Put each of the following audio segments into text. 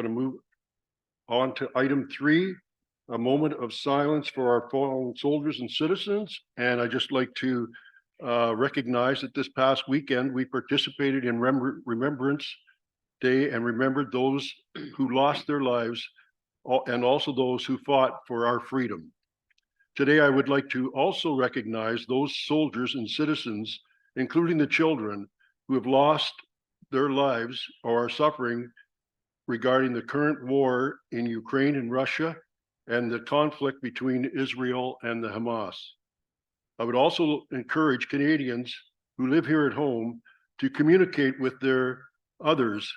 move on to item 3, a moment of silence for our fallen soldiers and citizens. And I'd just like to recognize that this past weekend we participated in Remembrance Day and remembered those who lost their lives and also those who fought for our freedom. Today, I would like to also recognize those soldiers and citizens, including the children, who have lost their lives or are suffering regarding the current war in Ukraine and Russia and the conflict between Israel and the Hamas. I would also encourage Canadians who live here at home to communicate with their others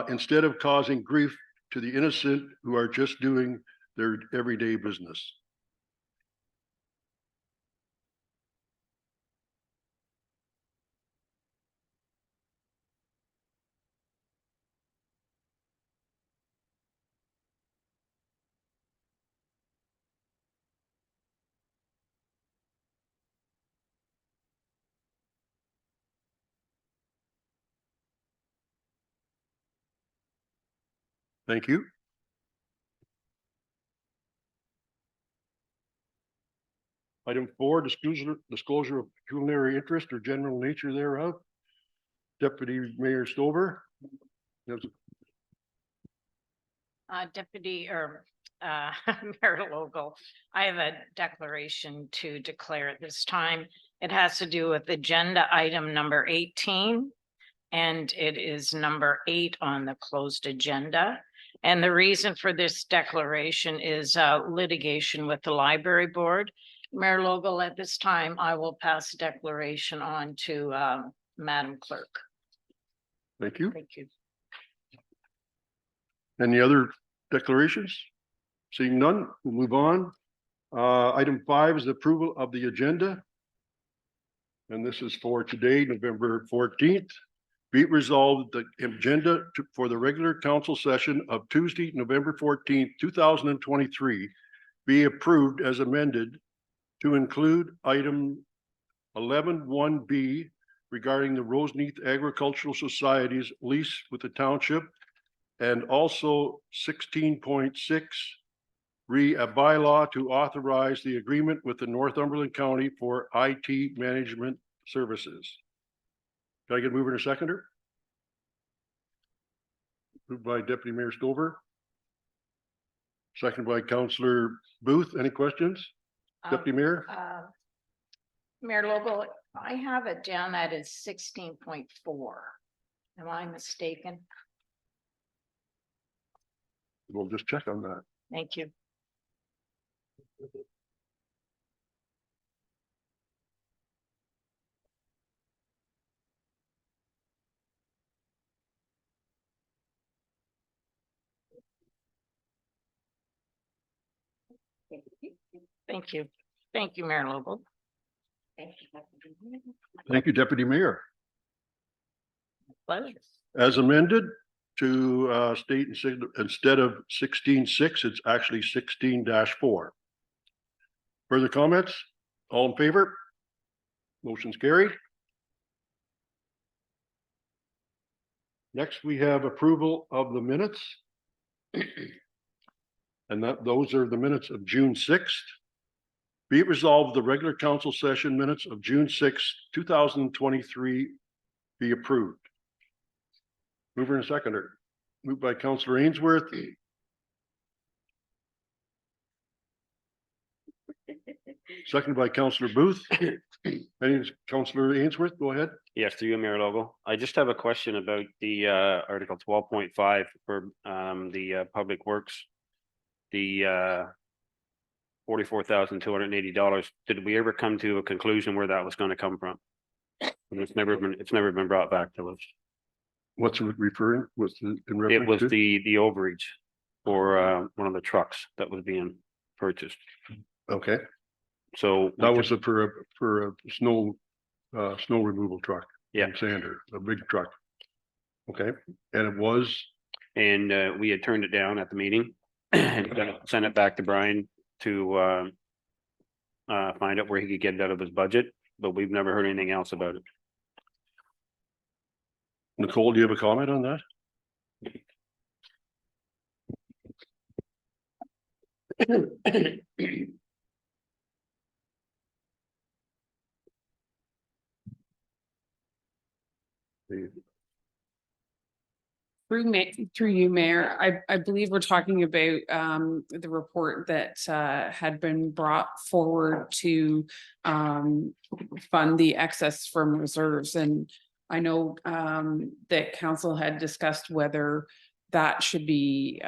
instead of causing grief to the innocent who are just doing their everyday business. Thank you. Item 4, disclosure of pecuniary interest or general nature thereof. Deputy Mayor Stover. Deputy or Mayor Logal, I have a declaration to declare at this time. It has to do with agenda item number 18, and it is number 8 on the closed agenda. And the reason for this declaration is litigation with the library board. Mayor Logal, at this time, I will pass the declaration on to Madam Clerk. Thank you. Thank you. Any other declarations? Seeing none, we'll move on. Item 5 is the approval of the agenda. And this is for today, November 14th. Be it resolved that the agenda for the regular council session of Tuesday, November 14th, 2023 be approved as amended to include item 11.1B regarding the Roseneath Agricultural Society's lease with the township, and also 16.6 a bylaw to authorize the agreement with the Northumberland County for IT management services. Can I get a mover and a seconder? Moved by Deputy Mayor Stover. Seconded by Councillor Booth. Any questions? Deputy Mayor? Mayor Logal, I have it down that is 16.4. Am I mistaken? We'll just check on that. Thank you. Thank you. Thank you, Mayor Logal. Thank you, Deputy Mayor. Pleasure. As amended to state instead of 16.6, it's actually 16-4. Further comments? All in favor? Motion's carried. Next, we have approval of the minutes. And those are the minutes of June 6th. Be it resolved, the regular council session minutes of June 6th, 2023 be approved. Mover and seconder. Moved by Councillor Ainsworth. Seconded by Councillor Booth. Any Councillor Ainsworth, go ahead. Yes, through you, Mayor Logal. I just have a question about the Article 12.5 for the Public Works. The $44,280. Did we ever come to a conclusion where that was going to come from? And it's never been brought back to us. What's it referring? What's in reference It was to? the overage for one of the trucks that was being purchased. Okay, So that was for a snow removal truck. Yeah. Sander, a big truck. Okay, and it was. And we had turned it down at the meeting and sent it back to Brian to find out where he could get it out of his budget, but we've never heard anything else about it. Nicole, do you have a comment on that? Through you, Mayor, I believe we're talking about the report that had been brought forward to fund the excess from reserves. And I know that council had discussed whether that should be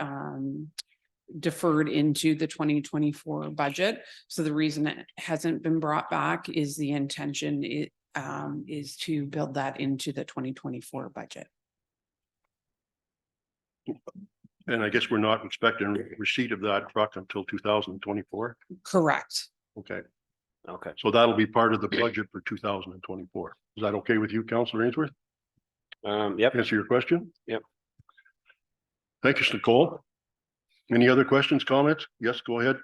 deferred into the 2024 budget. So the reason it hasn't been brought back is the intention is to build that into the 2024 budget. And I guess we're not expecting receipt of that truck until 2024. Correct. Okay, Okay. so that'll be part of the budget for 2024. Is that okay with you, Councillor Ainsworth? Yep. Answer your question? Yep. Thank you, Nicole. Any other questions, comments? Yes, go ahead.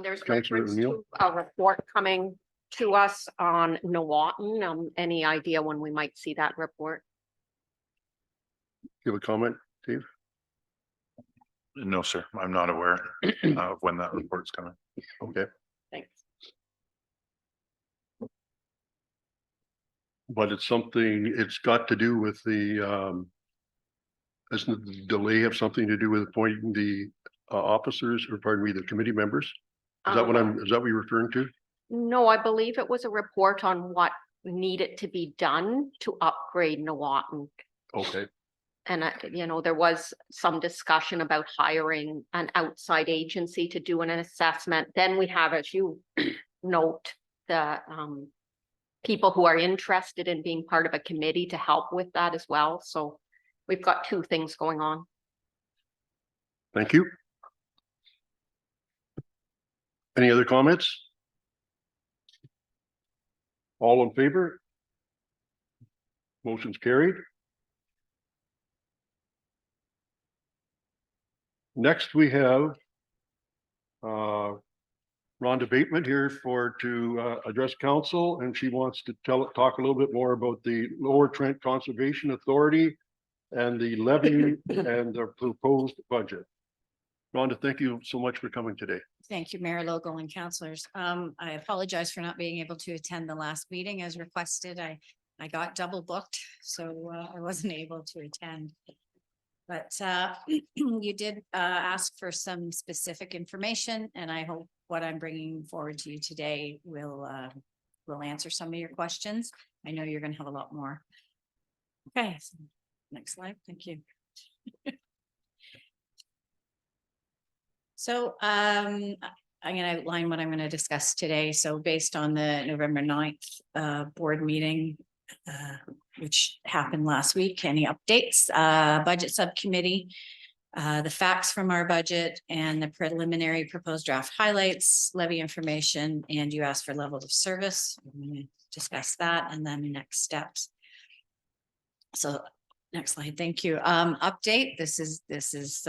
There's Councillor reference O'Neill? to a report coming to us on Nawaton. Any idea when we might see that report? You have a comment, Dave? No, sir, I'm not aware of when that report's coming. Okay, Thanks. but it's something, it's got to do with the doesn't the delay have something to do with appointing the officers, or pardon me, the committee members? Is that what is that what you're referring to? No, I believe it was a report on what needed to be done to upgrade Nawaton. Okay, And, there was some discussion about hiring an outside agency to do an assessment. Then we have, as you note, the people who are interested in being part of a committee to help with that as well. So we've got two things going on. thank you. Any other comments? All in favor? Motion's carried. Next, we have Rhonda Bateman here to address council, and she wants to talk a little bit more about the Lower Trent Conservation Authority and the levy and the proposed budget. Rhonda, thank you so much for coming today. Thank you, Mayor Logal and councillors. I apologize for not being able to attend the last meeting as requested. I got double booked, so I wasn't able to attend. But you did ask for some specific information, and I hope what I'm bringing forward to you today will answer some of your questions. I know you're going to have a lot more. Okay, so next slide. Thank you. So I'm going to outline what I'm going to discuss today. So based on the November 9th board meeting, which happened last week, any updates, budget subcommittee, the facts from our budget and the preliminary proposed draft highlights, levy information, and you asked for levels of service. I'm going to discuss that and then next steps. So next slide. Thank you. Update. This is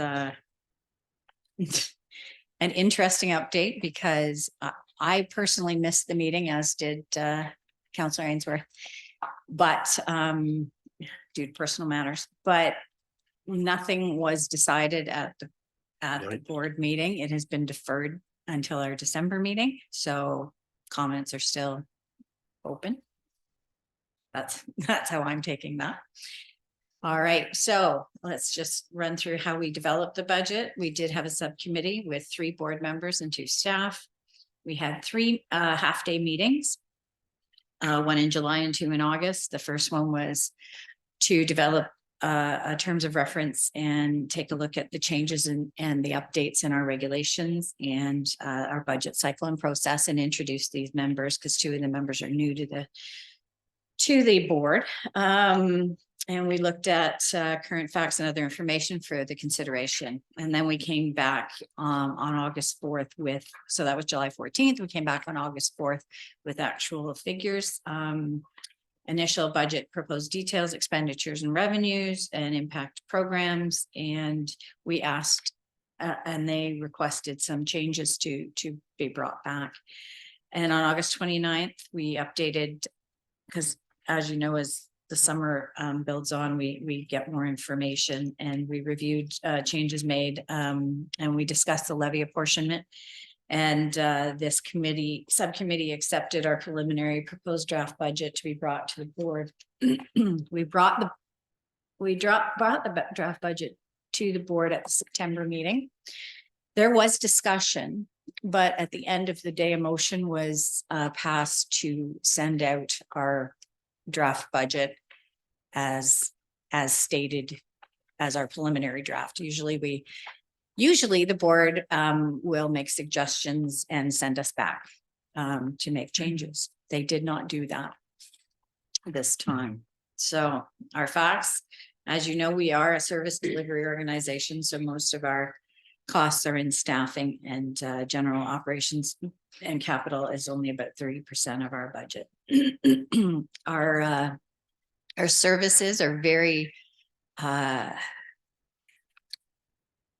an interesting update because I personally missed the meeting, as did Councillor Ainsworth, but due to personal matters, but nothing was decided at the board meeting. It has been deferred until our December meeting, so comments are still open. That's how I'm taking that. All right, so let's just run through how we developed the budget. We did have a subcommittee with 3 board members and 2 staff. We had 3 half-day meetings, 1 in July and 2 in August. The first one was to develop terms of reference and take a look at the changes and the updates in our regulations and our budget cycle and process, and introduce these members because 2 of the members are new to the board. And we looked at current facts and other information for the consideration. And then we came back on August 4th with, so that was July 14th. We came back on August 4th with actual figures, initial budget, proposed details, expenditures and revenues, and impact programs. And we asked, and they requested some changes to be brought back. And on August 29th, we updated, because as you know, as the summer builds on, we get more information, and we reviewed changes made, and we discussed the levy apportionment. And this subcommittee accepted our preliminary proposed draft budget to be brought to the board. We brought the draft budget to the board at the September meeting. There was discussion, but at the end of the day, a motion was passed to send out our draft budget as stated as our preliminary draft. Usually the board will make suggestions and send us back to make changes. They did not do that this time. So our facts, as you know, we are a service delivery organization, so most of our costs are in staffing, and general operations and capital is only about 30% of our budget. Our services are very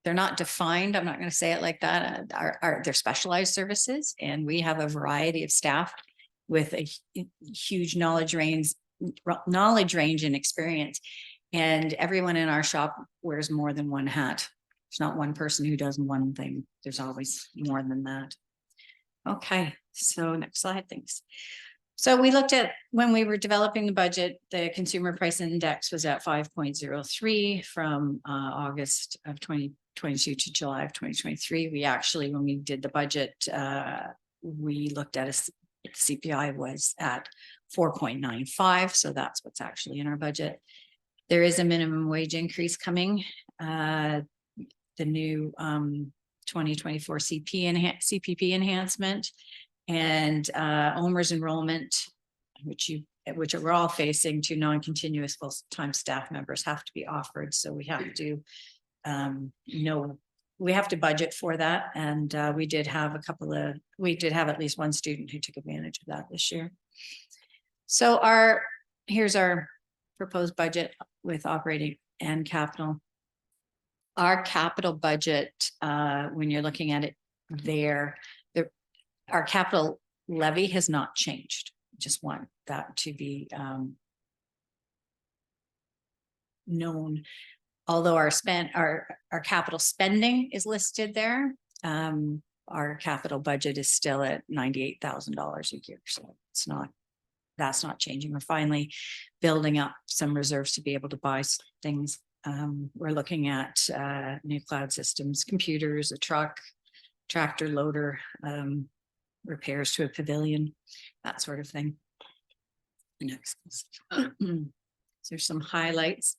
they're not defined. I'm not going to say it like that. They're specialized services, and we have a variety of staff with a huge knowledge range and experience. And everyone in our shop wears more than one hat. There's not one person who does one thing. There's always more than that. Okay, so next slide, thanks. So we looked at, when we were developing the budget, the consumer price index was at 5.03 from August of 2022 to July of 2023. We actually, when we did the budget, we looked at CPI was at 4.95. So that's what's actually in our budget. There is a minimum wage increase coming. The new 2024 CPP enhancement, and OMERS enrollment, which we're all facing, to non-continuous full-time staff members have to be offered. So we have to we have to budget for that. And we did have at least one student who took advantage of that this year. So here's our proposed budget with operating and capital. Our capital budget, when you're looking at it there, our capital levy has not changed. Just want that to be known. Although our capital spending is listed there, our capital budget is still at $98,000 a year. So that's not changing. We're finally building up some reserves to be able to buy things. We're looking at new cloud systems, computers, a truck, tractor loader, repairs to a pavilion, that sort of thing. Next. So there's some highlights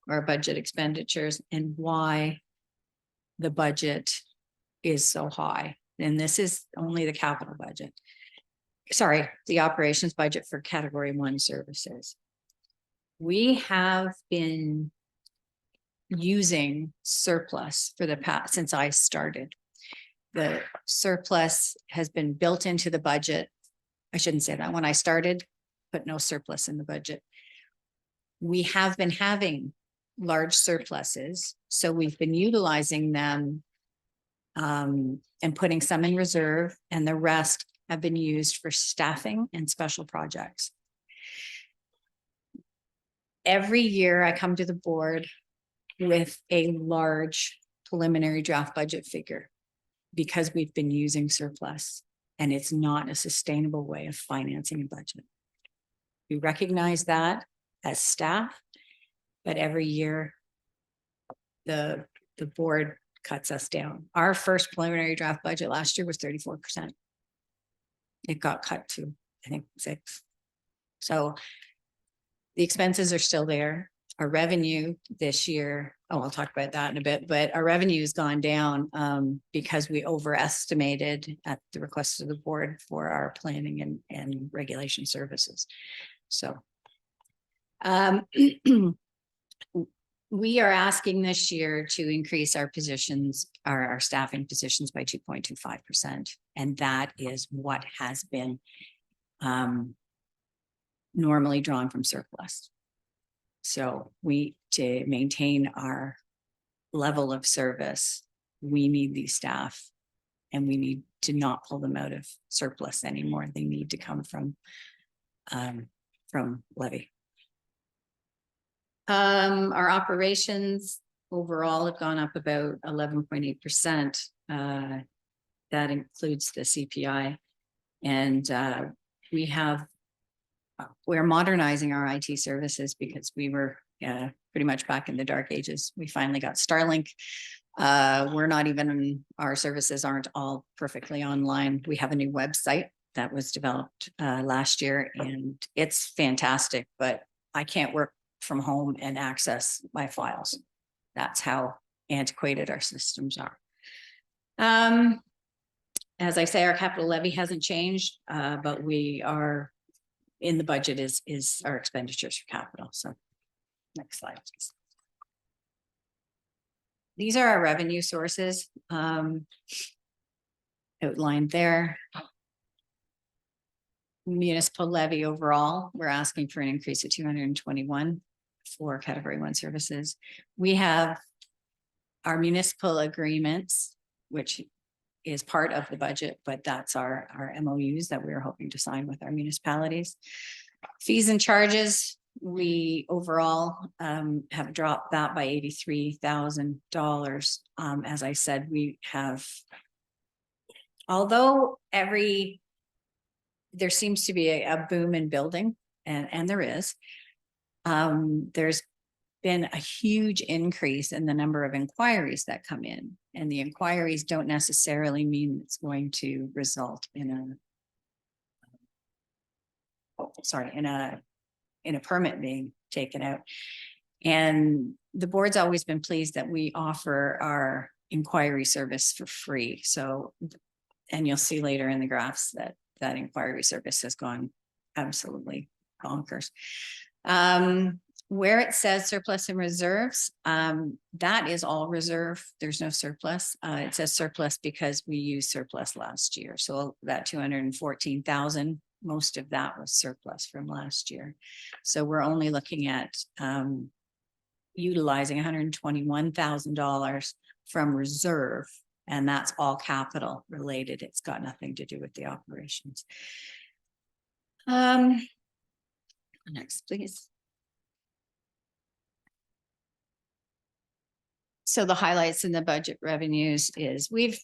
of our budget expenditures and why the budget is so high. And this is only the capital budget. Sorry, the operations budget for Category 1 services. We have been using surplus for the past, since I started. The surplus has been built into the budget. I shouldn't say that. When I started, put no surplus in the budget. We have been having large surpluses, so we've been utilizing them and putting some in reserve, and the rest have been used for staffing and special projects. Every year I come to the board with a large preliminary draft budget figure because we've been using surplus, and it's not a sustainable way of financing a budget. We recognize that as staff, but every year the board cuts us down. Our first preliminary draft budget last year was 34%. It got cut to, I think, 6%. So the expenses are still there. Our revenue this year, I'll talk about that in a bit, but our revenue has gone down because we overestimated at the request of the board for our planning and regulation services. So we are asking this year to increase our positions, our staffing positions by 2.25%. And that is what has been normally drawn from surplus. So to maintain our level of service, we need these staff, and we need to not pull them out of surplus anymore. They need to come from levy. Our operations overall have gone up about 11.8%. That includes the CPI. And we have, we're modernizing our IT services because we were pretty much back in the dark ages. We finally got Starlink. We're not even, our services aren't all perfectly online. We have a new website that was developed last year, and it's fantastic, but I can't work from home and access my files. That's how antiquated our systems are. As I say, our capital levy hasn't changed, but we are in the budget is our expenditures for capital. So next slide, please. These are our revenue sources outlined there. Municipal levy overall, we're asking for an increase of 221 for category 1 services. We have our municipal agreements, which is part of the budget, but that's our MOUs that we're hoping to sign with our municipalities. Fees and charges, we overall have dropped that by $83,000. As I said, we have, although there seems to be a boom in building, and there is, there's been a huge increase in the number of inquiries that come in, and the inquiries don't necessarily mean it's going to result in a permit being taken out. And the board's always been pleased that we offer our inquiry service for free. So, and you'll see later in the graphs that inquiry service has gone absolutely bonkers. Where it says surplus and reserves, that is all reserve. There's no surplus. It says surplus because we used surplus last year. So that 214,000, most of that was surplus from last year. So we're only looking at utilizing $121,000 from reserve, and that's all capital related. It's got nothing to do with the operations. Next, please. So the highlights in the budget revenues is we've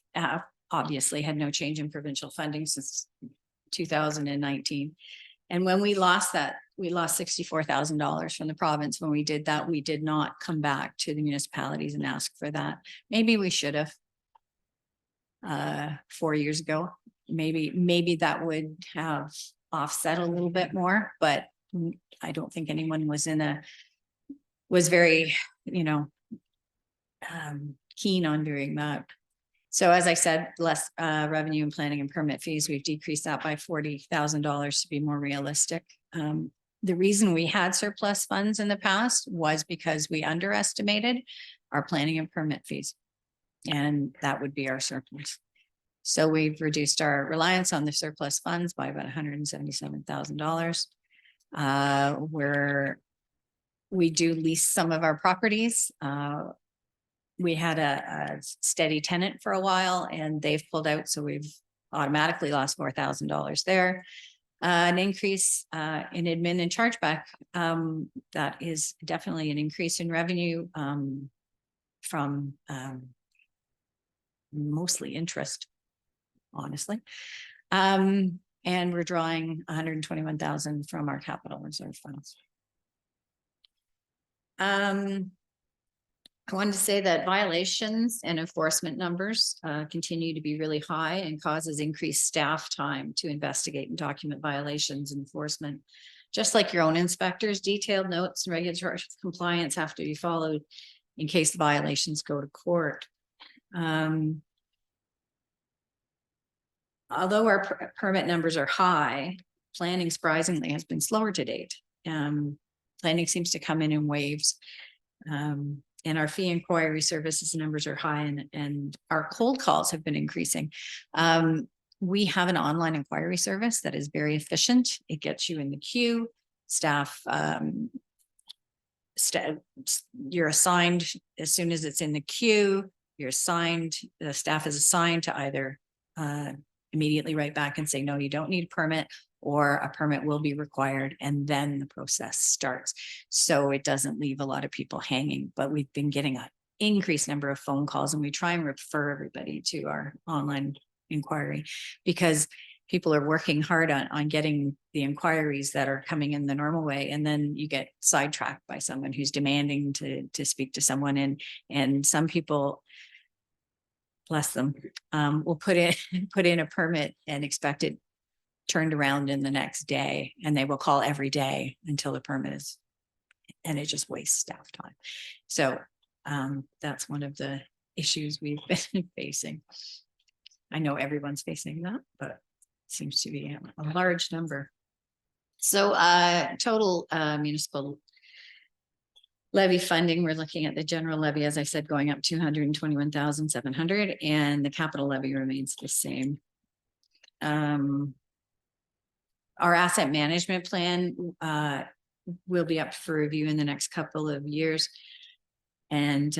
obviously had no change in provincial funding since 2019. And when we lost that, we lost $64,000 from the province. When we did that, we did not come back to the municipalities and ask for that. Maybe we should have 4 years ago. Maybe that would have offset a little bit more, but I don't think anyone was very, keen on doing that. So as I said, less revenue and planning and permit fees, we've decreased that by $40,000 to be more realistic. The reason we had surplus funds in the past was because we underestimated our planning and permit fees, and that would be our surplus. So we've reduced our reliance on the surplus funds by about $177,000. We do lease some of our properties. We had a steady tenant for a while and they've pulled out. So we've automatically lost $4,000 there. An increase in admin and chargeback. That is definitely an increase in revenue from mostly interest, honestly. And we're drawing $121,000 from our capital reserve funds. I wanted to say that violations and enforcement numbers continue to be really high and causes increased staff time to investigate and document violations and enforcement. Just like your own inspectors, detailed notes and regulatory compliance have to be followed in case the violations go to court. Although our permit numbers are high, planning surprisingly has been slower to date. Planning seems to come in waves. And our fee inquiry services numbers are high, and our cold calls have been increasing. We have an online inquiry service that is very efficient. It gets you in the queue. Staff, you're assigned as soon as it's in the queue. You're assigned, the staff is assigned to either immediately write back and say, no, you don't need a permit, or a permit will be required, and then the process starts. So it doesn't leave a lot of people hanging, but we've been getting an increased number of phone calls, and we try and refer everybody to our online inquiry because people are working hard on getting the inquiries that are coming in the normal way. And then you get sidetracked by someone who's demanding to speak to someone, and some people, bless them, will put in a permit and expect it turned around in the next day, and they will call every day until the permit is, and it just wastes staff time. So that's one of the issues we've been facing. I know everyone's facing that, but it seems to be a large number. So total municipal levy funding, we're looking at the general levy, as I said, going up 221,700, and the capital levy remains the same. Our asset management plan will be up for review in the next couple of years. And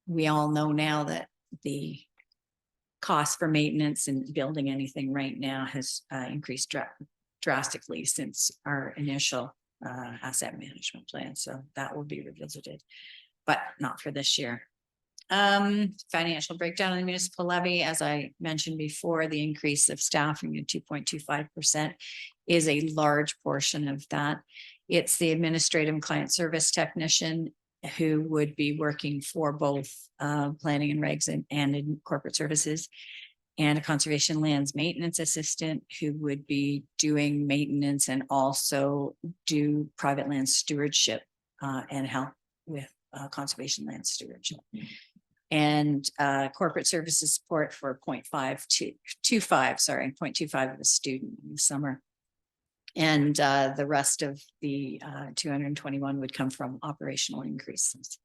we all know now that the cost for maintenance and building anything right now has increased drastically since our initial asset management plan. So that will be revisited, but not for this year. Financial breakdown of the municipal levy, as I mentioned before, the increase of staffing at 2.25% is a large portion of that. It's the administrative and client service technician who would be working for both planning and regs and in corporate services, and a conservation lands maintenance assistant who would be doing maintenance and also do private land stewardship and help with conservation land stewardship. And corporate services support for 0.25 of a student in the summer. And the rest of the 221 would come from operational increases.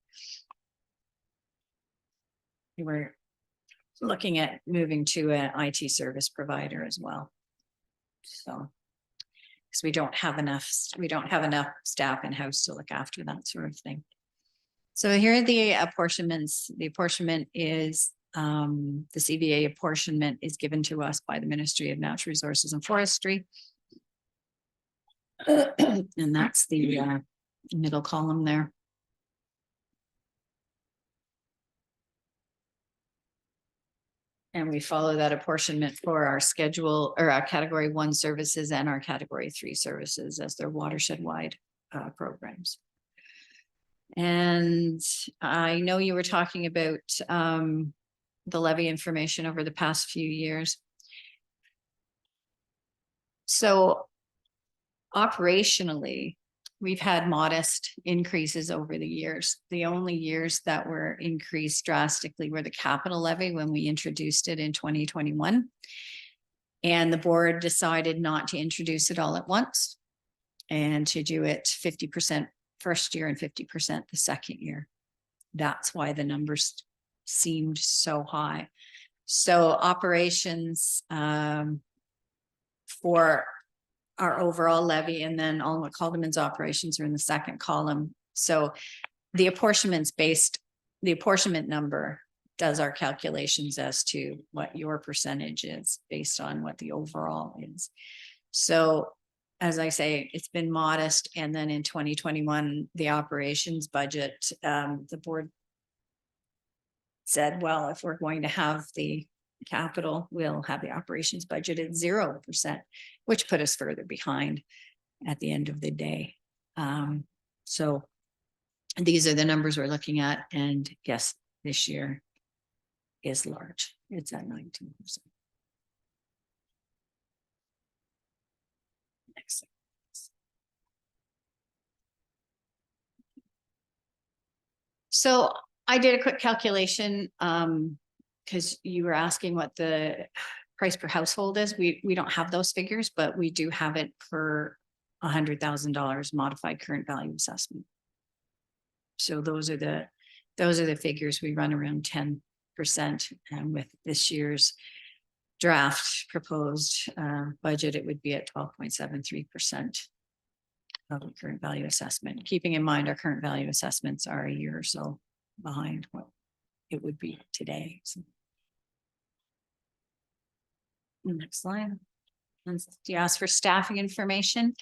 We're looking at moving to an IT service provider as well. So, because we don't have enough staff in-house to look after that sort of thing. So here are the apportionments. The apportionment is the CVA apportionment is given to us by the Ministry of Natural Resources and Forestry. And that's the middle column there. And we follow that apportionment for our schedule or our category 1 services and our category 3 services as their watershed wide programs. And I know you were talking about the levy information over the past few years. So operationally, we've had modest increases over the years. The only years that were increased drastically were the capital levy when we introduced it in 2021. And the board decided not to introduce it all at once and to do it 50% first year and 50% the second year. That's why the numbers seemed so high. So operations for our overall levy, and then Alma Calderman's operations are in the second column. So the apportionment number does our calculations as to what your percentage is based on what the overall is. So as I say, it's been modest. And then in 2021, the operations budget, the board said, well, if we're going to have the capital, we'll have the operations budget at 0%, which put us further behind at the end of the day. So these are the numbers we're looking at. And yes, this year is large. It's at 19%. Next. So I did a quick calculation because you were asking what the price per household is. We don't have those figures, but we do have it for $100,000 modified current value assessment. So those are the figures. We run around 10%, and with this year's draft proposed budget, it would be at 12.73% of the current value assessment. Keeping in mind our current value assessments are a year or so behind what it would be today. So. Next slide. And you asked for staffing information.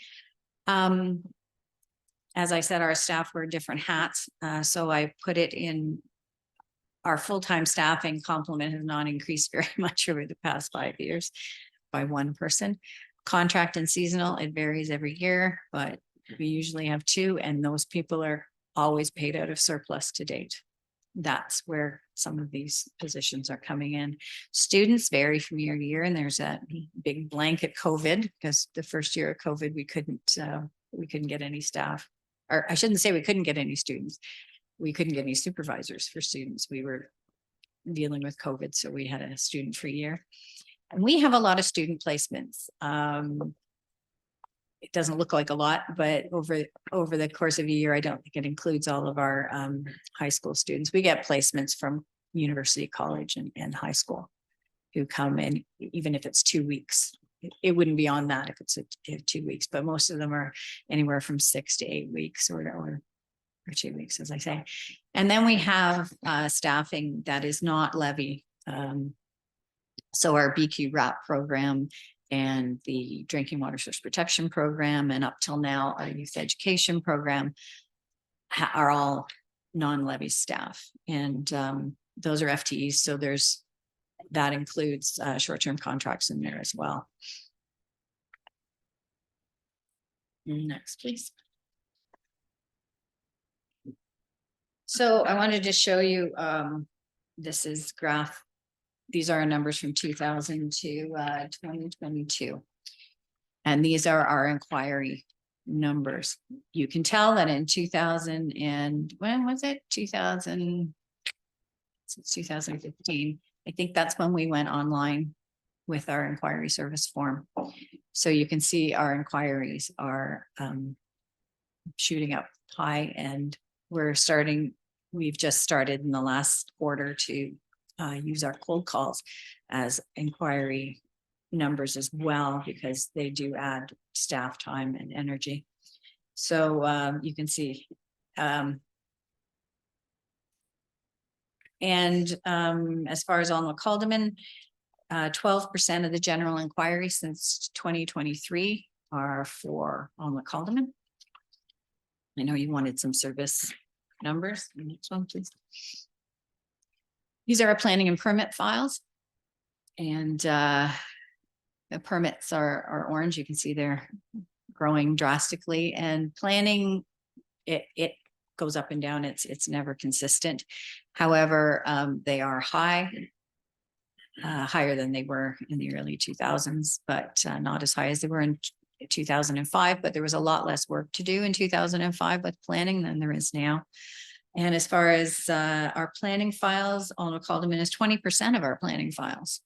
As I said, our staff wear different hats, so I put it in. Our full-time staffing complement has not increased very much over the past 5 years by one person. Contract and seasonal, it varies every year, but we usually have two, and those people are always paid out of surplus to date. That's where some of these positions are coming in. Students vary from year to year, and there's that big blanket COVID, because the first year of COVID, we couldn't get any staff. Or I shouldn't say we couldn't get any students. We couldn't get any supervisors for students. We were dealing with COVID, so we had a student-free year. And we have a lot of student placements. It doesn't look like a lot, but over the course of a year, I don't think it includes all of our high school students. We get placements from university, college, and high school who come in, even if it's 2 weeks. It wouldn't be on that if it's 2 weeks, but most of them are anywhere from 6 to 8 weeks or 2 weeks, as I say. And then we have staffing that is not levy. So our BQ RAP program and the Drinking Water Source Protection Program, and up till now, our youth education program are all non-levy staff. And those are FTEs. So that includes short-term contracts in there as well. Next, please. So I wanted to show you, this is graph. These are our numbers from 2000 to 2022. And these are our inquiry numbers. You can tell that in 2000 and when was it? 2000, since 2015. I think that's when we went online with our inquiry service form. So you can see our inquiries are shooting up high, and we've just started in the last quarter to use our cold calls as inquiry numbers as well, because they do add staff time and energy. So you can see. As far as Alma Calderman, 12% of the general inquiries since 2023 are for Alma Calderman. I know you wanted some service numbers. Next one, please. These are our planning and permit files. And the permits are orange. You can see they're growing drastically, and planning, it goes up and down. It's never consistent. However, they are higher than they were in the early 2000s, but not as high as they were in 2005. But there was a lot less work to do in 2005 with planning than there is now. And as far as our planning files, Alma Calderman is 20% of our planning files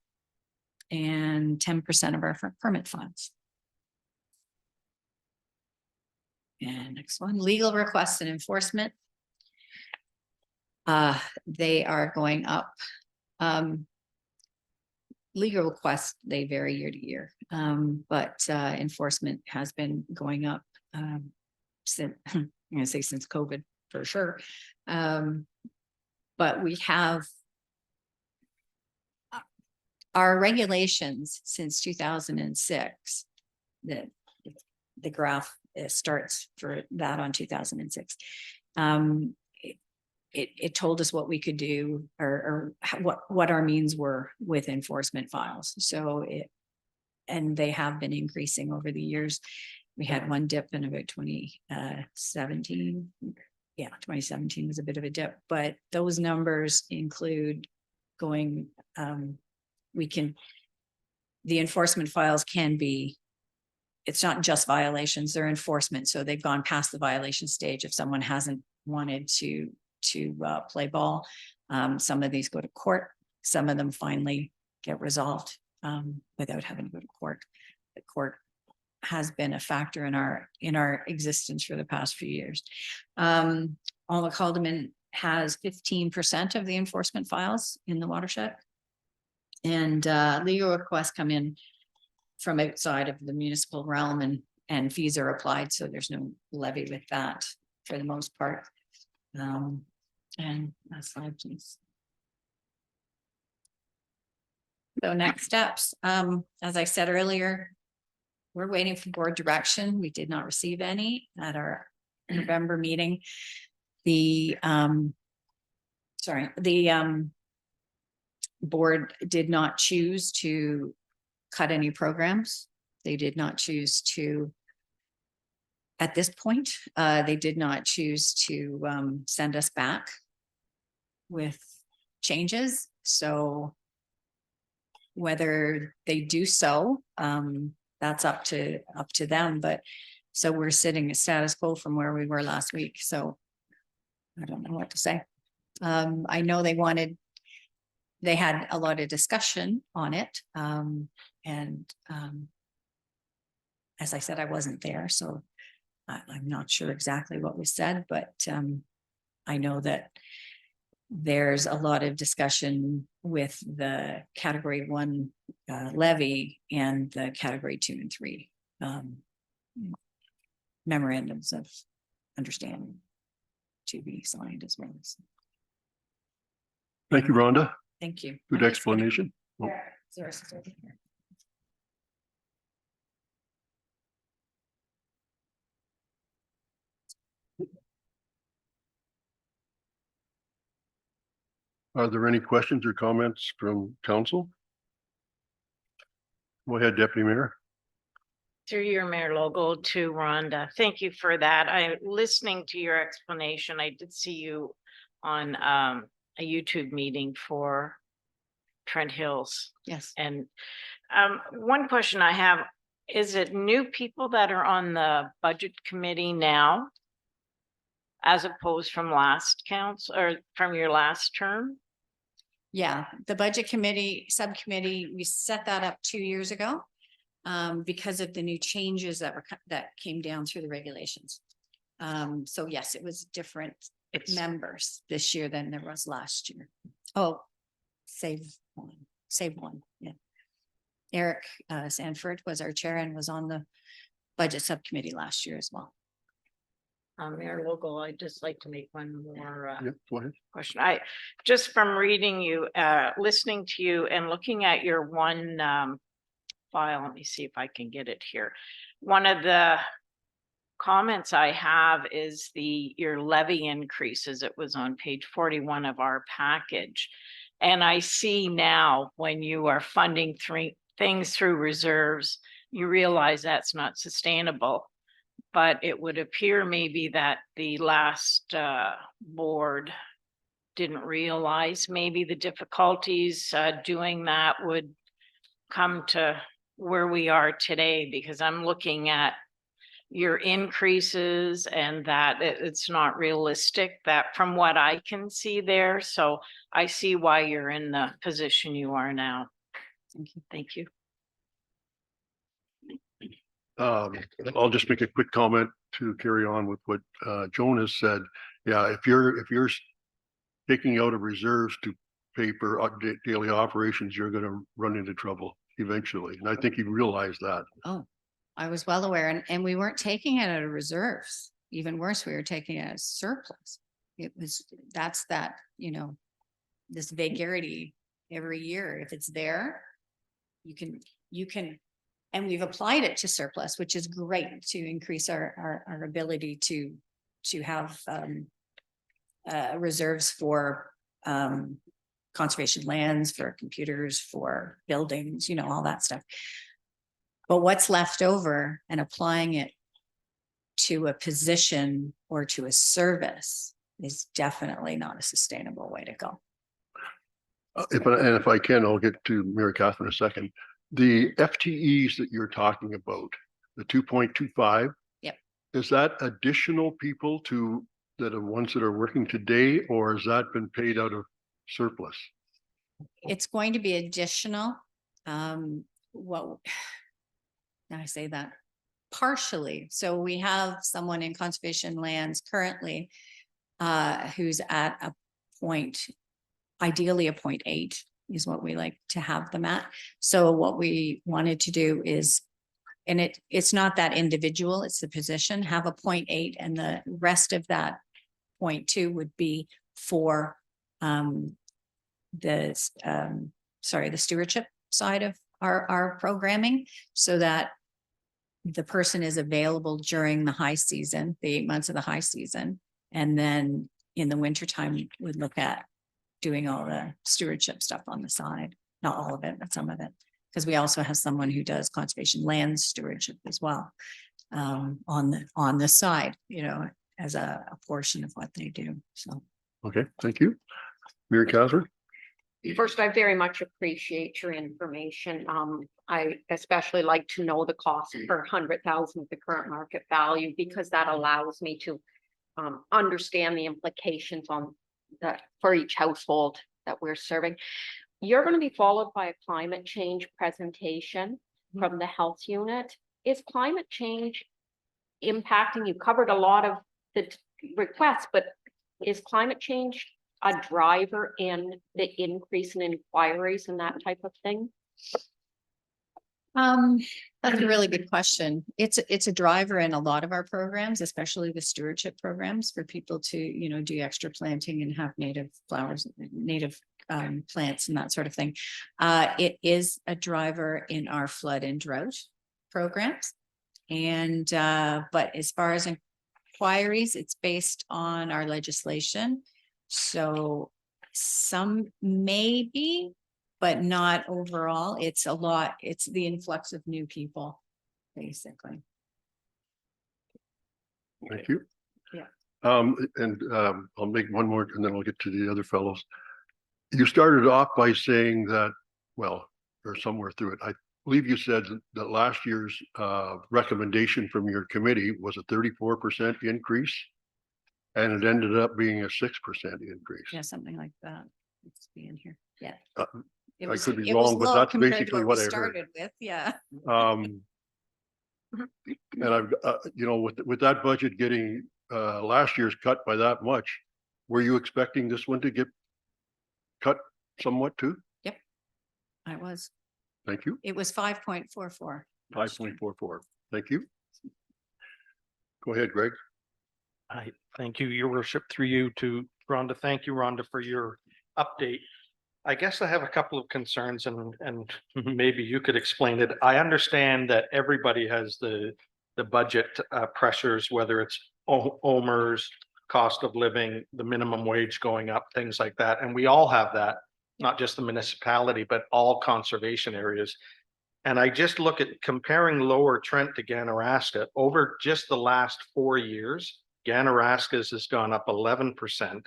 and 10% of our permit files. And next one, legal requests and enforcement. They are going up. Legal requests, they vary year to year, but enforcement has been going up since, I'm going to say since COVID for sure. But we have our regulations since 2006, that the graph starts for that on 2006. It told us what we could do, or what our means were with enforcement files. So and they have been increasing over the years. We had one dip in about 2017. Yeah, 2017 was a bit of a dip, but those numbers include going, the enforcement files can be, it's not just violations, they're enforcement. So they've gone past the violation stage. If someone hasn't wanted to play ball, some of these go to court. Some of them finally get resolved without having to go to court. The court has been a factor in our existence for the past few years. Alma Calderman has 15% of the enforcement files in the watershed, and legal requests come in from outside of the municipal realm, and fees are applied, so there's no levy with that for the most part. And next slide, please. So next steps, as I said earlier, we're waiting for board direction. We did not receive any at our November meeting. The board did not choose to cut any programs. They did not choose to, at this point, they did not choose to send us back with changes. So whether they do so, that's up to them. But so we're sitting at status quo from where we were last week. So I don't know what to say. I know they had a lot of discussion on it. As I said, I wasn't there, so I'm not sure exactly what was said, but I know that there's a lot of discussion with the category 1 levy and the category 2 and 3 memorandums of understanding to be signed as well. So, Thank you, Rhonda. thank you. Good explanation. Oh. Are there any questions or comments from council? Go ahead, Deputy Mayor. Through your Mayor Logo to Rhonda. Thank you for that. Listening to your explanation, I did see you on a YouTube meeting for Trent Hills. Yes. And one question I have, is it new people that are on the budget committee now? As opposed from last council or from your last term? Yeah, the budget committee, subcommittee, we set that up 2 years ago because of the new changes that came down through the regulations. So yes, it was different members this year than there was last year. Oh, save one, yeah. Eric Sanford was our chair and was on the budget subcommittee last year as well. Mayor Logo, I'd just like to make one more Yeah, go ahead. question. Just from reading you, listening to you and looking at your one file, let me see if I can get it here. One of the comments I have is your levy increases. It was on page 41 of our package. And I see now when you are funding things through reserves, you realize that's not sustainable. But it would appear maybe that the last board didn't realize maybe the difficulties doing that would come to where we are today, because I'm looking at your increases and that it's not realistic, that from what I can see there. So I see why you're in the position you are now. Thank you. Thank you. I'll just make a quick comment to carry on with what Joan has said. Yeah, if you're taking out of reserves to pay for daily operations, you're going to run into trouble eventually. And I think you realize that. Oh, I was well aware, and we weren't taking it out of reserves. Even worse, we were taking it as surplus. That's this vagarity every year. If it's there, you can, and we've applied it to surplus, which is great to increase our ability to have reserves for conservation lands, for computers, for buildings, all that stuff. But what's left over and applying it to a position or to a service is definitely not a sustainable way to go. If I can, I'll get to Mary Catherine in a second. The FTEs that you're talking about, the 2.25. Yep. Is that additional people that are ones that are working today, or has that been paid out of surplus? It's going to be additional. Now I say that partially. So we have someone in conservation lands currently who's at a point, ideally a 0.8 is what we like to have them at. So what we wanted to do is, and it's not that individual, it's the position, have a 0.8, and the rest of that 0.2 would be for the stewardship side of our programming, so that the person is available during the high season, the 8 months of the high season. And then in the wintertime, we'd look at doing all the stewardship stuff on the side, not all of it, but some of it. Because we also have someone who does conservation land stewardship as well, on the side, you know, as a portion of what they do, so. Okay, thank you. Mary Catherine? First, I very much appreciate your information. I especially like to know the cost per 100,000 of the current market value, because that allows me to understand the implications on for each household that we're serving. You're going to be followed by a climate change presentation from the health unit. Is climate change impacting? You covered a lot of the requests, but is climate change a driver in the increase in inquiries and that type of thing? That's a really good question. It's a driver in a lot of our programs, especially the stewardship programs, for people to, you know, do extra planting and have native flowers, native plants and that sort of thing. It is a driver in our flood and drought programs. And but as far as inquiries, it's based on our legislation. So some maybe, but not overall. It's a lot. It's the influx of new people, basically. Thank you. Yeah. I'll make one more and then I'll get to the other fellows. You started off by saying that, well, or somewhere through it, I believe you said that last year's recommendation from your committee was a 34% increase. And it ended up being a 6% increase. Yeah, something like that. It's being here. Yeah. I It could be it was wrong, but low that's compared to basically what what we I heard. started with. Yeah. And I've, you know, with that budget getting last year's cut by that much, were you expecting this one to get cut somewhat too? I was. Thank you. It was 5.44. 5.44. Thank you. Go ahead, Greg. Hi, thank you, your worship, through you to Rhonda. Thank you, Rhonda, for your update. I guess I have a couple of concerns and maybe you could explain it. I understand that everybody has the budget pressures, whether it's OMERS, cost of living, the minimum wage going up, things like that. And we all have that, not just the municipality, but all conservation areas. And I just look at comparing Lower Trent to Ganaraska over just the last 4 years. Ganaraska's has gone up 11%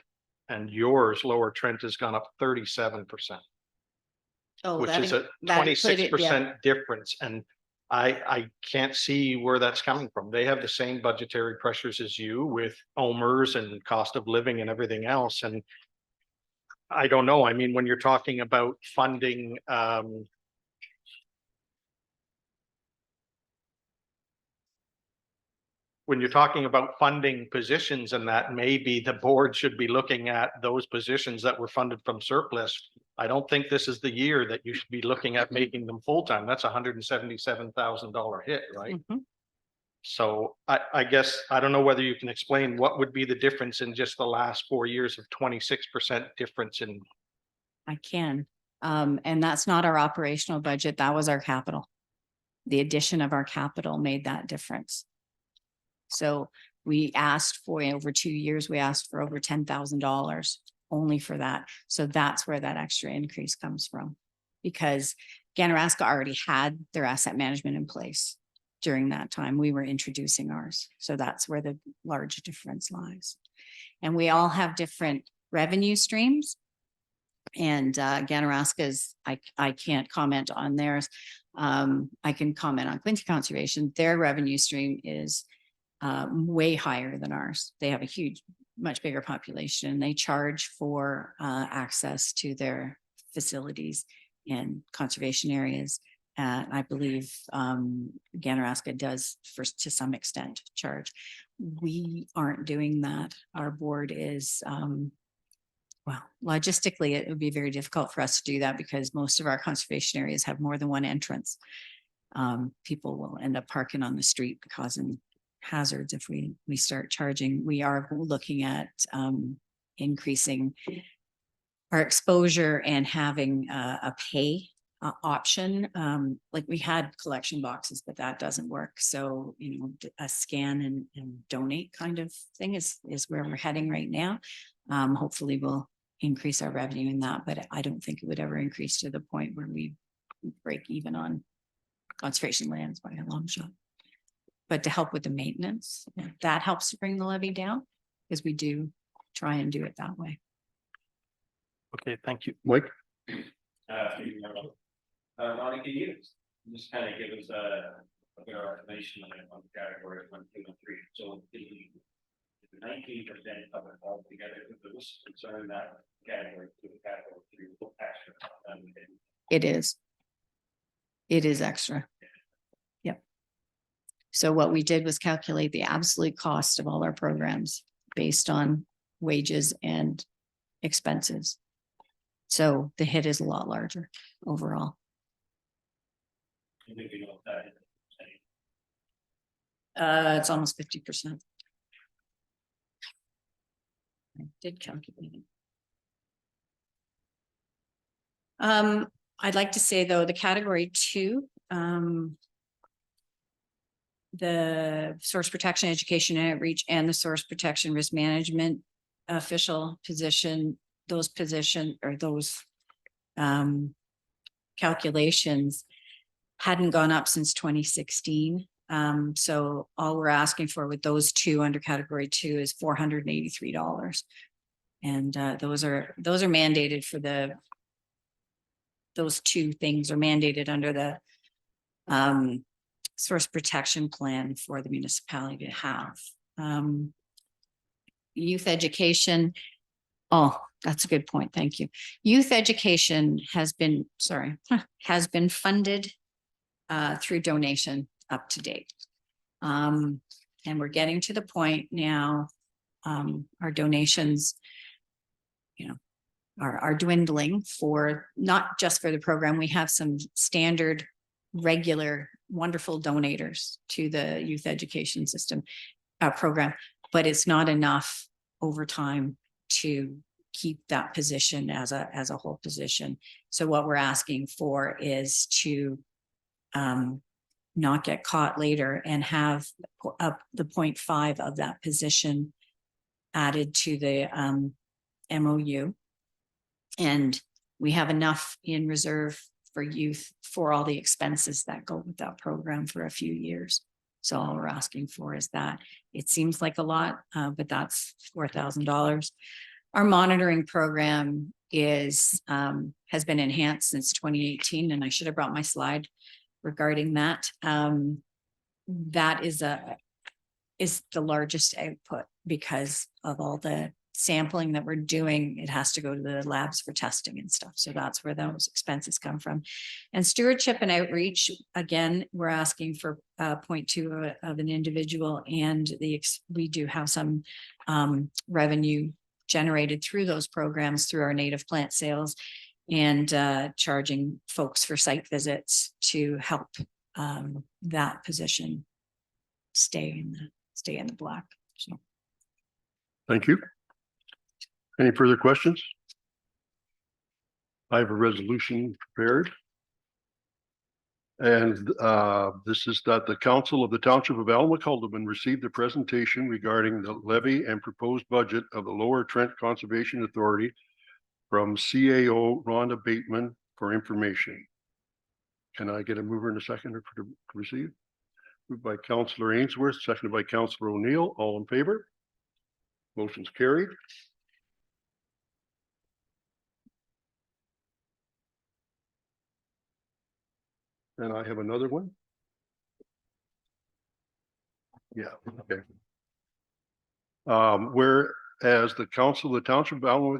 and yours, Lower Trent, has gone up 37%, Oh, which that is in- a that included- 26% difference. And I can't see where that's coming from. They have the same budgetary pressures as you with OMERS and cost of living and everything else. And I don't know. I mean, when you're talking about funding, when you're talking about funding positions and that, maybe the board should be looking at those positions that were funded from surplus. I don't think this is the year that you should be looking at making them full-time. That's $177,000 hit, right? Mhm. So I guess, I don't know whether you can explain what would be the difference in just the last 4 years of 26% difference in. I can. And that's not our operational budget. That was our capital. The addition of our capital made that difference. So we asked for, over 2 years, we asked for over $10,000 only for that. So that's where that extra increase comes from. Because Ganaraska already had their asset management in place during that time. We were introducing ours. So that's where the large difference lies. And we all have different revenue streams. And Ganaraska's, I can't comment on theirs. I can comment on Quinte Conservation. Their revenue stream is way higher than ours. They have a huge, much bigger population. They charge for access to their facilities and conservation areas. I believe Ganaraska does to some extent charge. We aren't doing that. Our board is, well, logistically, it would be very difficult for us to do that because most of our conservation areas have more than one entrance. People will end up parking on the street, causing hazards if we start charging. We are looking at increasing our exposure and having a pay option. Like we had collection boxes, but that doesn't work. So, you know, a scan and donate kind of thing is where we're heading right now. Hopefully we'll increase our revenue in that, but I don't think it would ever increase to the point where we break even on conservation lands by a long shot. But to help with the maintenance, that helps to bring the levy down, because we do try and do it that way. Okay, thank you. Mike? Ronnie, can you just kind of give us a bit of information on the category 1, 2, and 3? So the 19% of it all together, there was concern that category 2, category 3 will extra. It is. It is extra. Yep. So what we did was calculate the absolute cost of all our programs based on wages and expenses. So the hit is a lot larger overall. It's almost 50%. I did calculate it. I'd like to say though, the category 2, the source protection, education and outreach, and the source protection risk management official position, those calculations hadn't gone up since 2016. So all we're asking for with those 2 under category 2 is $483. And those are mandated for those 2 things are mandated under the source protection plan for the municipality to have. Youth education. Oh, that's a good point. Thank you. Youth education has been funded through donation up to date. And we're getting to the point now, our donations, you know, are dwindling for not just for the program. We have some standard, regular, wonderful donators to the youth education system program, but it's not enough over time to keep that position as a whole position. So what we're asking for is to not get caught later and have the 0.5 of that position added to the MOU. And we have enough in reserve for youth for all the expenses that go with that program for a few years. So all we're asking for is that. It seems like a lot, but that's $4,000. Our monitoring program has been enhanced since 2018, and I should have brought my slide regarding that. That is the largest output because of all the sampling that we're doing. It has to go to the labs for testing and stuff. So that's where those expenses come from. And stewardship and outreach, again, we're asking for 0.2 of an individual, and we do have some revenue generated through those programs through our native plant sales and charging folks for site visits to help that position stay in the black. So. Thank you. Any further questions? I have a resolution prepared. And this is that the Council of the Township of Alma-Culdeman received a presentation regarding the levy and proposed budget of the Lower Trent Conservation Authority from CAO Rhonda Bateman for information. Can I get a mover and a seconder to receive? Moved by Councillor Ainsworth, seconded by Councillor O'Neill. All in favor? Motion's carried. And I have another one. Yeah, okay. Whereas the Council of the Township of Alma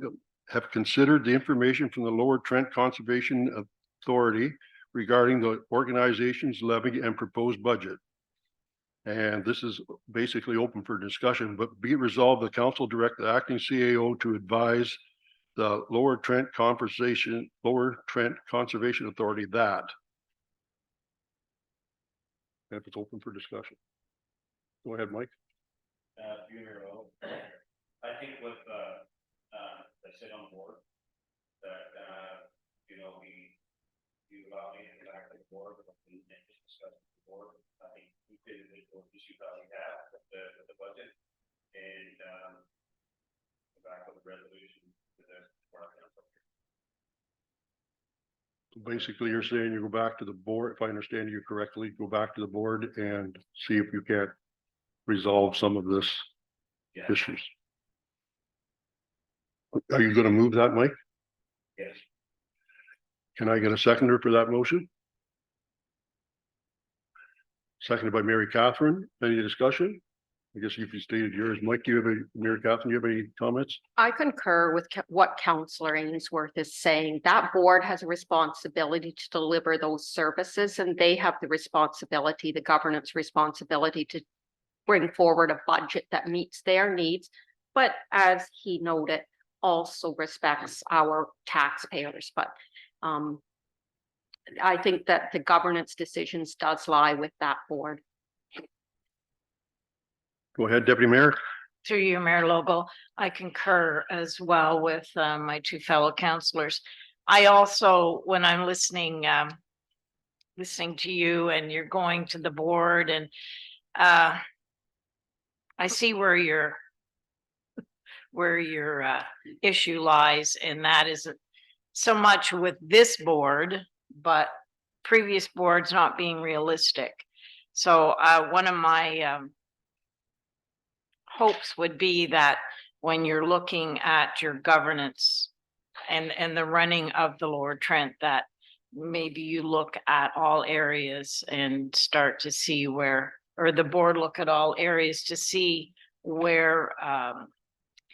have considered the information from the Lower Trent Conservation Authority regarding the organization's levy and proposed budget. And this is basically open for discussion, but be it resolved, the council direct the acting CAO to advise the Lower Trent Conservation Authority that. If it's open for discussion. Go ahead, Mike. I think with I sit on board that we you allow me to get back to the board, but we can just discuss with the board. I think we did the issues that we have with the budget and, back with the resolution to the. Basically, you're saying you go back to the board, if I understand you correctly, go back to the board and see if you can't resolve some of this Yeah. issues. Are you gonna move that, Mike? Yes. Can I get a seconder for that motion? Seconded by Mary Catherine. Any discussion? I guess if you stated yours, Mike, do you have any, Mary Catherine, do you have any comments? I concur with what Councillor Ainsworth is saying. That board has a responsibility to deliver those services and they have the responsibility, the governance responsibility to bring forward a budget that meets their needs. But as he noted, also respects our taxpayers. But I think that the governance decisions does lie with that board. Go ahead, Deputy Mayor. Through you, Mayor Logal, I concur as well with my two fellow councillors. I also, when I'm listening to you and you're going to the board and I see where your issue lies, and that is so much with this board, but previous boards not being realistic. So one of my hopes would be that when you're looking at your governance and the running of the Lower Trent, that maybe you look at all areas and start to see where, or the board look at all areas to see where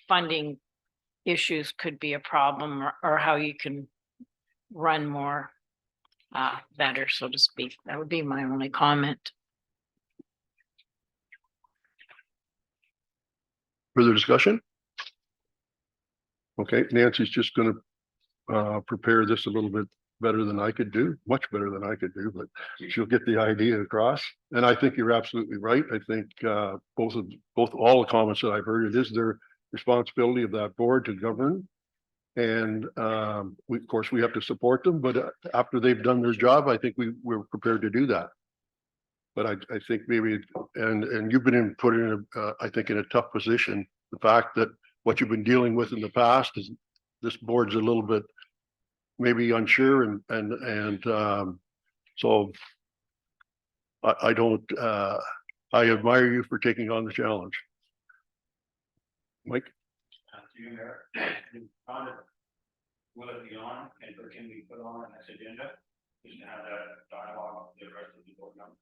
funding issues could be a problem, or how you can run more better, so to speak. That would be my only comment. Further discussion? Okay, Nancy's just gonna prepare this a little bit better than I could do, much better than I could do, but she'll get the idea across. And I think you're absolutely right. I think all the comments that I've heard, it is their responsibility of that board to govern. And we, of course, we have to support them, but after they've done their job, I think we're prepared to do that. But I think maybe, and you've been put in I think in a tough position. The fact that what you've been dealing with in the past is this board's a little bit maybe unsure and so I don't, I admire you for taking on the challenge. Mike? To you, Mayor. Will it be on and can we put on this agenda? Just to have that dialogue with the rest of the board members.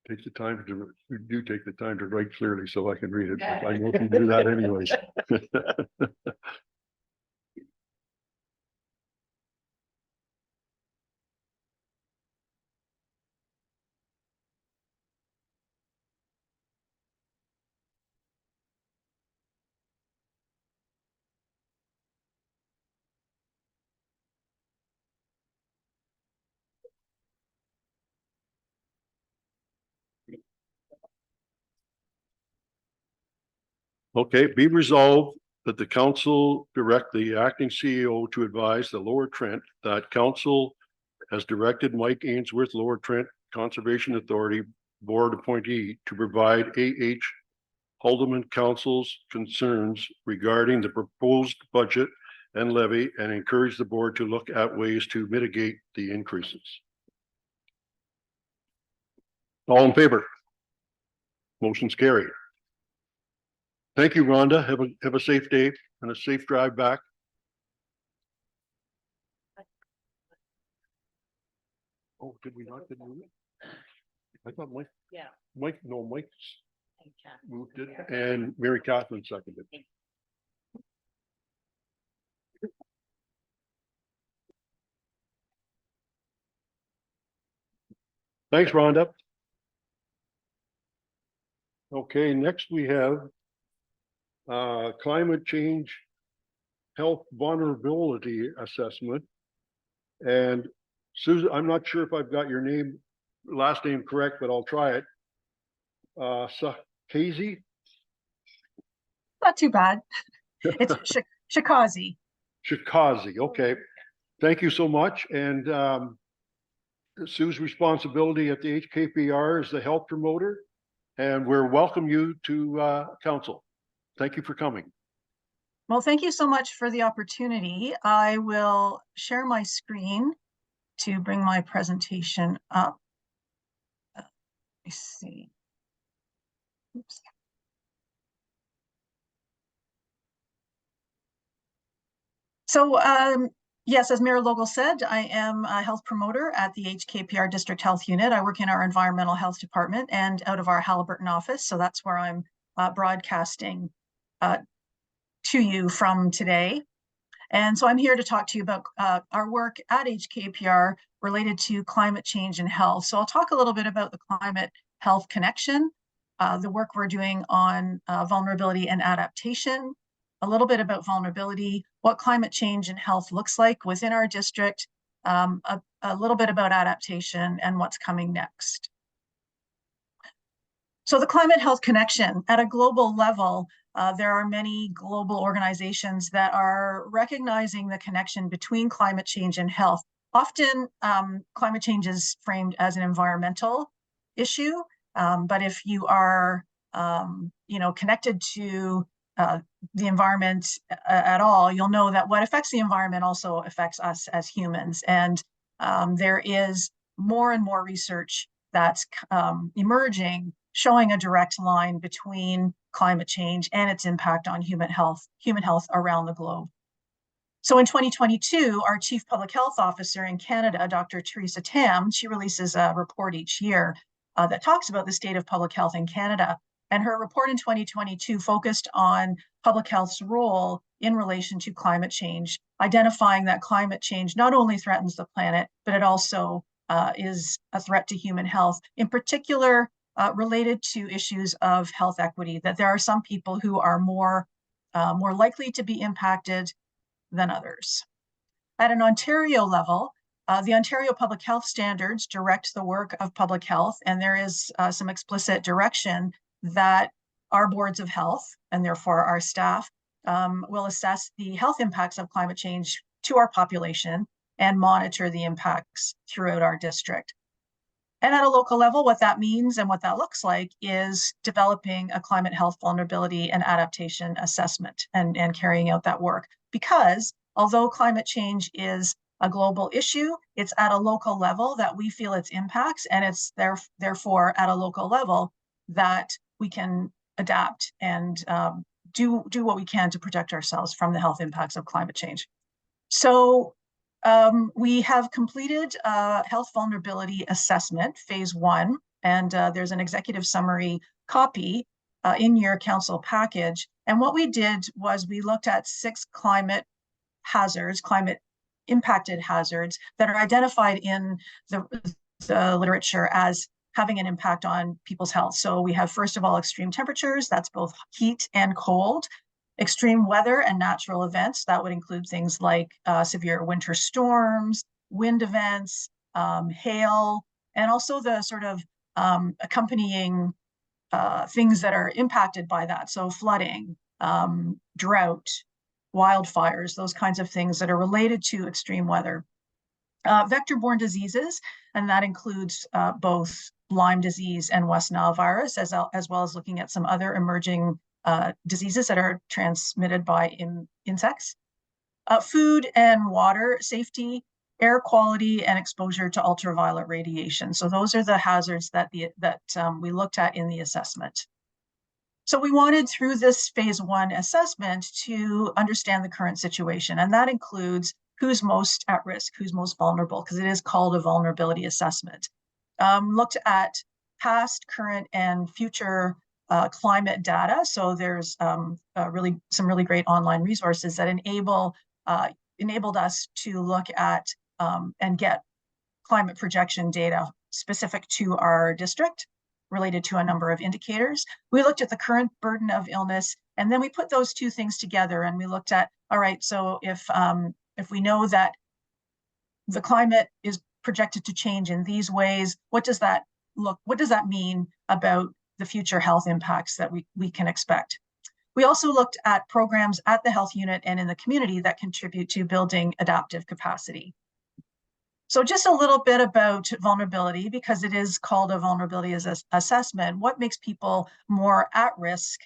Take the time to, you do take the time to write clearly so I can read it. But I know you do that anyways. Okay, be resolved that the council direct the acting CEO to advise the Lower Trent that council has directed Mike Ainsworth, Lower Trent Conservation Authority Board appointee, to provide AH Haldeman Council's concerns regarding the proposed budget and levy, and encourage the board to look at ways to mitigate the increases. All in favor? Motion's carried. Thank you, Rhonda. Have a safe day and a safe drive back. Oh, did we not? I thought Mike. Yeah. Mike moved it and Mary Catherine seconded. Thanks, Rhonda. Okay, next we have climate change health vulnerability assessment. And Susan, I'm not sure if I've got your last name correct, but I'll try it. Casey? Not too bad. It's Shikazi. Shikazi, okay. Thank you so much. And Sue's responsibility at the HKPR is the health promoter, and we're welcome you to council. Thank you for coming. Well, thank you so much for the opportunity. I will share my screen to bring my presentation up. Let me see. Oops. So yes, as Mayor Logal said, I am a health promoter at the HKPR District Health Unit. I work in our environmental health department and out of our Haliburton office. So that's where I'm broadcasting to you from today. And so I'm here to talk to you about our work at HKPR related to climate change and health. So I'll talk a little bit about the climate health connection, the work we're doing on vulnerability and adaptation, a little bit about vulnerability, what climate change and health looks like within our district, a little bit about adaptation and what's coming next. So the climate health connection at a global level, there are many global organizations that are recognizing the connection between climate change and health. Often climate change is framed as an environmental issue, but if you are connected to the environment at all, you'll know that what affects the environment also affects us as humans. And there is more and more research that's emerging, showing a direct line between climate change and its impact on human health around the globe. So in 2022, our Chief Public Health Officer in Canada, Dr. Theresa Tam, she releases a report each year that talks about the state of public health in Canada. And her report in 2022 focused on public health's role in relation to climate change, identifying that climate change not only threatens the planet, but it also is a threat to human health, in particular related to issues of health equity, that there are some people who are more likely to be impacted than others. At an Ontario level, the Ontario Public Health Standards direct the work of public health, and there is some explicit direction that our boards of health, and therefore our staff, will assess the health impacts of climate change to our population and monitor the impacts throughout our district. And at a local level, what that means and what that looks like is developing a climate health vulnerability and adaptation assessment and carrying out that work. Because although climate change is a global issue, it's at a local level that we feel its impacts, and it's therefore at a local level that we can adapt and do what we can to protect ourselves from the health impacts of climate change. So we have completed a health vulnerability assessment, phase 1, and there's an executive summary copy in your council package. And what we did was we looked at 6 climate hazards, climate impacted hazards that are identified in the literature as having an impact on people's health. So we have, first of all, extreme temperatures, that's both heat and cold. Extreme weather and natural events, that would include things like severe winter storms, wind events, hail, and also the sort of accompanying things that are impacted by that. So flooding, drought, wildfires, those kinds of things that are related to extreme weather. Vector-borne diseases, and that includes both Lyme disease and West Nile virus, as well as looking at some other emerging diseases that are transmitted by insects. Food and water safety, air quality, and exposure to ultraviolet radiation. So those are the hazards that we looked at in the assessment. So we wanted, through this phase 1 assessment, to understand the current situation, and that includes who's most at risk, who's most vulnerable, because it is called a vulnerability assessment. Looked at past, current, and future climate data. So there's some really great online resources that enabled us to look at and get climate projection data specific to our district related to a number of indicators. We looked at the current burden of illness And then we put those two things together and we looked at, all right, so if we know that the climate is projected to change in these ways, what does that mean about the future health impacts that we can expect? We also looked at programs at the health unit and in the community that contribute to building adaptive capacity. So just a little bit about vulnerability, because it is called a vulnerability assessment. What makes people more at risk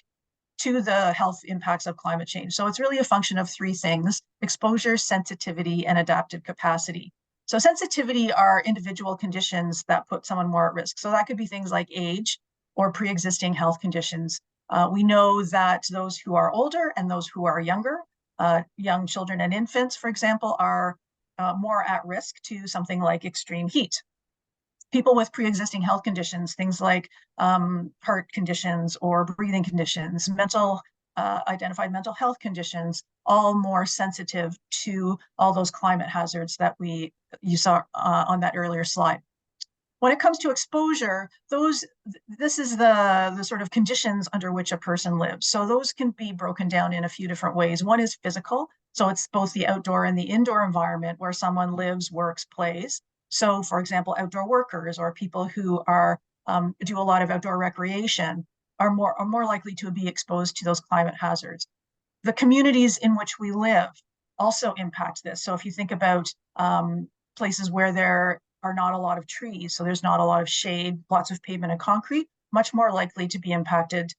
to the health impacts of climate change? So it's really a function of three things: exposure, sensitivity, and adaptive capacity. So sensitivity are individual conditions that put someone more at risk. So that could be things like age or pre-existing health conditions. We know that those who are older and those who are younger, young children and infants, for example, are more at risk to something like extreme heat. People with pre-existing health conditions, things like heart conditions or breathing conditions, identified mental health conditions, all more sensitive to all those climate hazards that you saw on that earlier slide. When it comes to exposure, this is the sort of conditions under which a person lives. So those can be broken down in a few different ways. One is physical. So it's both the outdoor and the indoor environment where someone lives, works, plays. So for example, outdoor workers or people who do a lot of outdoor recreation are more likely to be exposed to those climate hazards. The communities in which we live also impact this. So if you think about places where there are not a lot of trees, so there's not a lot of shade, lots of pavement and concrete, much more likely to be impacted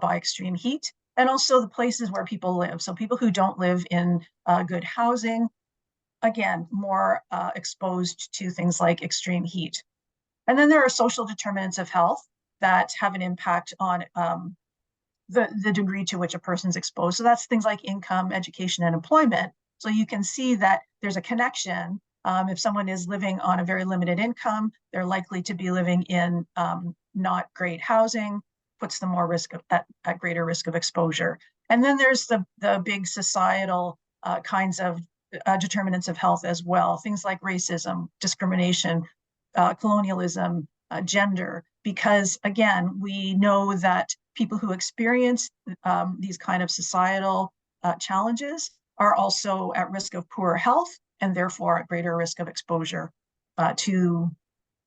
by extreme heat. And also the places where people live. So people who don't live in good housing, again, more exposed to things like extreme heat. And then there are social determinants of health that have an impact on the degree to which a person's exposed. So that's things like income, education, and employment. So you can see that there's a connection. If someone is living on a very limited income, they're likely to be living in not great housing, puts them more at greater risk of exposure. And then there's the big societal kinds of determinants of health as well, things like racism, discrimination, colonialism, gender, because again, we know that people who experience these kind of societal challenges are also at risk of poorer health and therefore at greater risk of exposure to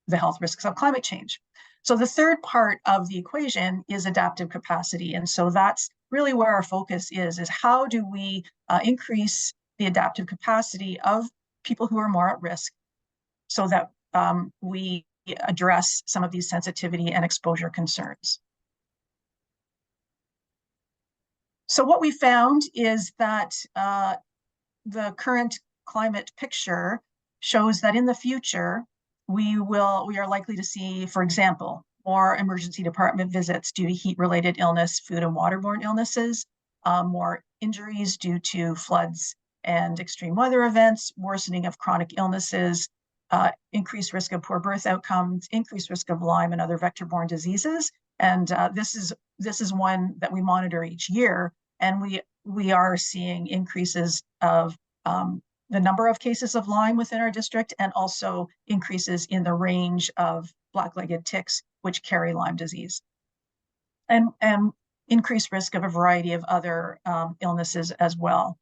the health risks of climate change. So the third part of the equation is adaptive capacity. And so that's really where our focus is how do we increase the adaptive capacity of people who are more at risk so that we address some of these sensitivity and exposure concerns. So what we found is that the current climate picture shows that in the future, we are likely to see, for example, more emergency department visits due to heat-related illness, food and waterborne illnesses, more injuries due to floods and extreme weather events, worsening of chronic illnesses, increased risk of poor birth outcomes, increased risk of Lyme and other vector-borne diseases. And this is one that we monitor each year, and we are seeing increases of the number of cases of Lyme within our district, and also increases in the range of black-legged ticks which carry Lyme disease, and increased risk of a variety of other illnesses as well.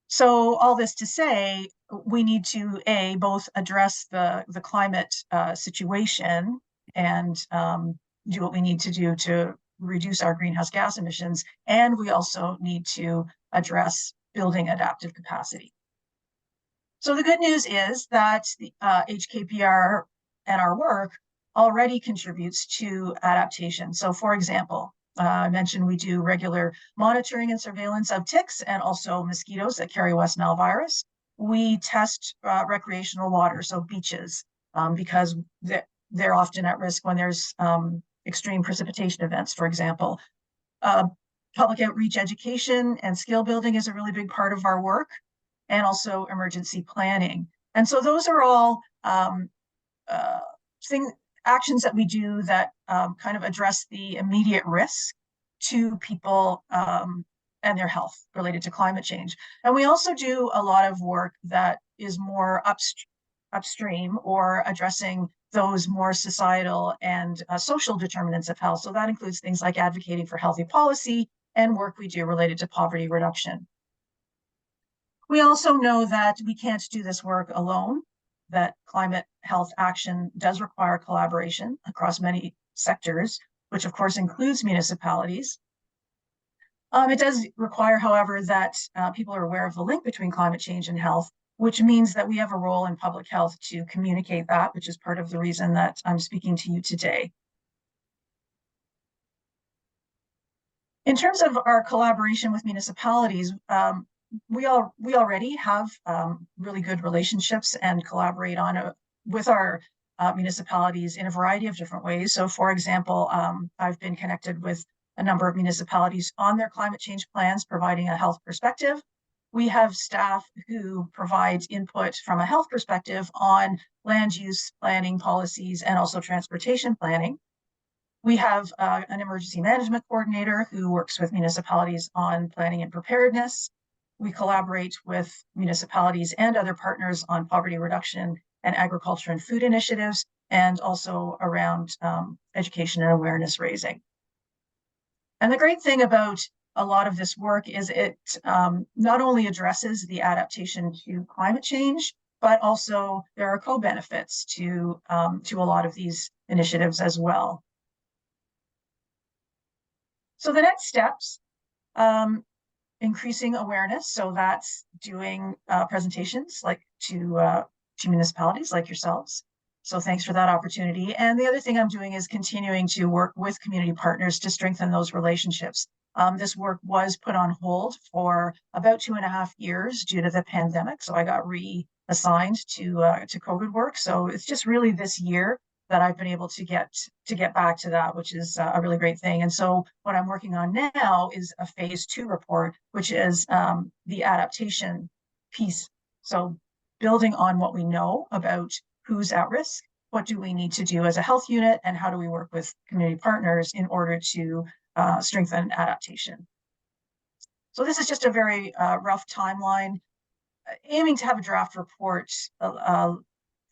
So all this to say, we need to both address the climate situation and do what we need to do to reduce our greenhouse gas emissions, and we also need to address building adaptive capacity. So the good news is that the HKPR and our work already contributes to adaptation. So for example, I mentioned we do regular monitoring and surveillance of ticks and also mosquitoes that carry West Nile virus. We test recreational water, so beaches, because they're often at risk when there's extreme precipitation events, for example. Public outreach education and skill building is a really big part of our work, and also emergency planning. And so those are all actions that we do that kind of address the immediate risk to people and their health related to climate change. And we also do a lot of work that is more upstream or addressing those more societal and social determinants of health. So that includes things like advocating for healthy policy, and work we do related to poverty reduction. We also know that we can't do this work alone, that climate health action does require collaboration across many sectors, which of course includes municipalities. It does require, however, that people are aware of the link between climate change and health, which means that we have a role in public health to communicate that, which is part of the reason that I'm speaking to you today. In terms of our collaboration with municipalities, we already have really good relationships and collaborate on with our municipalities in a variety of different ways. So for example, I've been connected with a number of municipalities on their climate change plans, providing a health perspective. We have staff who provide input from a health perspective on land use planning policies and also transportation planning. We have an emergency management coordinator who works with municipalities on planning and preparedness. We collaborate with municipalities and other partners on poverty reduction and agriculture and food initiatives, and also around education and awareness raising. And the great thing about a lot of this work is it not only addresses the adaptation to climate change, but also there are co-benefits to a lot of these initiatives as well. So the next steps, increasing awareness. So that's doing presentations like to municipalities like yourselves. So thanks for that opportunity. And the other thing I'm doing is continuing to work with community partners to strengthen those relationships. This work was put on hold for about 2.5 years due to the pandemic. So I got reassigned to COVID work. So it's just really this year that I've been able to get back to that, which is a really great thing. And so what I'm working on now is a phase 2 report, which is the adaptation piece. So building on what we know about who's at risk, what do we need to do as a health unit, and how do we work with community partners in order to strengthen adaptation. So this is just a very rough timeline, aiming to have a draft report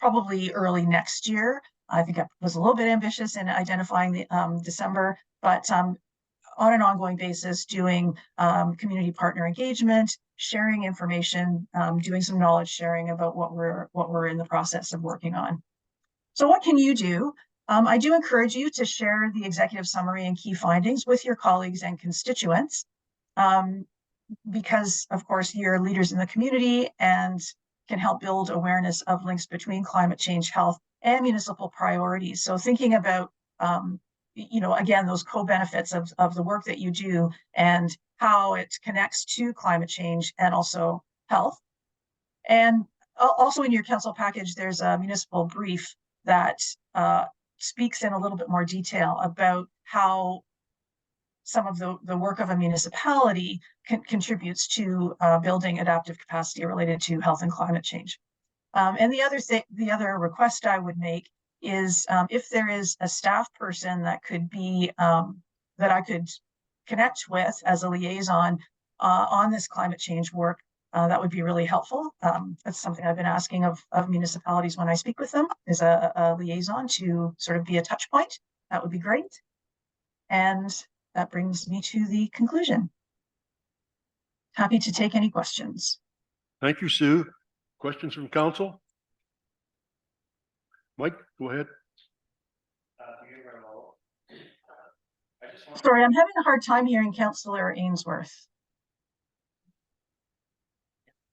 probably early next year. I think I was a little bit ambitious in identifying the December, but on an ongoing basis, doing community partner engagement, sharing information, doing some knowledge sharing about what we're in the process of working on. So what can you do? I do encourage you to share the executive summary and key findings with your colleagues and constituents, because of course you're leaders in the community and can help build awareness of links between climate change, health, and municipal priorities. So thinking about, again, those co-benefits of the work that you do and how it connects to climate change and also health. And also in your council package, there's a municipal brief that speaks in a little bit more detail about how some of the work of a municipality contributes to building adaptive capacity related to health and climate change. And the other request I would make is if there is a staff person that could be that I could connect with as a liaison on this climate change work, that would be really helpful. That's something I've been asking of municipalities when I speak with them, is a liaison to sort of be a touch point. That would be great. And that brings me to the conclusion. Happy to take any questions. Thank you, Sue. Questions from council? Mike, go ahead. Sorry, I'm having a hard time hearing Councillor Ainsworth.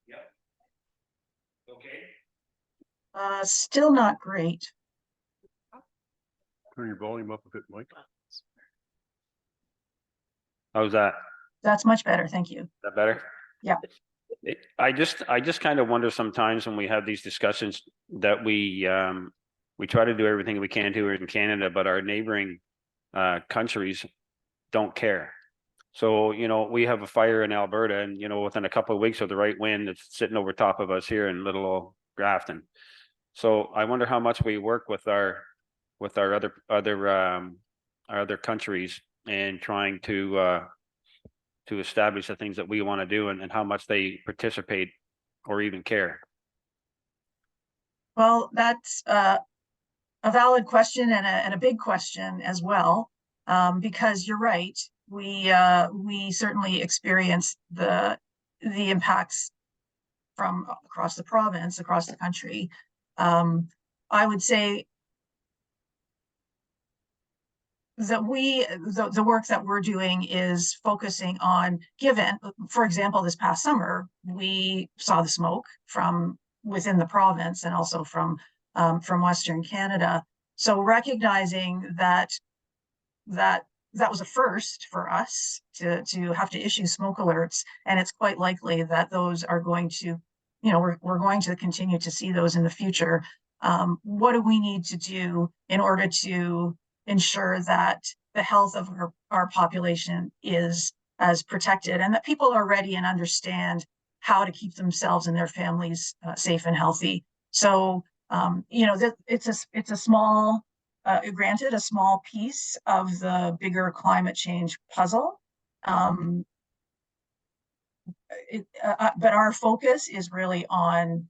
Yep. Okay. Still not great. Turn your volume up a bit, Mike. How's that? That's much better. Thank you. Is that better? Yeah. I just kind of wonder sometimes when we have these discussions that we try to do everything we can do in Canada, but our neighboring countries don't care. So, we have a fire in Alberta and, within a couple of weeks of the right wind, it's sitting over top of us here in little old Grafton. So I wonder how much we work with our other countries and trying to establish the things that we want to do and how much they participate or even care. Well, that's a valid question and a big question as well, because you're right. we certainly experience the impacts from across the province, across the country. I would say that the work that we're doing is focusing on, given, for example, this past summer, we saw the smoke from within the province and also from Western Canada. So recognizing that was a first for us to have to issue smoke alerts, and it's quite likely that those are going to, we're going to continue to see those in the future. What do we need to do in order to ensure that the health of our population is as protected, and that people are ready and understand how to keep themselves and their families safe and healthy? So, it's a small, granted, a small piece of the bigger climate change puzzle. But our focus is really on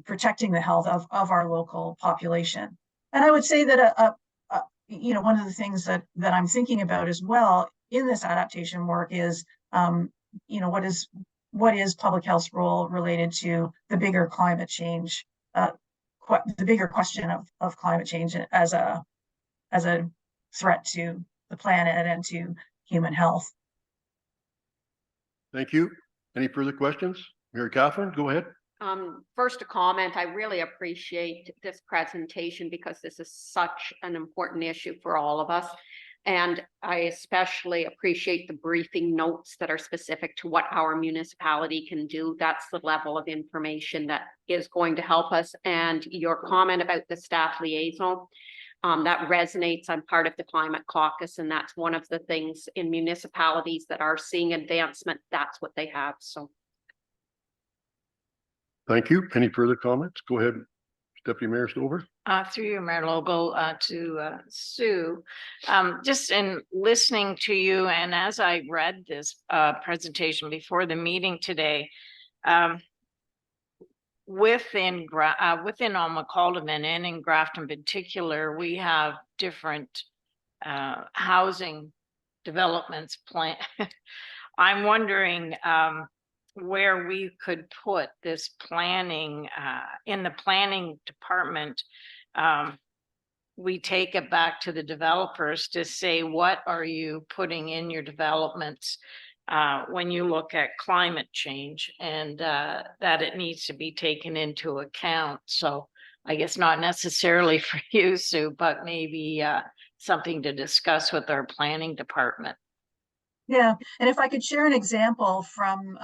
protecting the health of our local population. And I would say that one of the things that I'm thinking about as well in this adaptation work is, what is public health's role related to the bigger climate change, the bigger question of climate change as a threat to the planet and to human health. Thank you. Any further questions? Mary Catherine, go ahead. First, a comment. I really appreciate this presentation because this is such an important issue for all of us. And I especially appreciate the briefing notes that are specific to what our municipality can do. That's the level of information that is going to help us. And your comment about the staff liaison, that resonates. I'm part of the Climate Caucus, and that's one of the things in municipalities that are seeing advancement. That's what they have. So. Thank you. Any further comments? Go ahead, Deputy Mayor Stover. Through you, Mayor Logal, to Sue. Just in listening to you, and as I read this presentation before the meeting today, within Alma-Coldeman and in Grafton in particular, we have different housing developments planned. I'm wondering where we could put this planning in the planning department. We take it back to the developers to say, what are you putting in your developments when you look at climate change, and that it needs to be taken into account. So I guess not necessarily for you, Sue, but maybe something to discuss with our planning department. Yeah, and if I could share an example from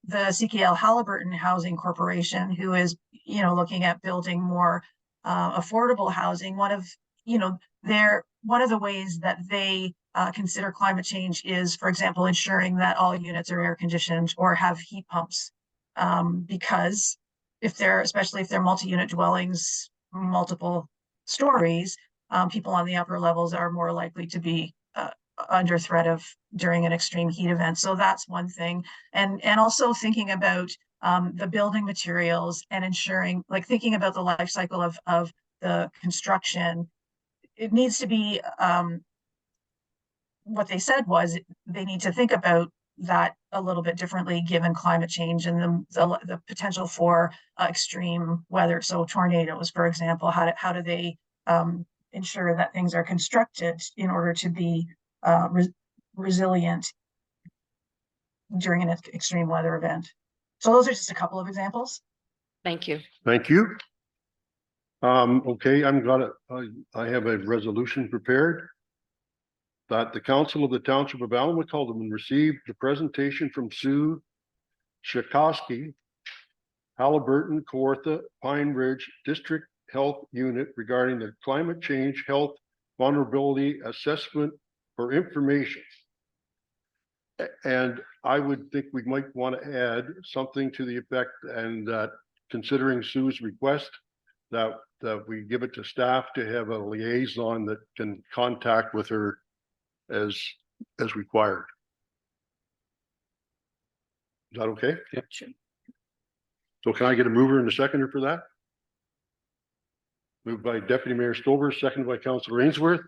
the CKL Halliburton Housing Corporation, who is, looking at building more affordable housing. One of the ways that they consider climate change is, for example, ensuring that all units are air conditioned or have heat pumps, because especially if they're multi-unit dwellings, multiple stories, people on the upper levels are more likely to be under threat of during an extreme heat event. So that's one thing. And also thinking about the building materials and ensuring, thinking about the life cycle of the construction. It needs to be, what they said was they need to think about that a little bit differently given climate change and the potential for extreme weather. So tornadoes, for example, how do they ensure that things are constructed in order to be resilient during an extreme weather event. So those are just a couple of examples. Thank you. Thank you. Okay, I have a resolution prepared that the Council of the Township of Alma-Coldeman received the presentation from Sue Shakowski, Halliburton, Kawartha, Pine Ridge District Health Unit regarding the climate change health vulnerability assessment for information. And I would think we might want to add something to the effect, and that considering Sue's request, that we give it to staff to have a liaison that can contact with her as required. Is that okay? Yep. Sure. So can I get a mover and a seconder for that? Moved by Deputy Mayor Stover, seconded by Councilor Ainsworth.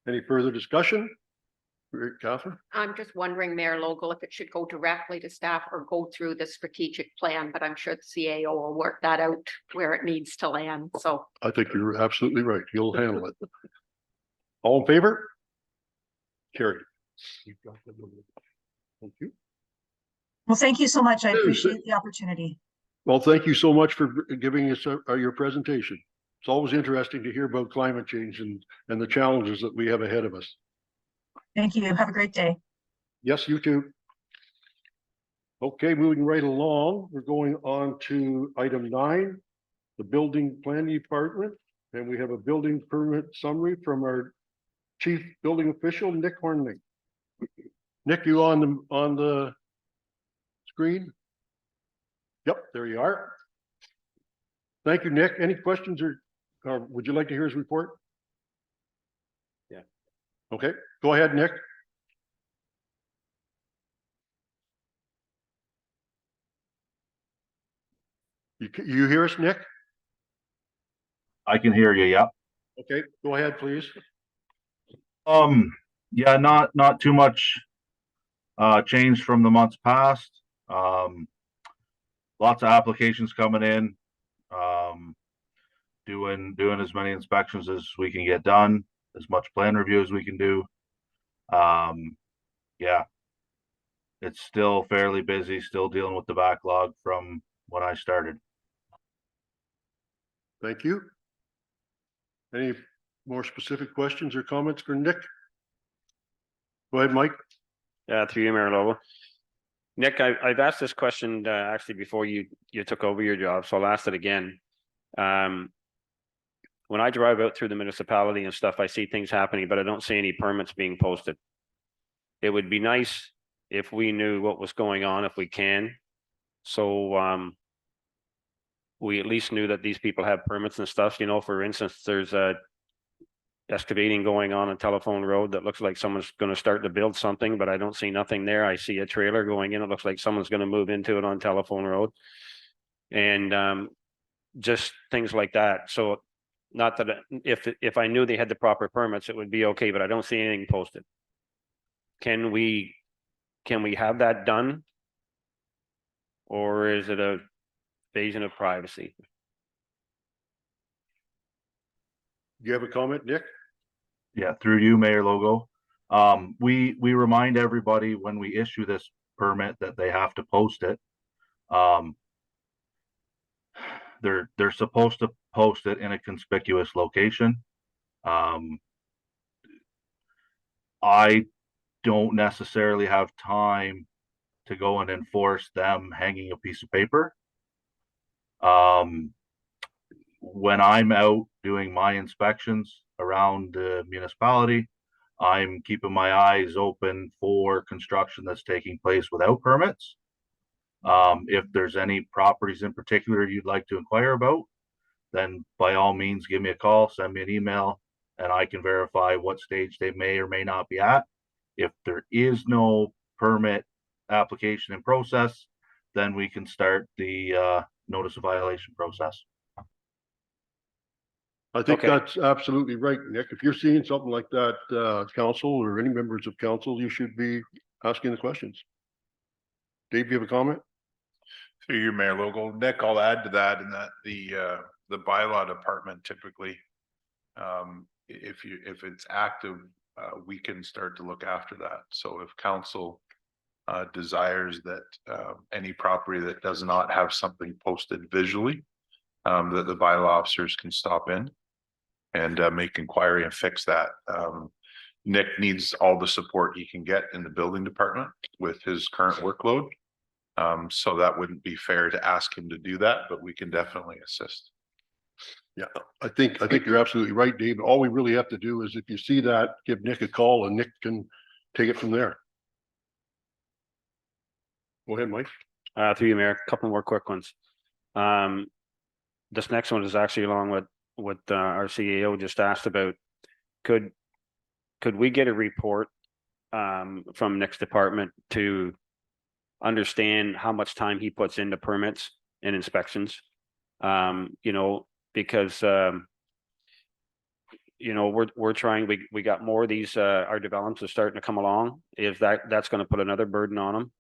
Any further discussion? Great, Catherine? I'm just wondering, Mayor Logal, if it should go directly to staff or go through the strategic plan, but I'm sure the CAO will work that out where it needs to land, so. I think you're absolutely right. He'll handle it. All in favor? Carried. Thank you. Well, thank you so much. I Yes, appreciate the opportunity. Well, thank you so much for giving us your presentation. It's always interesting to hear about climate change and the challenges that we have ahead of us. Thank you. Have a great day. Yes, you too. Okay, moving right along, we're going on to item 9, the building planning department. And we have a building permit summary from our chief building official, Nick Hornley. Nick, you on the screen? Yep, there you are. Thank you, Nick. Any questions or would you like to hear his report? Yeah. Okay, go ahead, Nick. You hear us, Nick? I can hear you, yeah. Okay, go ahead, please. Yeah, not too much change from the months past. Lots of applications coming in. Doing as many inspections as we can get done, as much plan review as we can do. Yeah. It's still fairly busy, still dealing with the backlog from when I started. Thank you. Any more specific questions or comments for Nick? Go ahead, Mike. Through you, Mayor Lobo. Nick, I've asked this question actually before you took over your job, so I'll ask it again. When I drive out through the municipality and stuff, I see things happening, but I don't see any permits being posted. It would be nice if we knew what was going on, if we can. So we at least knew that these people have permits and stuff. You know, for instance, there's a excavating going on Telephone Road that looks like someone's going to start to build something, but I don't see nothing there. I see a trailer going in. It looks like someone's going to move into it on Telephone Road. And just things like that. So not that if I knew they had the proper permits, it would be okay, but I don't see anything posted. Can we have that done? Or is it a invasion of privacy? Do you have a comment, Nick? Yeah, through you, Mayor Logo. We remind everybody when we issue this permit that they have to post it. They're supposed to post it in a conspicuous location. I don't necessarily have time to go and enforce them hanging a piece of paper. When I'm out doing my inspections around the municipality, I'm keeping my eyes open for construction that's taking place without permits. If there's any properties in particular you'd like to inquire about, then by all means, give me a call, send me an email, and I can verify what stage they may or may not be at. If there is no permit application in process, then we can start the notice of violation process. I think Okay. that's absolutely right, Nick. If you're seeing something like that, council or any members of council, you should be asking the questions. Dave, you have a comment? Through your Mayor Logo, Nick, I'll add to that in that the bylaw department typically, if it's active, we can start to look after that. So if council desires that any property that does not have something posted visually, that the bylaw officers can stop in and make inquiry and fix that. Nick needs all the support he can get in the building department with his current workload. So that wouldn't be fair to ask him to do that, but we can definitely assist. Yeah, I think you're absolutely right, Dave. All we really have to do is if you see that, give Nick a call and Nick can take it from there. Go ahead, Mike. Through you, Mayor, a couple more quick ones. This next one is actually along with what our CEO just asked about. Could we get a report from Nick's department to understand how much time he puts into permits and inspections? You know, because you know, we're trying, we got more of these, our developments are starting to come along. Is that's gonna put another burden on them?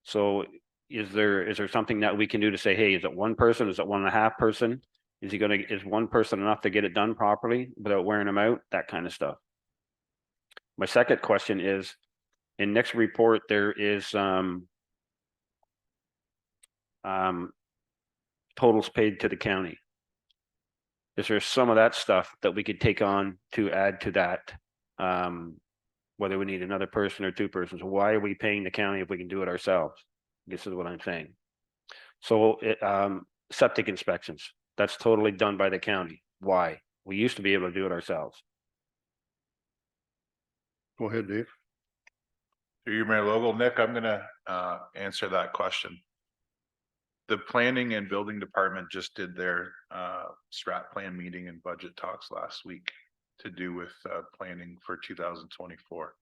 So is there something that we can do to say, hey, is it one person? Is it 1.5 person? Is one person enough to get it done properly without wearing them out? That kind of stuff. My second question is, in next report, there is, totals paid to the county. Is there some of that stuff that we could take on to add to that? Whether we need another person or 2 persons, why are we paying the county if we can do it ourselves? This is what I'm saying. So, septic inspections, that's totally done by the county. Why? We used to be able to do it ourselves. Go ahead, Dave. Through you, Mayor Logal. Nick, I'm gonna answer that question. The planning and building department just did their strat plan meeting and budget talks last week to do with planning for 2024.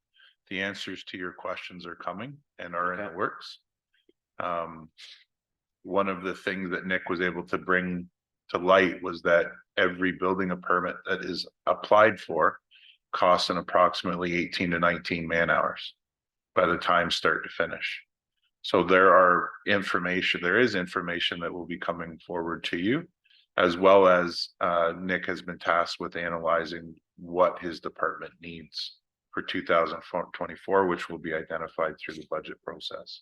The answers to your questions are coming and are in the works. One of the things that Nick was able to bring to light was that every building a permit that is applied for costs an approximately 18 to 19 man hours by the time start to finish. So there is information that will be coming forward to you, as well as Nick has been tasked with analyzing what his department needs for 2024, which will be identified through the budget process.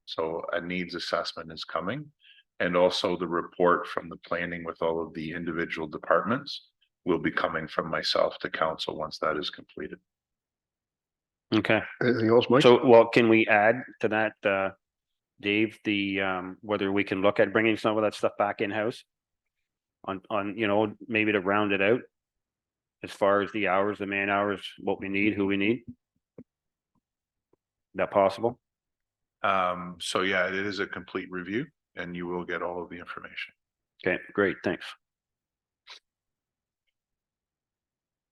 So a needs assessment is coming, and also the report from the planning with all of the individual departments will be coming from myself to council once that is completed. Okay. Anything else, Mike? So, well, can we add to that, Dave, whether we can look at bringing some of that stuff back in-house? On, you know, maybe to round it out as far as the hours, the man hours, what we need, who we need? That possible? So yeah, it is a complete review and you will get all of the information. Okay, great, thanks.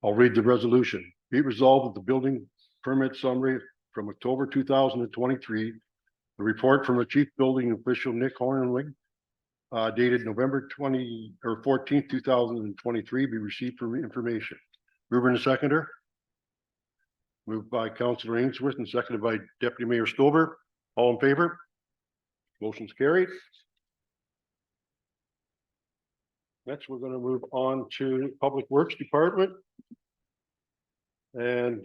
I'll read the resolution. Be it resolved that the building permit summary from October 2023, the report from the chief building official Nick Hornwig, dated November 14th, 2023, be received for information. Mover and seconder. Moved by Councillor Ainsworth and seconded by Deputy Mayor Stover. All in favor? Motion's carried. Next, we're going to move on to Public Works Department. And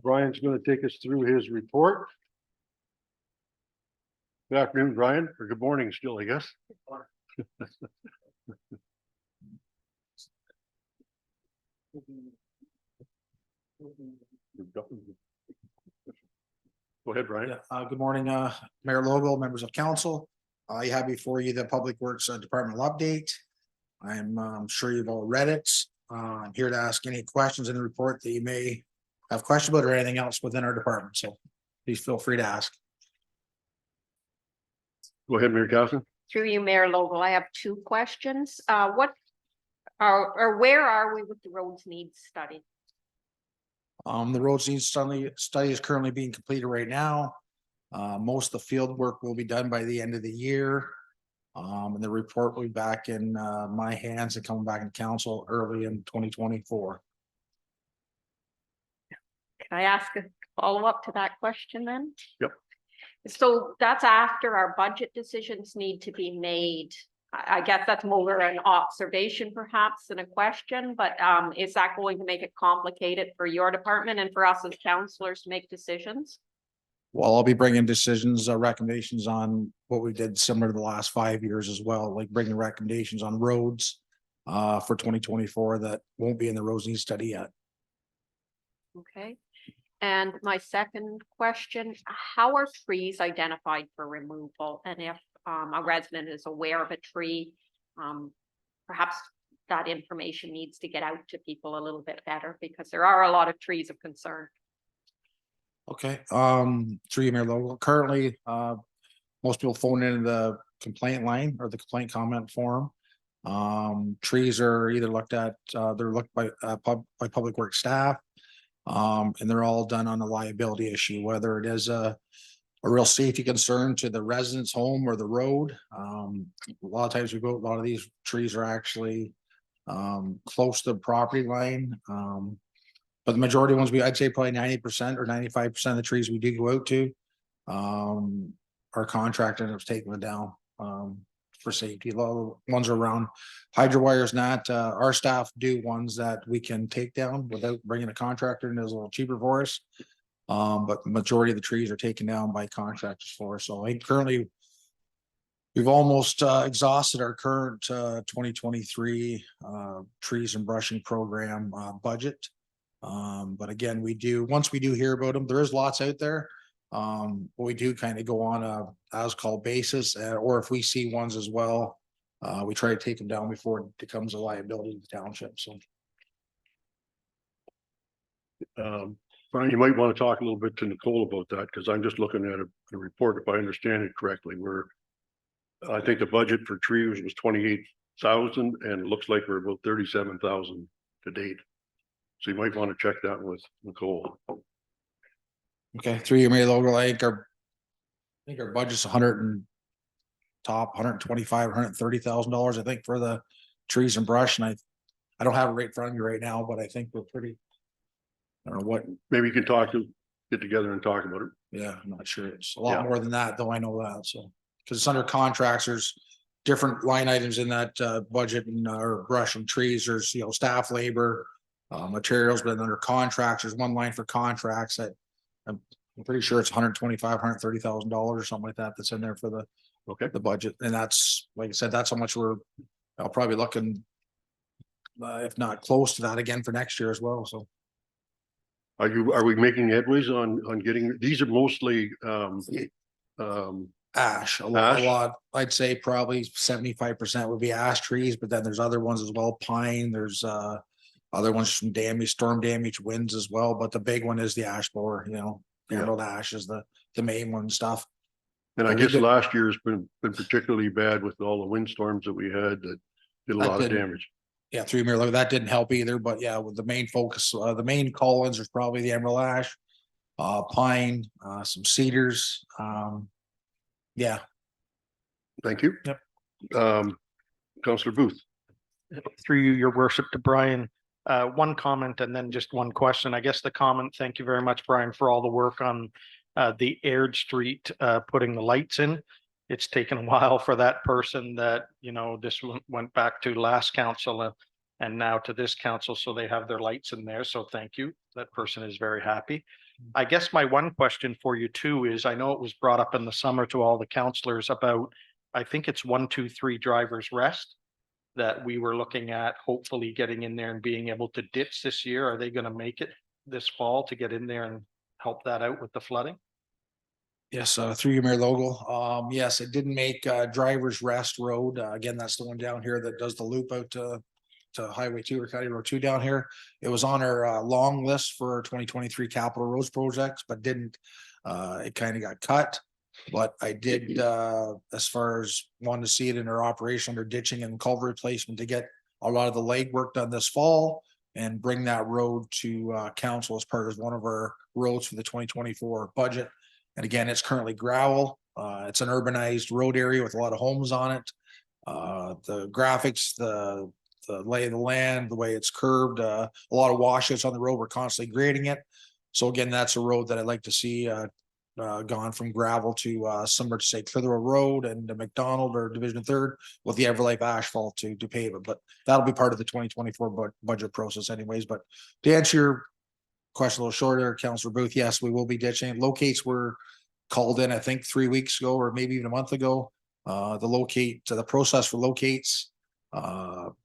Brian's going to take us through his report. Good afternoon, Brian, or good morning still, I guess. Go ahead, Brian. Good morning, Mayor Logal, members of council. You have before you the Public Works Departmental update. I'm sure you've all read it. I'm here to ask any questions in the report that you may have questions about or anything else within our department. So please feel free to ask. Go ahead, Mayor Council. Through you, Mayor Logal, I have 2 questions. Where are we with the roads needs study? The roads needs study is currently being completed right now. Most of the field work will be done by the end of the year. And the report will be back in my hands and coming back in council early in 2024. Can I ask a follow-up to that question then? Yep. So that's after our budget decisions need to be made. I guess that's more an observation perhaps than a question, but is that going to make it complicated for your department and for us as councillors to make decisions? Well, I'll be bringing decisions, recommendations on what we did similar to the last 5 years as well, like bringing recommendations on roads for 2024 that won't be in the roads needs study yet. Okay. And my second question, how are trees identified for removal? And if a resident is aware of a tree, perhaps that information needs to get out to people a little bit better because there are a lot of trees of concern. Okay, through you, Mayor Logal. Currently, most people phone in the complaint line or the complaint comment form. Trees are either looked at, they're looked by Public Works staff. And they're all done on a liability issue, whether it is a real safety concern to the resident's home or the road. A lot of times a lot of these trees are actually close to the property line. But the majority of ones I'd say probably 90% or 95% of the trees we do go out to. Our contractor ends up taking it down, for safety. A lot of the ones around hydro wires, not, our staff do ones that we can take down without bringing a contractor, and it's a little cheaper for us. But the majority of the trees are taken down by contractors for us. So I think currently we've almost exhausted our current 2023 trees and brushing program budget. But again, once we do hear about them, there is lots out there. But we do kind of go on a as called basis, or if we see ones as well, we try to take them down before it becomes a liability to the township. So Brian, you might want to talk a little bit to Nicole about that, because I'm just looking at a report, if I understand it correctly, where I think the budget for trees was 28,000, and it looks like we're about 37,000 to date. So you might want to check that with Nicole. okay, 3-year Mayor Logan, I think our budget's 100 and top 125, $130,000, I think, for the trees and brush. And I don't have it right in front of me right now, but I think we're pretty. I don't know what. Maybe you can get together and talk about it. Yeah, I'm not sure. It's a lot more than that, though. I know that. So, because it's under contracts, there's different line items in that budget, and or brush and trees. There's, staff labor, materials, but under contracts, there's one line for contracts that I'm pretty sure it's $125,000, $130,000 or something like that that's in there for the budget. And that's, like I said, that's how much I'll probably looking, if not close to that again for next year as well. So. Are we making headways on getting, these are mostly Ash, a lot. I'd say probably 75% would be ash trees, but then there's other ones as well. Pine, there's other ones from storm damage, winds as well. But the big one is the ash borer, emerald ash is the main one stuff. And I guess last year's been particularly bad with all the windstorms that we had that did a lot of damage. Yeah, 3 Mayor, that didn't help either, but yeah, with the main focus, the main call-ins is probably the emerald ash, pine, some cedars. Yeah. Thank you. Yep. Councillor Booth. Through you, your worship, to Brian, one comment and then just one question. I guess the comment, thank you very much, Brian, for all the work on the Aird Street, putting the lights in. It's taken a while for that person that, this went back to last council and now to this council. So they have their lights in there. So thank you. That person is very happy. I guess my one question for you too is, I know it was brought up in the summer to all the councillors about, I think it's 1, 2, 3 drivers rest that we were looking at, hopefully getting in there and being able to ditch this year. Are they going to make it this fall to get in there and help that out with the flooding? Yes, through you, Mayor Logal. Yes, it didn't make Drivers Rest Road. Again, that's the one down here that does the loop out to Highway 2 or County Road 2 down here. It was on our long list for our 2023 capital roads projects, but didn't. It kind of got cut. But I did, as far as wanting to see it in our operation under ditching and culvert replacement, to get a lot of the legwork done this fall and bring that road to council as part of one of our roads for the 2024 budget. And again, it's currently gravel. It's an urbanized road area with a lot of homes on it. The graphics, the lay of the land, the way it's curved, a lot of washouts on the road. We're constantly grading it. So again, that's a road that I'd like to see gone from gravel to similar to say Clitheroe Road and the McDonald or Division 3rd with the Everlife asphalt to pave it. But that'll be part of the 2024 budget process anyways. But to answer your question a little shorter, Councillor Booth, yes, we will be ditching. Locates were called in, I think 3 weeks ago, or maybe even a month ago. The process for locates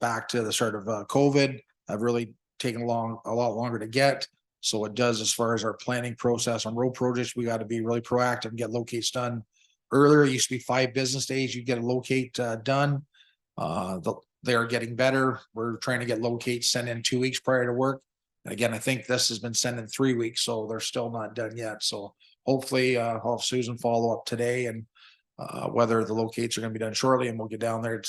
back to the start of COVID have really taken a lot longer to get. So it does, as far as our planning process on road projects, we got to be really proactive and get locates done earlier. It used to be 5 business days, you get a locate done. They are getting better. We're trying to get locates sent in 2 weeks prior to work. And again, I think this has been sent in 3 weeks, so they're still not done yet. So hopefully I'll have Susan follow up today and whether the locates are going to be done shortly, and we'll get down there.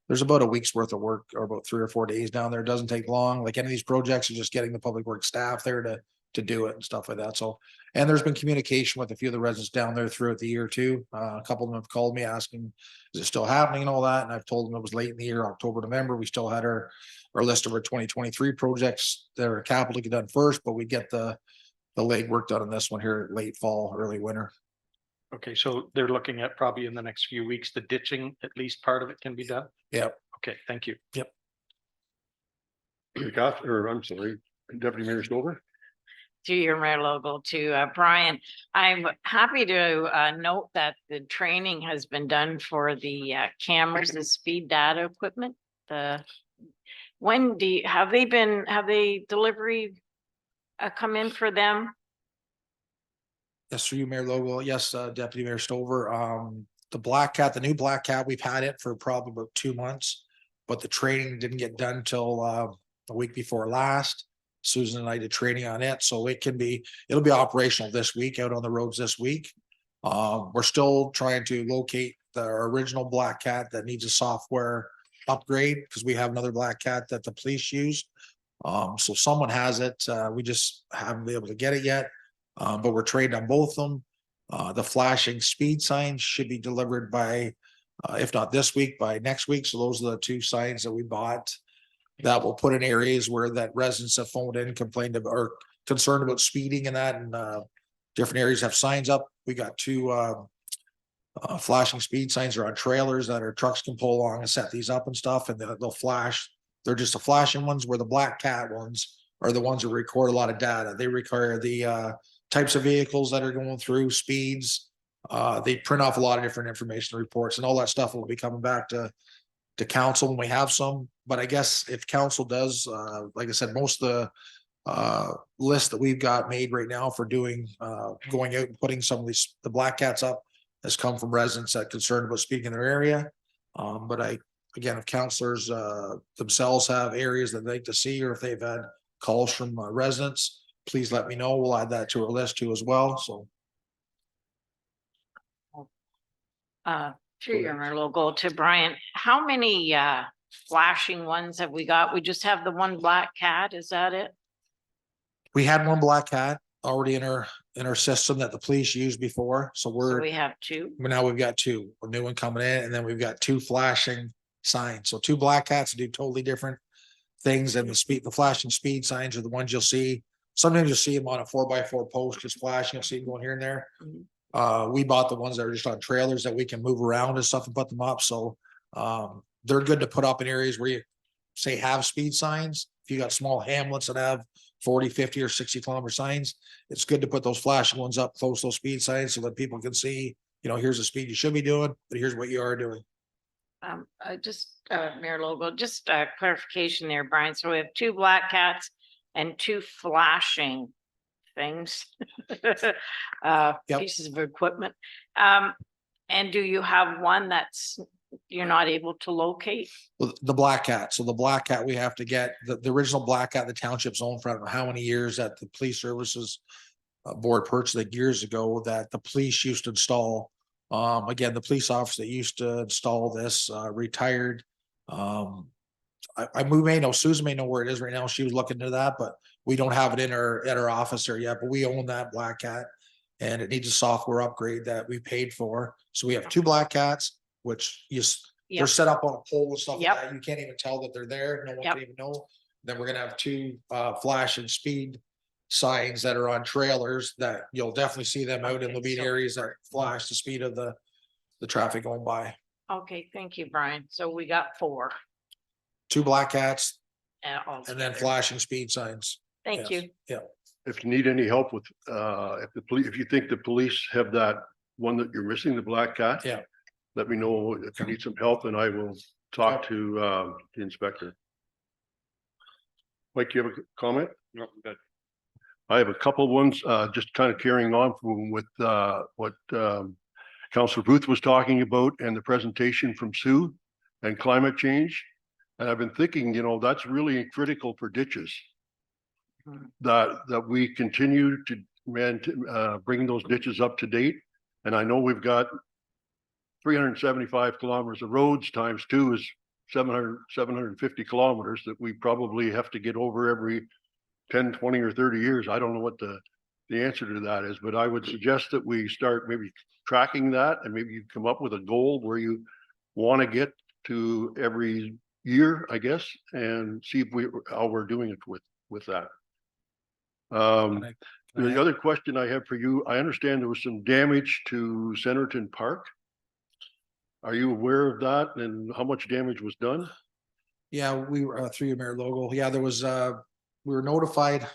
There's about a week's worth of work, or about 3 or 4 days down there. It doesn't take long. Like any of these projects, are just getting the public works staff there to to do it and stuff like that. So, and there's been communication with a few of the residents down there throughout the year too. A couple of them have called me asking, is it still happening and all that? And I've told them it was late in the year, October, November. We still had our list of our 2023 projects that are capital to get done first, but we get the legwork done on this one here late fall, early winter. Okay, so they're looking at probably in the next few weeks, the ditching, at least part of it can be done? Yep. Okay, thank you. I'm sorry, Deputy Mayor Stover. To your Mayor Local, to Brian, I'm happy to note that the training has been done for the cameras, the speed data equipment. When have they delivery come in for them? Yes, through you, Mayor Logo. Yes, Deputy Mayor Stover. The Black Cat, the new Black Cat, we've had it for probably about 2 months, but the training didn't get done till the week before last. Susan and I did training on it, so it'll be operational this week, out on the roads this week. We're still trying to locate the original Black Cat that needs a software upgrade because we have another Black Cat that the police used. So someone has it. We just haven't been able to get it yet. But we're trained on both of them. The flashing speed signs should be delivered by, if not this week, by next week. So those are the 2 signs that we bought that will put in areas where that residents have phoned in, complained about, or concerned about speeding and that, and different areas have signs up. We got 2 flashing speed signs are on trailers that our trucks can pull along and set these up and stuff, and they'll flash. They're just the flashing ones, where the Black Cat ones are the ones that record a lot of data. They require the types of vehicles that are going through, speeds. They print off a lot of different information reports, and all that stuff will be coming back to council when we have some. But I guess if council does, like I said, most of the list that we've got made right now for doing, going out and putting some of the Black Cats up has come from residents that are concerned about speeding in their area. But again, if councilors themselves have areas that they'd like to see, or if they've had calls from residents, please let me know. We'll add that to our list too as well. So. To your Mayor Local, to Brian, how many flashing ones have we got? We just have the one Black Cat, is that it? We had one Black Cat already in our system that the police used before. So So we have 2. now we've got 2, a new one coming in, and then we've got 2 flashing signs. So 2 Black Cats do totally different things. And the flashing speed signs are the ones you'll see. Sometimes you'll see them on a 4x4 post just flashing. You'll see them going here and there. We bought the ones that are just on trailers that we can move around and stuff and put them up. So they're good to put up in areas where you say have speed signs. If you got small hamlets that have 40, 50 or 60 kilometer signs, it's good to put those flashing ones up close to those speed signs so that people can see, here's the speed you should be doing, but here's what you are doing. Mayor Logo, just clarification there, Brian. So we have 2 Black Cats and 2 flashing things, pieces of equipment. And do you have one that's you're not able to locate? Well, the Black Cat. So the Black Cat, we have to get the original Black Cat, the township's owned for I don't know how many years, that the police services board purchased it years ago, that the police used to install. Again, the police officer that used to install this retired. We may know, Susan may know where it is right now. She was looking into that, but we don't have it in our office there yet. But we own that Black Cat, and it needs a software upgrade that we paid for. So we have 2 Black Cats, which they're set up on a pole and stuff like that. You can't even tell that they're there. No one can even know. Then we're gonna have 2 flash and speed signs that are on trailers that you'll definitely see them out, and there'll be areas that flash the speed of the traffic going by. Okay, thank you, Brian. So we got 4. 2 Black Cats and then altogether. flashing speed signs. Thank Yes. you. Yeah. If you need any help with, if you think the police have that one that you're missing, the Black Cat. Yeah. Let me know if you need some help, and I will talk to the inspector. Mike, you have a comment? No, good. I have a couple of ones, just kind of carrying on from with what Councillor Booth was talking about, and the presentation from Sue and climate change. And I've been thinking, that's really critical for ditches. That we continue to bring those ditches up to date. And I know we've got 375 kilometers of roads times 2 is 750 kilometers that we probably have to get over every 10, 20, or 30 years. I don't know what the answer to that is, but I would suggest that we start maybe tracking that and maybe you come up with a goal where you want to get to every year, I guess, and see if how we're doing it with that. The other question I have for you, I understand there was some damage to Centerton Park. Are you aware of that and how much damage was done? Yeah, we were through your Mayor Logo. Yeah, there was we were notified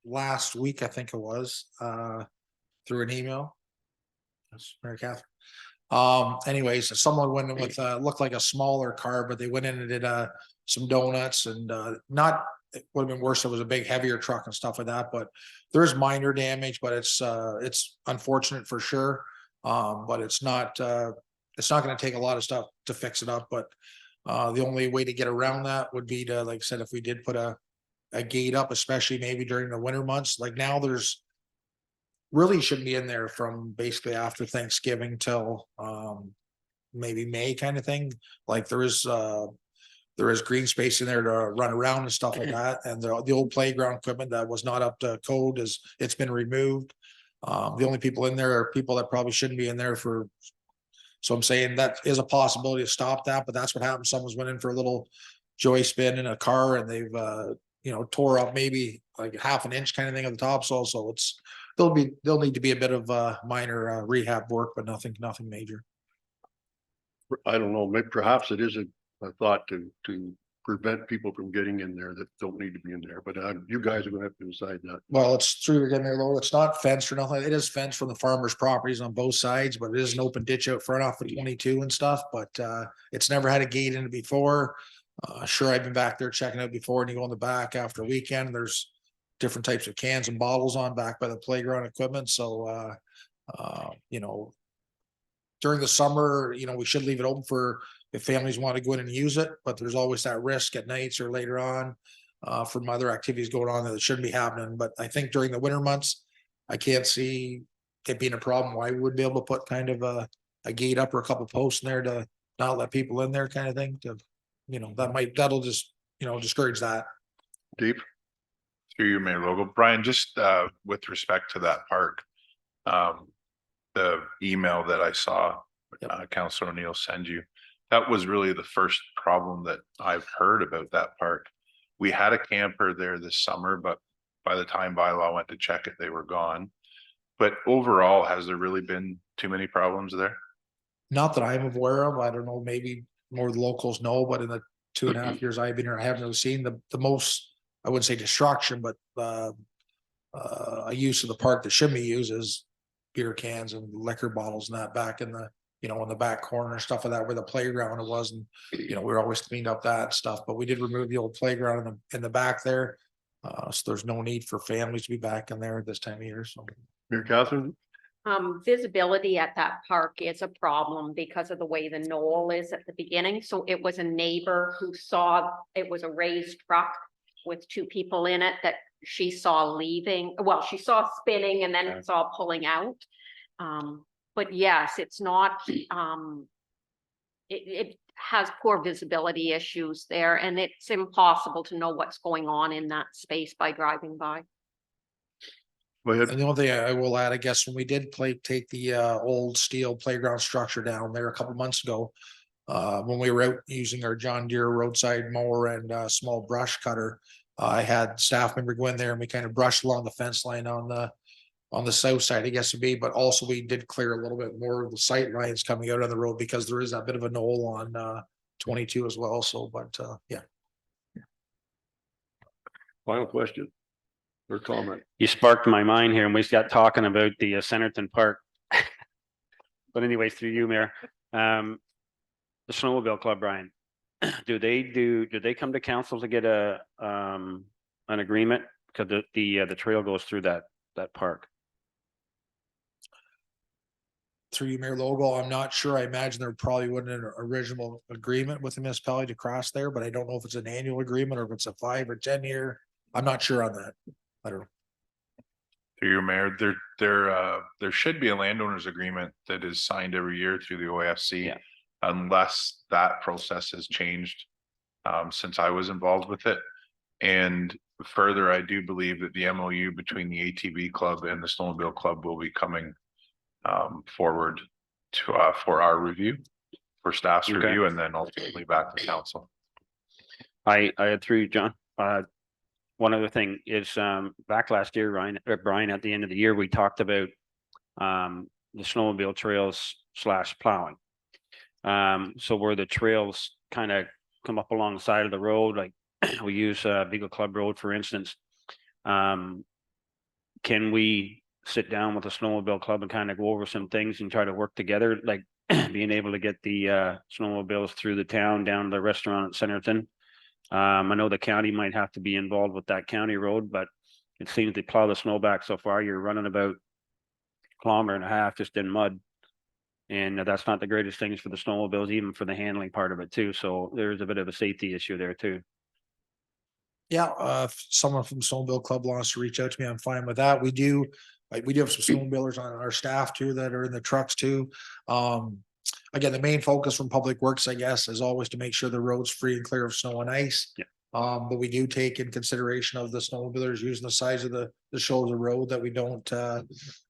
last week, I think it was, through an email. That's Mary Catherine. Anyways, someone went in with looked like a smaller car, but they went in and did some donuts and not, it would have been worse. If it was a big heavier truck and stuff like that, but there's minor damage, but it's unfortunate for sure. But it's not going to take a lot of stuff to fix it up, but the only way to get around that would be to, like I said, if we did put a gate up, especially maybe during the winter months, like now there's really shouldn't be in there from basically after Thanksgiving till maybe May kind of thing. Like there is green space in there to run around and stuff like that. And the old playground equipment that was not up to code it's been removed. The only people in there are people that probably shouldn't be in there for. So I'm saying that is a possibility to stop that, but that's what happened. Someone's went in for a little joy spin in a car and they've tore up maybe like half an inch kind of thing at the topsoil. So there'll need to be a bit of minor rehab work, but nothing major. I don't know, maybe perhaps it is a thought to prevent people from getting in there that don't need to be in there, but you guys are gonna have to decide that. Well, it's through again there, Lord. It's not fenced or nothing. It is fenced from the farmers' properties on both sides, but it is an open ditch out front off of 22 and stuff. But it's never had a gate in it before. Sure, I've been back there checking out before, and you go in the back after a weekend. There's different types of cans and bottles on back by the playground equipment. So during the summer, we should leave it open for if families want to go in and use it, but there's always that risk at nights or later on from other activities going on that shouldn't be happening. But I think during the winter months, I can't see it being a problem. Why we would be able to put kind of a gate up or a couple posts in there to not let people in there kind of thing to, that'll just, discourage that. Deep. Through your Mayor Logo, Brian, just with respect to that park, the email that I saw Councillor O'Neill send you, that was really the first problem that I've heard about that park. We had a camper there this summer, but by the time bylaw went to check it, they were gone. But overall, has there really been too many problems there? Not that I'm aware of. I don't know, maybe more of the locals know, but in the 2.5 years I've been here, I haven't really seen the most, I wouldn't say destruction, but a use of the park that shouldn't be used is beer cans and liquor bottles and that back in the, in the back corner, stuff like that, where the playground was. And, we were always cleaned up that stuff, but we did remove the old playground in the back there. So there's no need for families to be back in there at this time of year. So. Mayor Catherine? Visibility at that park is a problem because of the way the knoll is at the beginning. So it was a neighbor who saw, it was a raised truck with 2 people in it that she saw leaving. Well, she saw spinning and then saw pulling out. But yes, it's not, it has poor visibility issues there, and it's impossible to know what's going on in that space by driving by. Go ahead. And the only thing I will add, I guess, when we did take the old steel playground structure down there a couple months ago, when we were out using our John Deere roadside mower and small brush cutter, I had staff member go in there and we kind of brushed along the fence line on the south side, I guess it'd be, but also we did clear a little bit more of the sight lines coming out on the road because there is that bit of a knoll on 22 as well. So, but yeah. Final question or comment? You sparked my mind here and we got talking about the Centerton Park. But anyways, through you, Mayor, the Snowmobile Club, Brian, do they come to council to get an agreement? Because the trail goes through that park. Through you, Mayor Logo, I'm not sure. I imagine there probably wasn't an original agreement with the municipality to cross there, but I don't know if it's an annual agreement or if it's a 5 or 10 year. I'm not sure on that. I don't know. Through your Mayor, there should be a landowners agreement that is signed every year through the OFC, unless that process has changed since I was involved with it. And Further, I do believe that the MOU between the ATV club and the snowmobile club will be coming forward to for our review, for staff's Okay. review, and then ultimately back to council. I had three, John. One other thing is, back last year, Brian, at the end of the year, we talked about the snowmobile trails / plowing. So where the trails kind of come up along the side of the road, like we use Beagle Club Road, for instance. Can we sit down with the snowmobile club and kind of go over some things and try to work together, like being able to get the snowmobiles through the town down to the restaurant at Centerton? I know the county might have to be involved with that county road, but it seems to plow the snow back so far, you're running about 1.5 kilometers just in mud. And that's not the greatest things for the snowmobiles, even for the handling part of it too. So there's a bit of a safety issue there too. Yeah, if someone from Snowmobile Club wants to reach out to me, I'm fine with that. We do have some snowmobilers on our staff too that are in the trucks too. Again, the main focus from Public Works, I guess, is always to make sure the road's free and clear of snow and ice. Yeah. But we do take in consideration of the snowmobilers using the size of the shoulder road, that we don't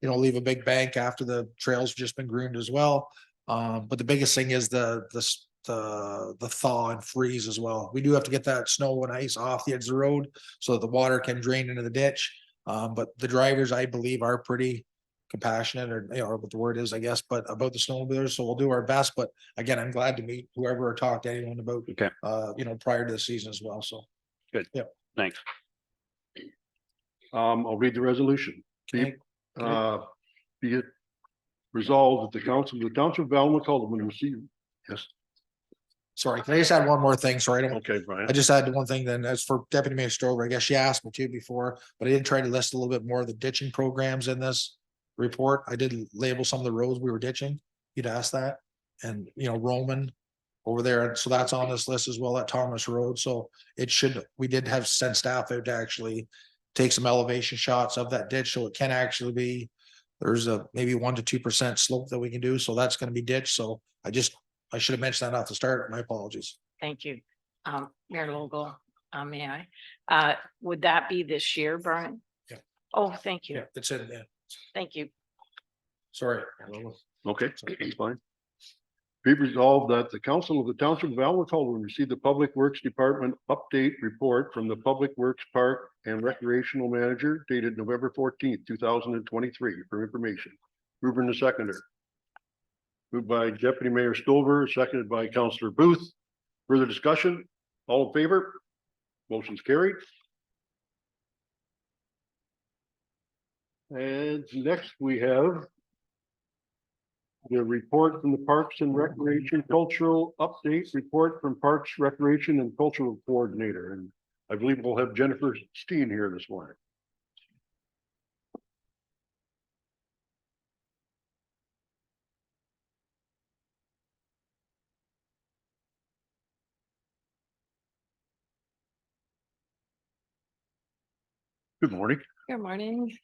leave a big bank after the trails have just been groomed as well. But the biggest thing is the thaw and freeze as well. We do have to get that snow and ice off the edge of the road so that the water can drain into the ditch. But the drivers, I believe, are pretty compassionate, or what the word is, I guess, but about the snowmobilers. So we'll do our best. But again, I'm glad to meet whoever or talk to anyone about, Okay. Prior to the season as well. So. Good. Yeah. Thanks. I'll read the resolution. Okay. Be it resolved that the Township of Alma Cullivan receive. Yes. Sorry, can I just add one more thing? Sorry, I don't. Okay, Brian. I just had one thing then, as for Deputy Mayor Stover, I guess she asked me to before, but I did try to list a little bit more of the ditching programs in this report. I did label some of the roads we were ditching. You'd asked that. And, Roman over there. So that's on this list as well, at Thomas Road. So we did have sent staff out to actually take some elevation shots of that ditch. So it can actually be, there's a maybe 1 to 2% slope that we can do. So that's going to be ditched. So I should have mentioned that off the start. My apologies. Thank you. Mayor Logal, may I? Would that be this year, Brian? Yeah. Oh, thank you. Yeah, it's in there. Thank you. Sorry. Okay, that's fine. Be resolved that the council of the Township of Alma Cullivan receive the Public Works Department update report from the Public Works Park and Recreational Manager dated November 14th, 2023 for information. Ruben the seconder. Moved by Deputy Mayor Stover, seconded by Councillor Booth. Further discussion? All in favor? Motion's carried. And next we have the report from the Parks and Recreation Cultural Update Report from Parks, Recreation and Cultural Coordinator. And I believe we'll have Jennifer Steen here this morning. Good morning. Good morning.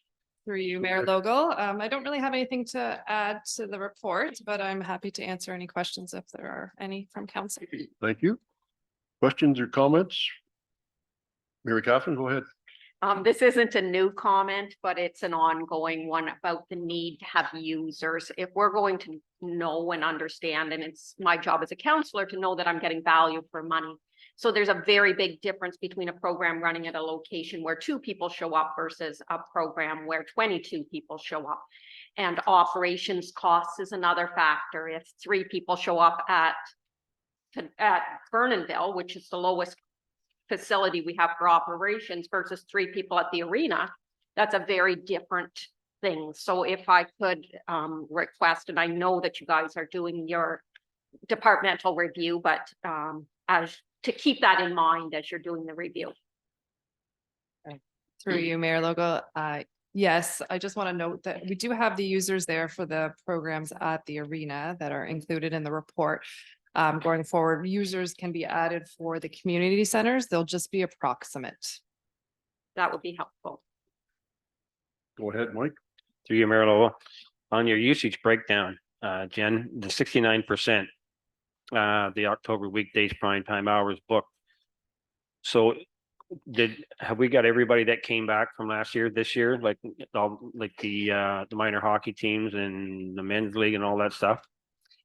Through you, Mayor Logal. I don't really have anything to add to the report, but I'm happy to answer any questions if there are any from council. Thank you. Questions or comments? Mary Catherine, go ahead. This isn't a new comment, but it's an ongoing one about the need to have users. If we're going to know and understand, and it's my job as a counselor to know that I'm getting value for money. So there's a very big difference between a program running at a location where 2 people show up versus a program where 22 people show up. And operations costs is another factor. If 3 people show up at Vernonville, which is the lowest facility we have for operations, versus 3 people at the arena, that's a very different thing. So if I could request, and I know that you guys are doing your departmental review, but as to keep that in mind as you're doing the review. Through you, Mayor Logal. Yes, I just want to note that we do have the users there for the programs at the arena that are included in the report. Going forward, users can be added for the community centers. They'll just be approximate. That would be helpful. Go ahead, Mike. Through you, Mayor Logal. On your usage breakdown, Jen, the 69%, the October weekdays prime time hours booked. So have we got everybody that came back from last year, this year, like, all, like the minor hockey teams and the men's league and all that stuff?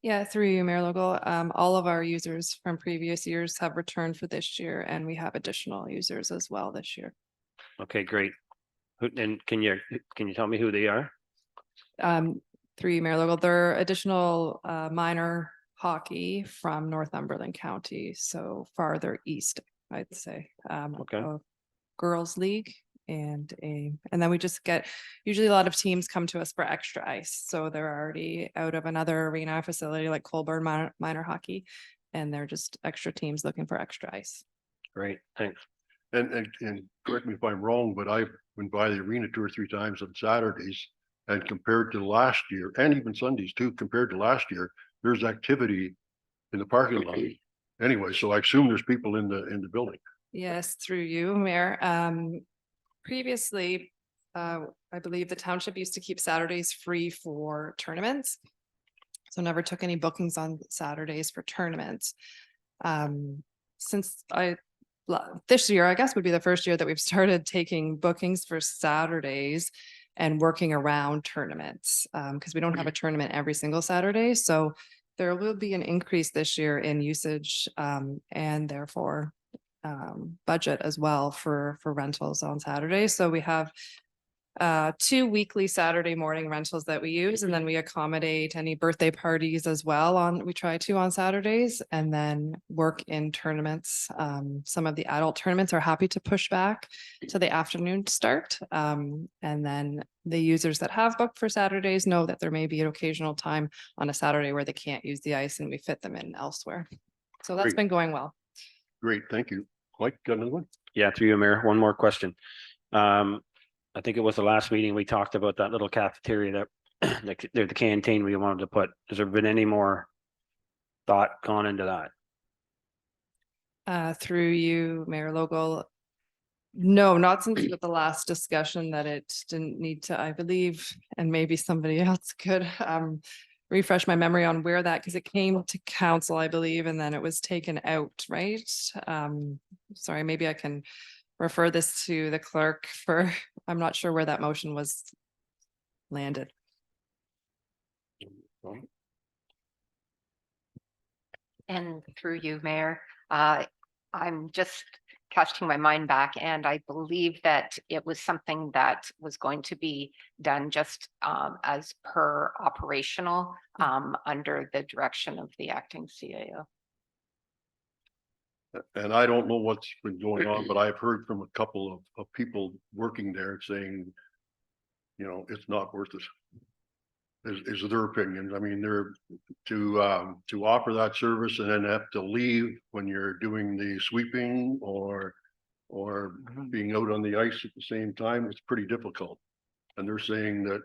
Yeah, through you, Mayor Logal. All of our users from previous years have returned for this year, and we have additional users as well this year. Okay, great. And can you tell me who they are? Through you, Mayor Logal, they're additional minor hockey from Northumberland County, so farther east, I'd say. Okay. A girls' league and then we just get, usually a lot of teams come to us for extra ice. So they're already out of another arena facility like Colburn minor hockey, and they're just extra teams looking for extra ice. Great, thanks. And correct me if I'm wrong, but I've been by the arena 2 or 3 times on Saturdays, and compared to last year, and even Sundays too, compared to last year, there's activity in the parking lot. Anyway, so I assume there's people in the building. Yes, through you, Mayor. Previously, I believe the township used to keep Saturdays free for tournaments. So never took any bookings on Saturdays for tournaments. Since this year, I guess would be the first year that we've started taking bookings for Saturdays and working around tournaments, because we don't have a tournament every single Saturday. So there will be an increase this year in usage, and therefore budget as well for rentals on Saturday. So we have 2 weekly Saturday morning rentals that we use, and then we accommodate any birthday parties as well we try to on Saturdays, and then work in tournaments. Some of the adult tournaments are happy to push back to the afternoon start. And then the users that have booked for Saturdays know that there may be an occasional time on a Saturday where they can't use the ice, and we fit them in elsewhere. So that's Great. been going well. Great, thank you. Mike, got another one? Yeah, through you, Mayor, one more question. I think it was the last meeting we talked about that little cafeteria that the canteen we wanted to put. Has there been any more thought gone into that? Through you, Mayor Logal. No, not since the last discussion that it didn't need to, I believe, and maybe somebody else could refresh my memory on where that, because it came to council, I believe, and then it was taken out, right? Sorry, maybe I can refer this to the clerk for, I'm not sure where that motion was landed. And through you, Mayor, I'm just casting my mind back, and I believe that it was something that was going to be done just as per operational under the direction of the acting CAO. And I don't know what's been going on, but I've heard from a couple of people working there saying, you know, it's not worth it. Is their opinion. I mean, they're to offer that service and then have to leave when you're doing the sweeping or being out on the ice at the same time, it's pretty difficult. And they're saying that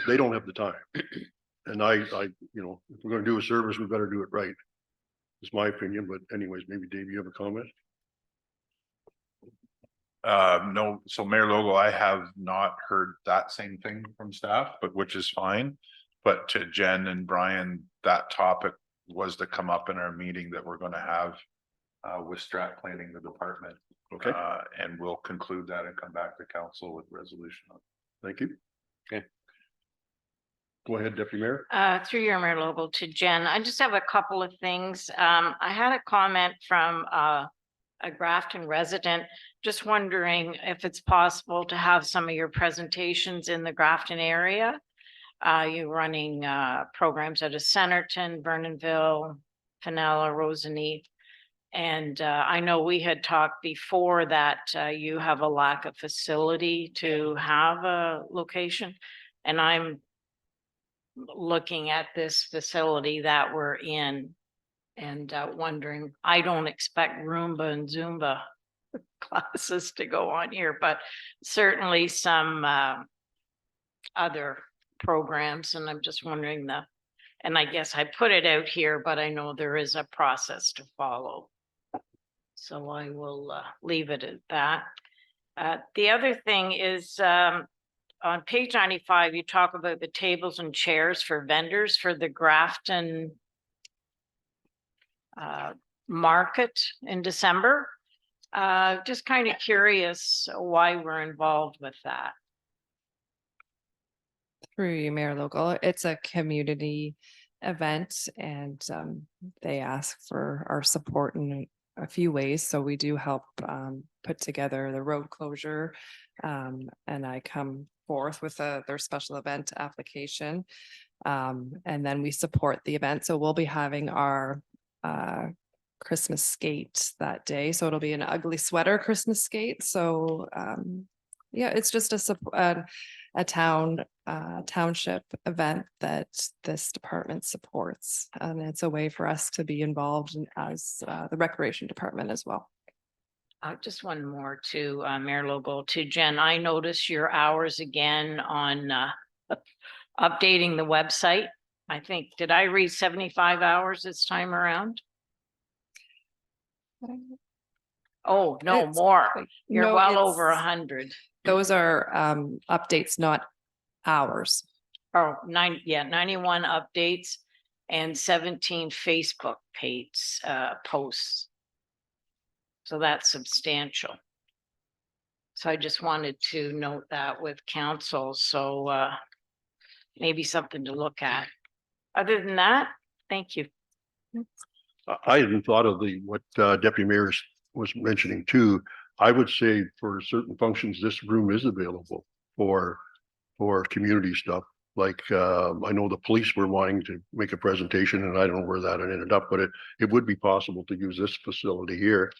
they don't have the time. And I, you know, if we're going to do a service, we better do it right. It's my opinion, but anyways, maybe Dave, you have a comment? No, so Mayor Logo, I have not heard that same thing from staff, but which is fine. But to Jen and Brian, that topic was to come up in our meeting that we're going to have with strat planning the department. Okay. And we'll conclude that and come back to council with resolution. Thank you. Okay. Go ahead, Deputy Mayor. Through your Mayor Local to Jen, I just have a couple of things. I had a comment from a Grafton resident, just wondering if it's possible to have some of your presentations in the Grafton area. You're running programs out of Centerton, Vernonville, Pinella, Roseneath. And I know we had talked before that you have a lack of facility to have a location. And I'm looking at this facility that we're in and wondering, I don't expect Roomba and Zumba classes to go on here, but certainly some other programs. And I'm just wondering and I guess I put it out here, but I know there is a process to follow. So I will leave it at that. The other thing is on page 95, you talk about the tables and chairs for vendors for the Grafton market in December. Just kind of curious why we're involved with that. Through you, Mayor Local. It's a community event and they ask for our support in a few ways. So we do help put together the road closure. And I come forth with their special event application. And then we support the event. So we'll be having our Christmas skate that day. So it'll be an ugly sweater Christmas skate. So yeah, it's just a township event that this department supports. And it's a way for us to be involved as the recreation department as well. Just one more to Mayor Logal, to Jen. I noticed your hours again on updating the website. I think, did I read 75 hours this time around? Oh, no, It's- more. You're No, well over it's- 100. Those are updates, not hours. Oh, 91 updates and 17 Facebook page posts. So that's substantial. So I just wanted to note that with council, so maybe something to look at. Other than that, thank you. I hadn't thought of what Deputy Mayor was mentioning too. I would say for certain functions, this room is available for community stuff. Like I know the police were wanting to make a presentation and I don't know where that ended up, but it would be possible to use this facility here.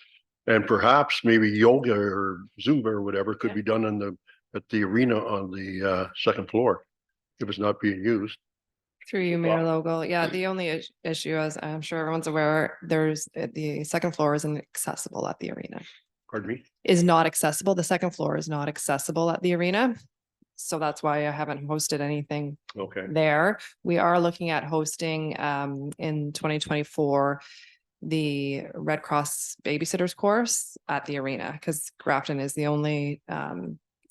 And perhaps maybe yoga or Zumba or whatever could be done at the arena on the second floor if it's not being used. Through you, Mayor Logal. Yeah, the only issue, as I'm sure everyone's aware, the second floor isn't accessible at the arena. Pardon me? Is not accessible. The second floor is not accessible at the arena. So that's why I haven't hosted anything Okay. there. We are looking at hosting in 2024 the Red Cross babysitters course at the arena, because Grafton is the only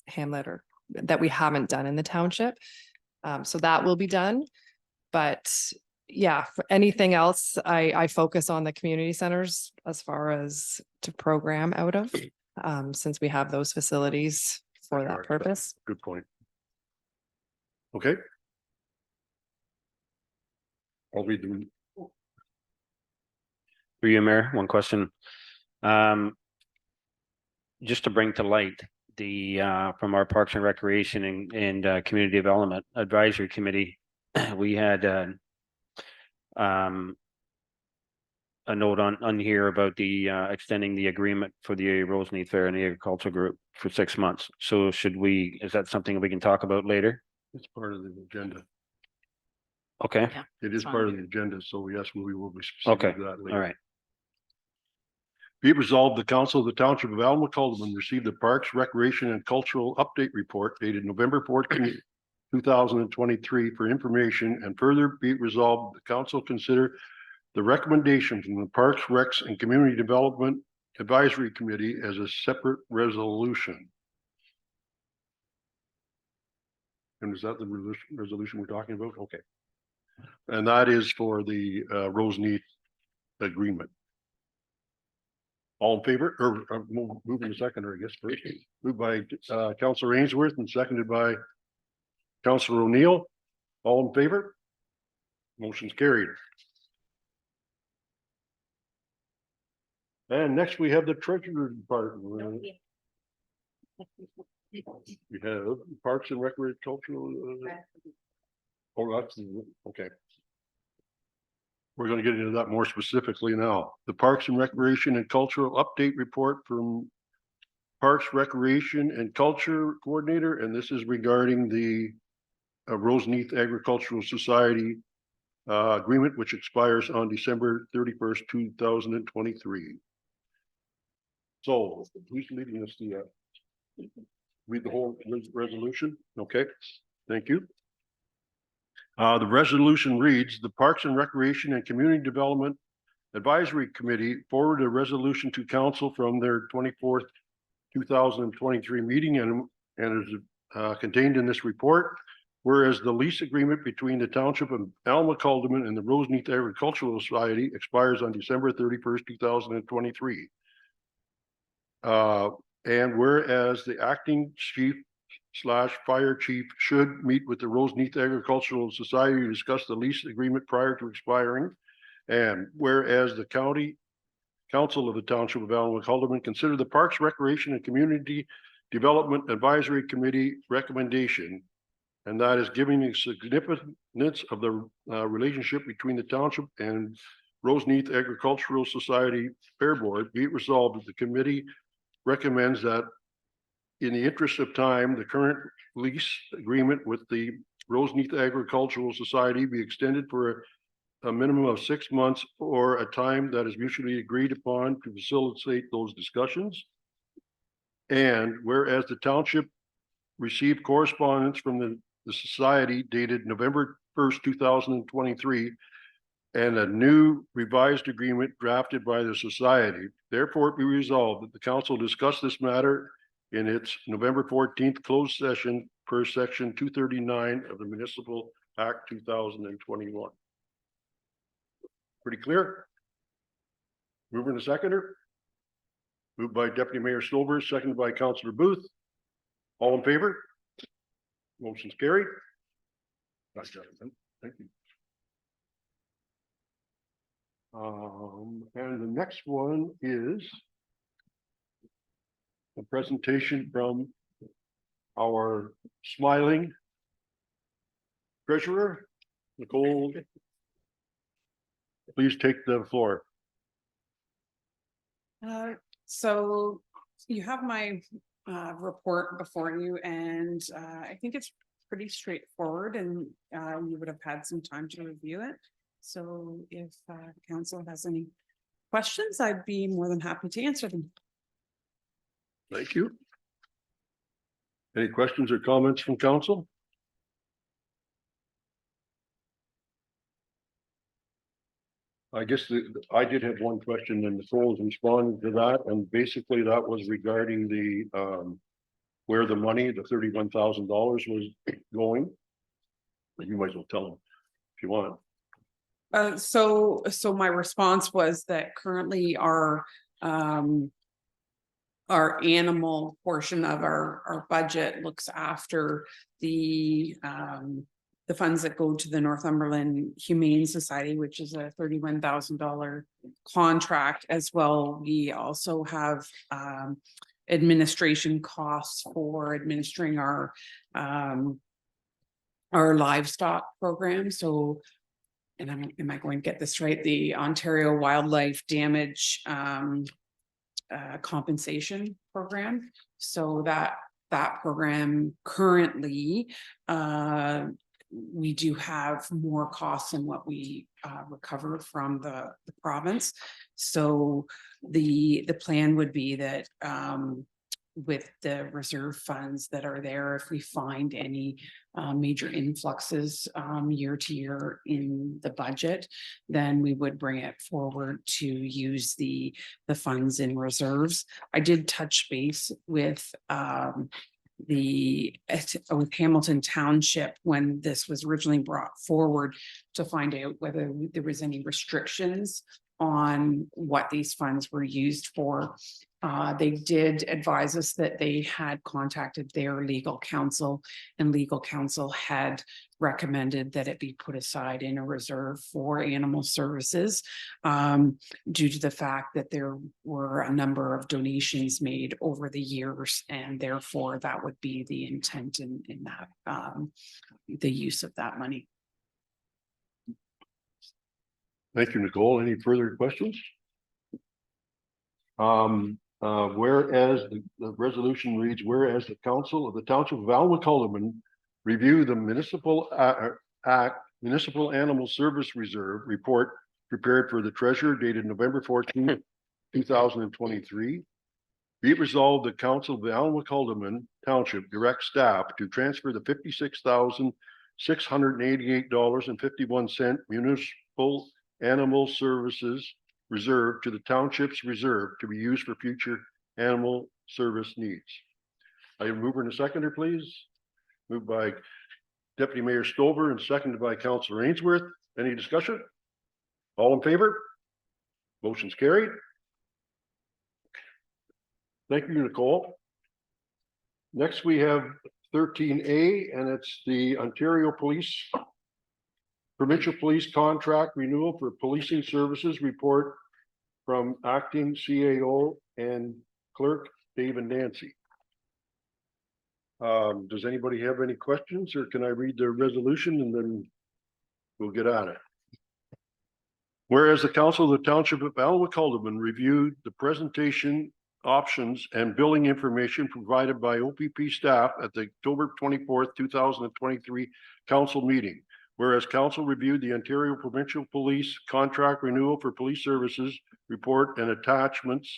hamlet that we haven't done in the township. So that will be done. But yeah, for anything else, I focus on the community centers as far as to program out of, since we have those facilities for that purpose. Good point. Okay. I'll read them. For you, Mayor, one question. Just to bring to light from our Parks and Recreation and Community Development Advisory Committee, we had a note on here about the extending the agreement for the Roseneath Fair and the Agricultural Group for 6 months. So is that something we can talk about later? It's part of the agenda. Okay, Yeah, It is fine. part of the agenda, so yes, we will be specific okay, to that later. all right. Be it resolved, the Council of the Township of Alma Calderman received the Parks, Recreation and Cultural Update Report dated November 14th, 2023 for information, and further be it resolved, the council consider the recommendation from the Parks, Recs and Community Development Advisory Committee as a separate resolution. And is that the resolution we're talking about? Okay. And that is for the Roseneath agreement. All in favor, or moving to seconder, I guess, first. Moved by Councillor Ainsworth and seconded by Councillor O'Neill. All in favor? Motion's carried. And next we have the Treasurer Department. We have Parks and Recreation Cultural. Oh, that's, okay. We're going to get into that more specifically now. The Parks and Recreation and Cultural Update Report from Parks, Recreation and Culture Coordinator, and this is regarding the Roseneath Agricultural Society agreement, which expires on December 31st, 2023. So who's leading us to read the whole resolution? Okay, thank you. The resolution reads, the Parks and Recreation and Community Development Advisory Committee forwarded a resolution to council from their 24th, 2023 meeting and is contained in this report. Whereas the lease agreement between the Township of Alma Calderman and the Roseneath Agricultural Society expires on December 31st, 2023. And whereas the acting chief / fire chief should meet with the Roseneath Agricultural Society to discuss the lease agreement prior to expiring. And whereas the county council of the township of Allen Halderman consider the Parks, Recreation and Community Development Advisory Committee recommendation. And that is giving the significance of the relationship between the township and Roseneath Agricultural Society Fair Board. Be it resolved that the committee recommends that in the interest of time, the current lease agreement with the Roseneath Agricultural Society be extended for a minimum of 6 months or a time that is mutually agreed upon to facilitate those discussions. And whereas the township received correspondence from the society dated November 1st, 2023, and a new revised agreement drafted by the society. Therefore, it be resolved that the council discuss this matter in its November 14th closed session per section 239 of the Municipal Act 2021. Pretty clear? Mover and a seconder. Moved by Deputy Mayor Stover, seconded by Councillor Booth. All in favor? Motion's carried. Nice, Jonathan. Thank you. And the next one is a presentation from our smiling treasurer, Nicole. Please take the floor. So you have my report before you, and I think it's pretty straightforward, and you would have had some time to review it. So if council has any questions, I'd be more than happy to answer them. Thank you. Any questions or comments from council? I guess I did have one question and Nicole's responding to that, and basically that was regarding the where the money, the $31,000 was going. You might as well tell them if you want. So my response was that currently our animal portion of our budget looks after the funds that go to the Northumberland Humane Society, which is a $31,000 contract as well. We also have administration costs for administering our livestock program. So, and am I going to get this right? The Ontario Wildlife Damage Compensation Program. So that program currently, we do have more costs than what we recover from the province. So the plan would be that with the reserve funds that are there, if we find any major influxes year to year in the budget, then we would bring it forward to use the funds in reserves. I did touch base with Hamilton Township when this was originally brought forward to find out whether there was any restrictions on what these funds were used for. They did advise us that they had contacted their legal counsel, and legal counsel had recommended that it be put aside in a reserve for animal services due to the fact that there were a number of donations made over the years, and therefore that would be the intent in that the use of that money. Thank you, Nicole. Any further questions? Whereas the resolution reads, whereas the council of the township of Allen review the municipal animal service reserve report prepared for the treasurer dated November 14th, 2023. Be it resolved, the council of the Allen Township direct staff to transfer the $56,688.51 municipal animal services reserve to the township's reserve to be used for future animal service needs. I am mover and a seconder, please. Moved by Deputy Mayor Stover and seconded by Councillor Ainsworth. Any discussion? All in favor? Motion's carried. Thank you, Nicole. Next, we have 13A, and it's the Ontario Police Provincial Police Contract Renewal for Policing Services Report from Acting CAO and Clerk Dave and Nancy. Does anybody have any questions, or can I read the resolution and then we'll get at it? Whereas the Council of the Township of Alma-Calderman reviewed the presentation options and billing information provided by OPP staff at the October 24th, 2023 council meeting. Whereas council reviewed the Ontario Provincial Police Contract Renewal for Police Services report and attachments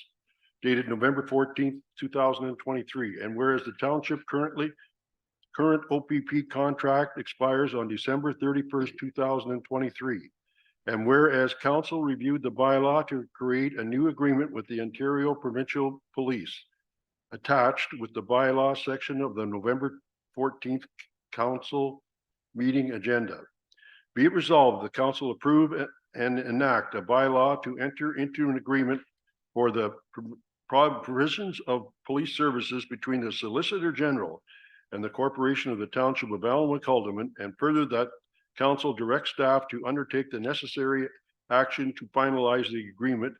dated November 14th, 2023. And whereas the township current OPP contract expires on December 31st, 2023. And whereas council reviewed the bylaw to create a new agreement with the Ontario Provincial Police attached with the bylaw section of the November 14th council meeting agenda. Be it resolved, the council approve and enact a bylaw to enter into an agreement for the provisions of police services between the Solicitor General and the Corporation of the Township of Alma-Calderman, and further that council directs staff to undertake the necessary action to finalize the agreement,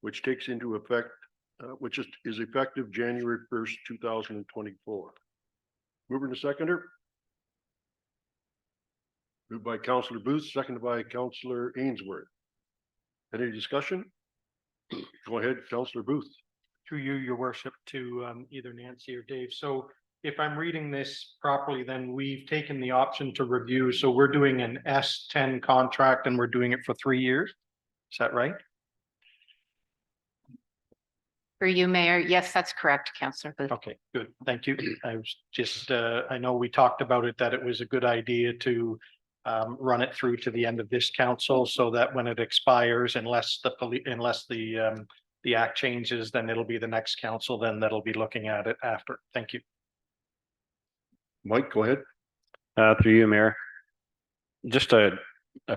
which takes into effect, which is effective January 1st, 2024. Mover and seconder. Moved by Councillor Booth, seconded by Councillor Ainsworth. Any discussion? Go ahead, Councillor Booth. Through you, your worship, to either Nancy or Dave. So if I'm reading this properly, then we've taken the option to review. So we're doing an S10 contract and we're doing it for 3 years. Is that right? For you, Mayor, yes, that's correct, Councillor Booth. Okay, good. Thank you. I was just, I know we talked about it, that it was a good idea to run it through to the end of this council so that when it expires, unless the act changes, then it'll be the next council then that'll be looking at it after. Thank you. Mike, go ahead. Through you, Mayor. Just a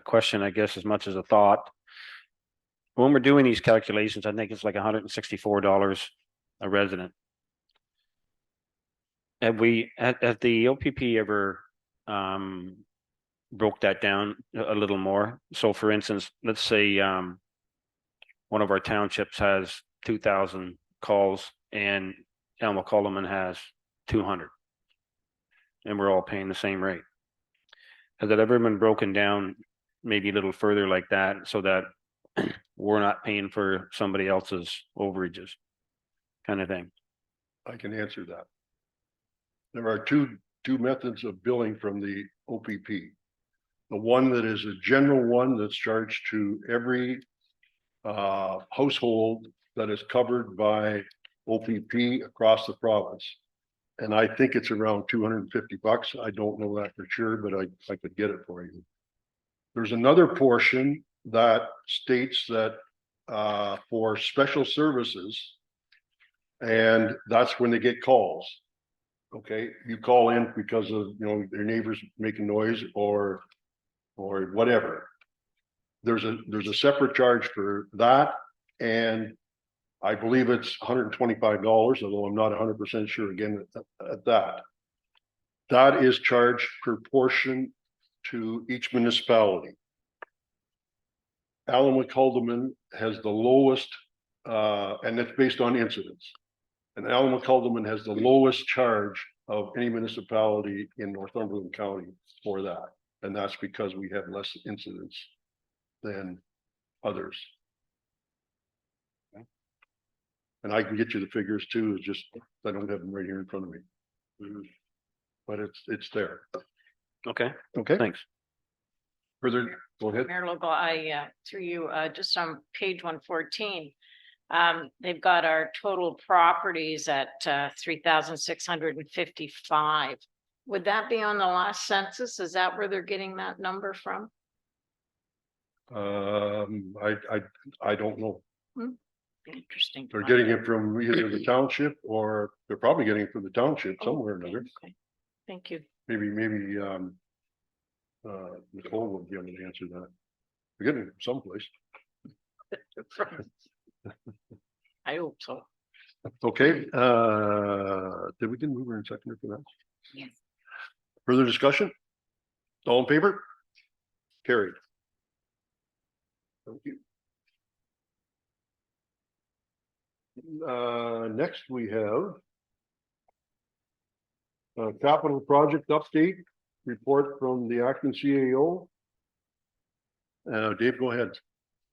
question, I guess, as much as a thought. When we're doing these calculations, I think it's like $164 a resident. Have the OPP ever broke that down a little more? So for instance, let's say one of our townships has 2,000 calls and Alma-Calderman has 200. And we're all paying the same rate. Has it ever been broken down maybe a little further like that so that we're not paying for somebody else's overages kind of thing? I can answer that. There are two methods of billing from the OPP. The one that is a general one that's charged to every household that is covered by OPP across the province. And I think it's around $250. I don't know that for sure, but I could get it for you. There's another portion that states that for special services, and that's when they get calls. Okay, you call in because of, you know, their neighbors making noise or whatever. There's a separate charge for that, and I believe it's $125, although I'm not 100% sure again at that. That is charged per portion to each municipality. Alma-Calderman has the lowest, and that's based on incidents. And Alma-Calderman has the lowest charge of any municipality in Northumberland County for that. And that's because we have less incidents than others. And I can get you the figures too, it's just, I don't have them right here in front of me. But it's there. Okay, Okay, thanks. further, go ahead. Mayor Logal, through you, just on page 114, they've got our total properties at 3,655. Would that be on the last census? Is that where they're getting that number from? I don't know. Interesting. They're getting it from either the township or they're probably getting it from the township Oh, somewhere or another. okay. Thank you. Maybe Nicole will be able to answer that. They're getting it from someplace. I hope so. Okay, did we get mover and seconder for that? Yes. Further discussion? All in favor? Carried. Thank you. Next we have capital project update report from the acting CAO. Dave, go ahead.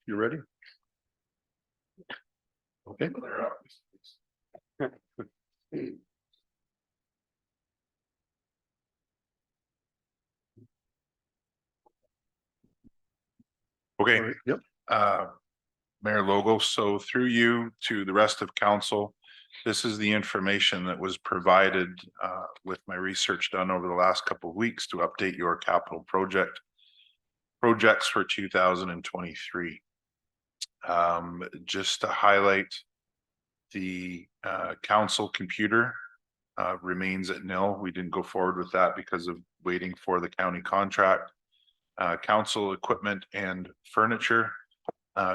You ready? Okay. Okay, All right, yep. Mayor Logo, so through you to the rest of council, this is the information that was provided with my research done over the last couple of weeks to update your capital projects for 2023. Just to highlight, the council computer remains at nil. We didn't go forward with that because of waiting for the county contract. Council equipment and furniture,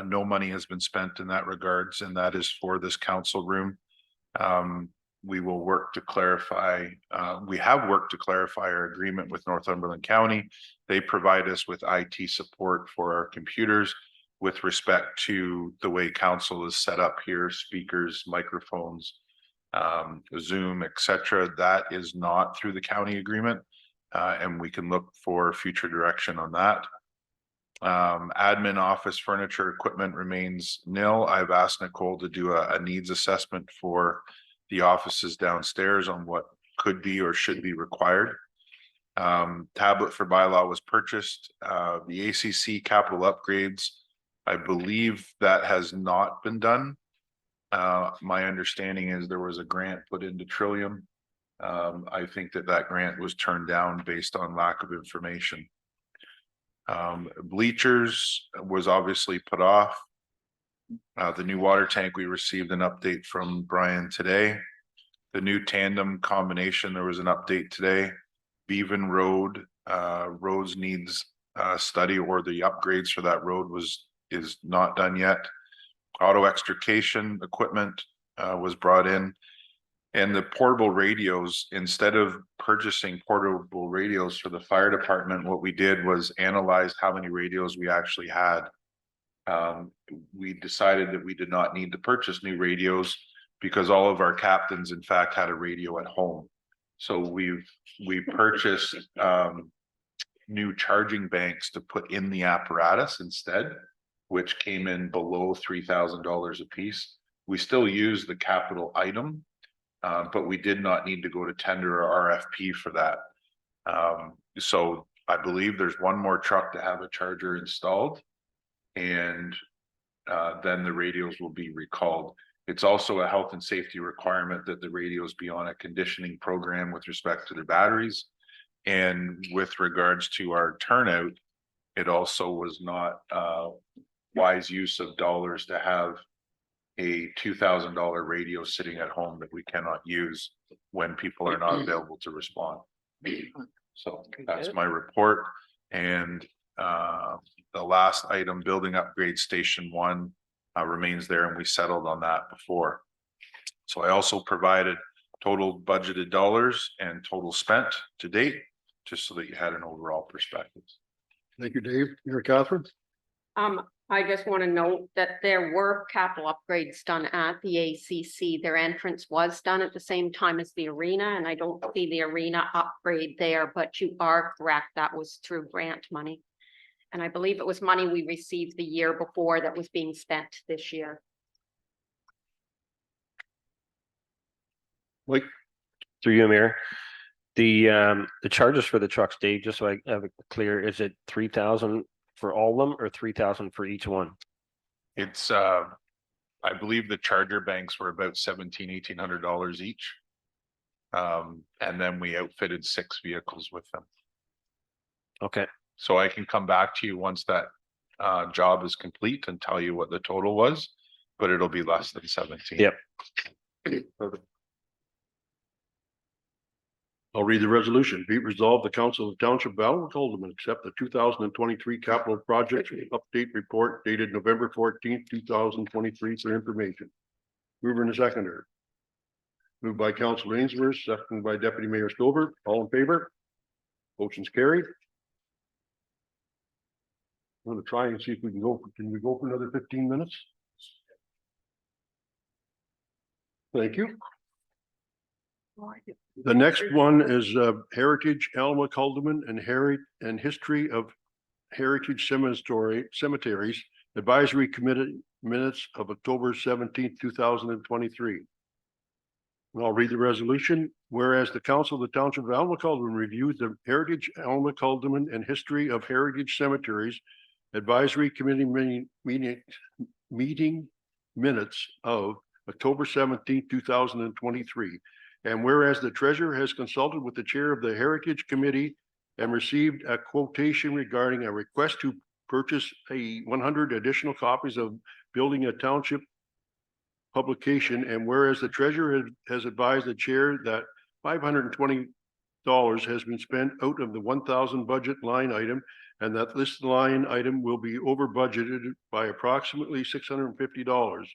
no money has been spent in that regards, and that is for this council room. We will work to clarify, we have worked to clarify our agreement with Northumberland County. They provide us with IT support for our computers with respect to the way council is set up here, speakers, microphones, Zoom, etc. That is not through the county agreement, and we can look for future direction on that. Admin office furniture equipment remains nil. I've asked Nicole to do a needs assessment for the offices downstairs on what could be or should be required. Tablet for bylaw was purchased. The ACC capital upgrades, I believe that has not been done. My understanding is there was a grant put into Trillium. I think that grant was turned down based on lack of information. Bleachers was obviously put off. The new water tank, we received an update from Brian today. The new tandem combination, there was an update today. Beaven Road, roads needs study, or the upgrades for that road is not done yet. Auto extrication equipment was brought in. And the portable radios, instead of purchasing portable radios for the fire department, what we did was analyze how many radios we actually had. We decided that we did not need to purchase new radios because all of our captains, in fact, had a radio at home. So we purchased new charging banks to put in the apparatus instead, which came in below $3,000 a piece. We still use the capital item, but we did not need to go to tender or RFP for that. So I believe there's one more truck to have a charger installed, and then the radios will be recalled. It's also a health and safety requirement that the radios be on a conditioning program with respect to their batteries. And with regards to our turnout, it also was not wise use of dollars to have a $2,000 radio sitting at home that we cannot use when people are not available to respond. So that's my report. And the last item, building upgrade station 1, remains there, and we settled on that before. So I also provided total budgeted dollars and total spent to date, just so that you had an overall perspective. Thank you, Dave. You're Catherine. I just want to note that there were capital upgrades done at the ACC. Their entrance was done at the same time as the arena, and I don't see the arena upgrade there, but you are correct. That was through grant money. And I believe it was money we received the year before that was being spent this year. Mike? Through you, Mayor. The charges for the trucks, Dave, just so I have it clear, is it 3,000 for all of them or 3,000 for each one? It's I believe the charger banks were about $1,700-1,800 each. And then we outfitted 6 vehicles with them. Okay. So I can come back to you once that job is complete and tell you what the total was, but it'll be less than 17. Yep. Perfect. I'll read the resolution. Be it resolved, the Council of the Township of Allen Alderman accept the 2023 capital projects update report dated November 14th, 2023 for information. Mover and a seconder. Moved by Councillor Ainsworth, seconded by Deputy Mayor Stover. All in favor? Motion's carried. I'm gonna try and see if we can go, can we go for another 15 minutes? Thank you. The next one is Heritage Alma Calderman and History of Heritage Cemeteries Advisory Committee Minutes of October 17th, 2023. And I'll read the resolution. Whereas the Council of the Township of Alma Calderman reviewed the Heritage Alma Calderman and History of Heritage Cemeteries Advisory Committee meeting minutes of October 17th, 2023. And whereas the treasurer has consulted with the chair of the Heritage Committee and received a quotation regarding a request to purchase 100 additional copies of Building a Township publication, and whereas the treasurer has advised the chair that $520 has been spent out of the 1,000 budget line item, and that this line item will be over budgeted by approximately $650,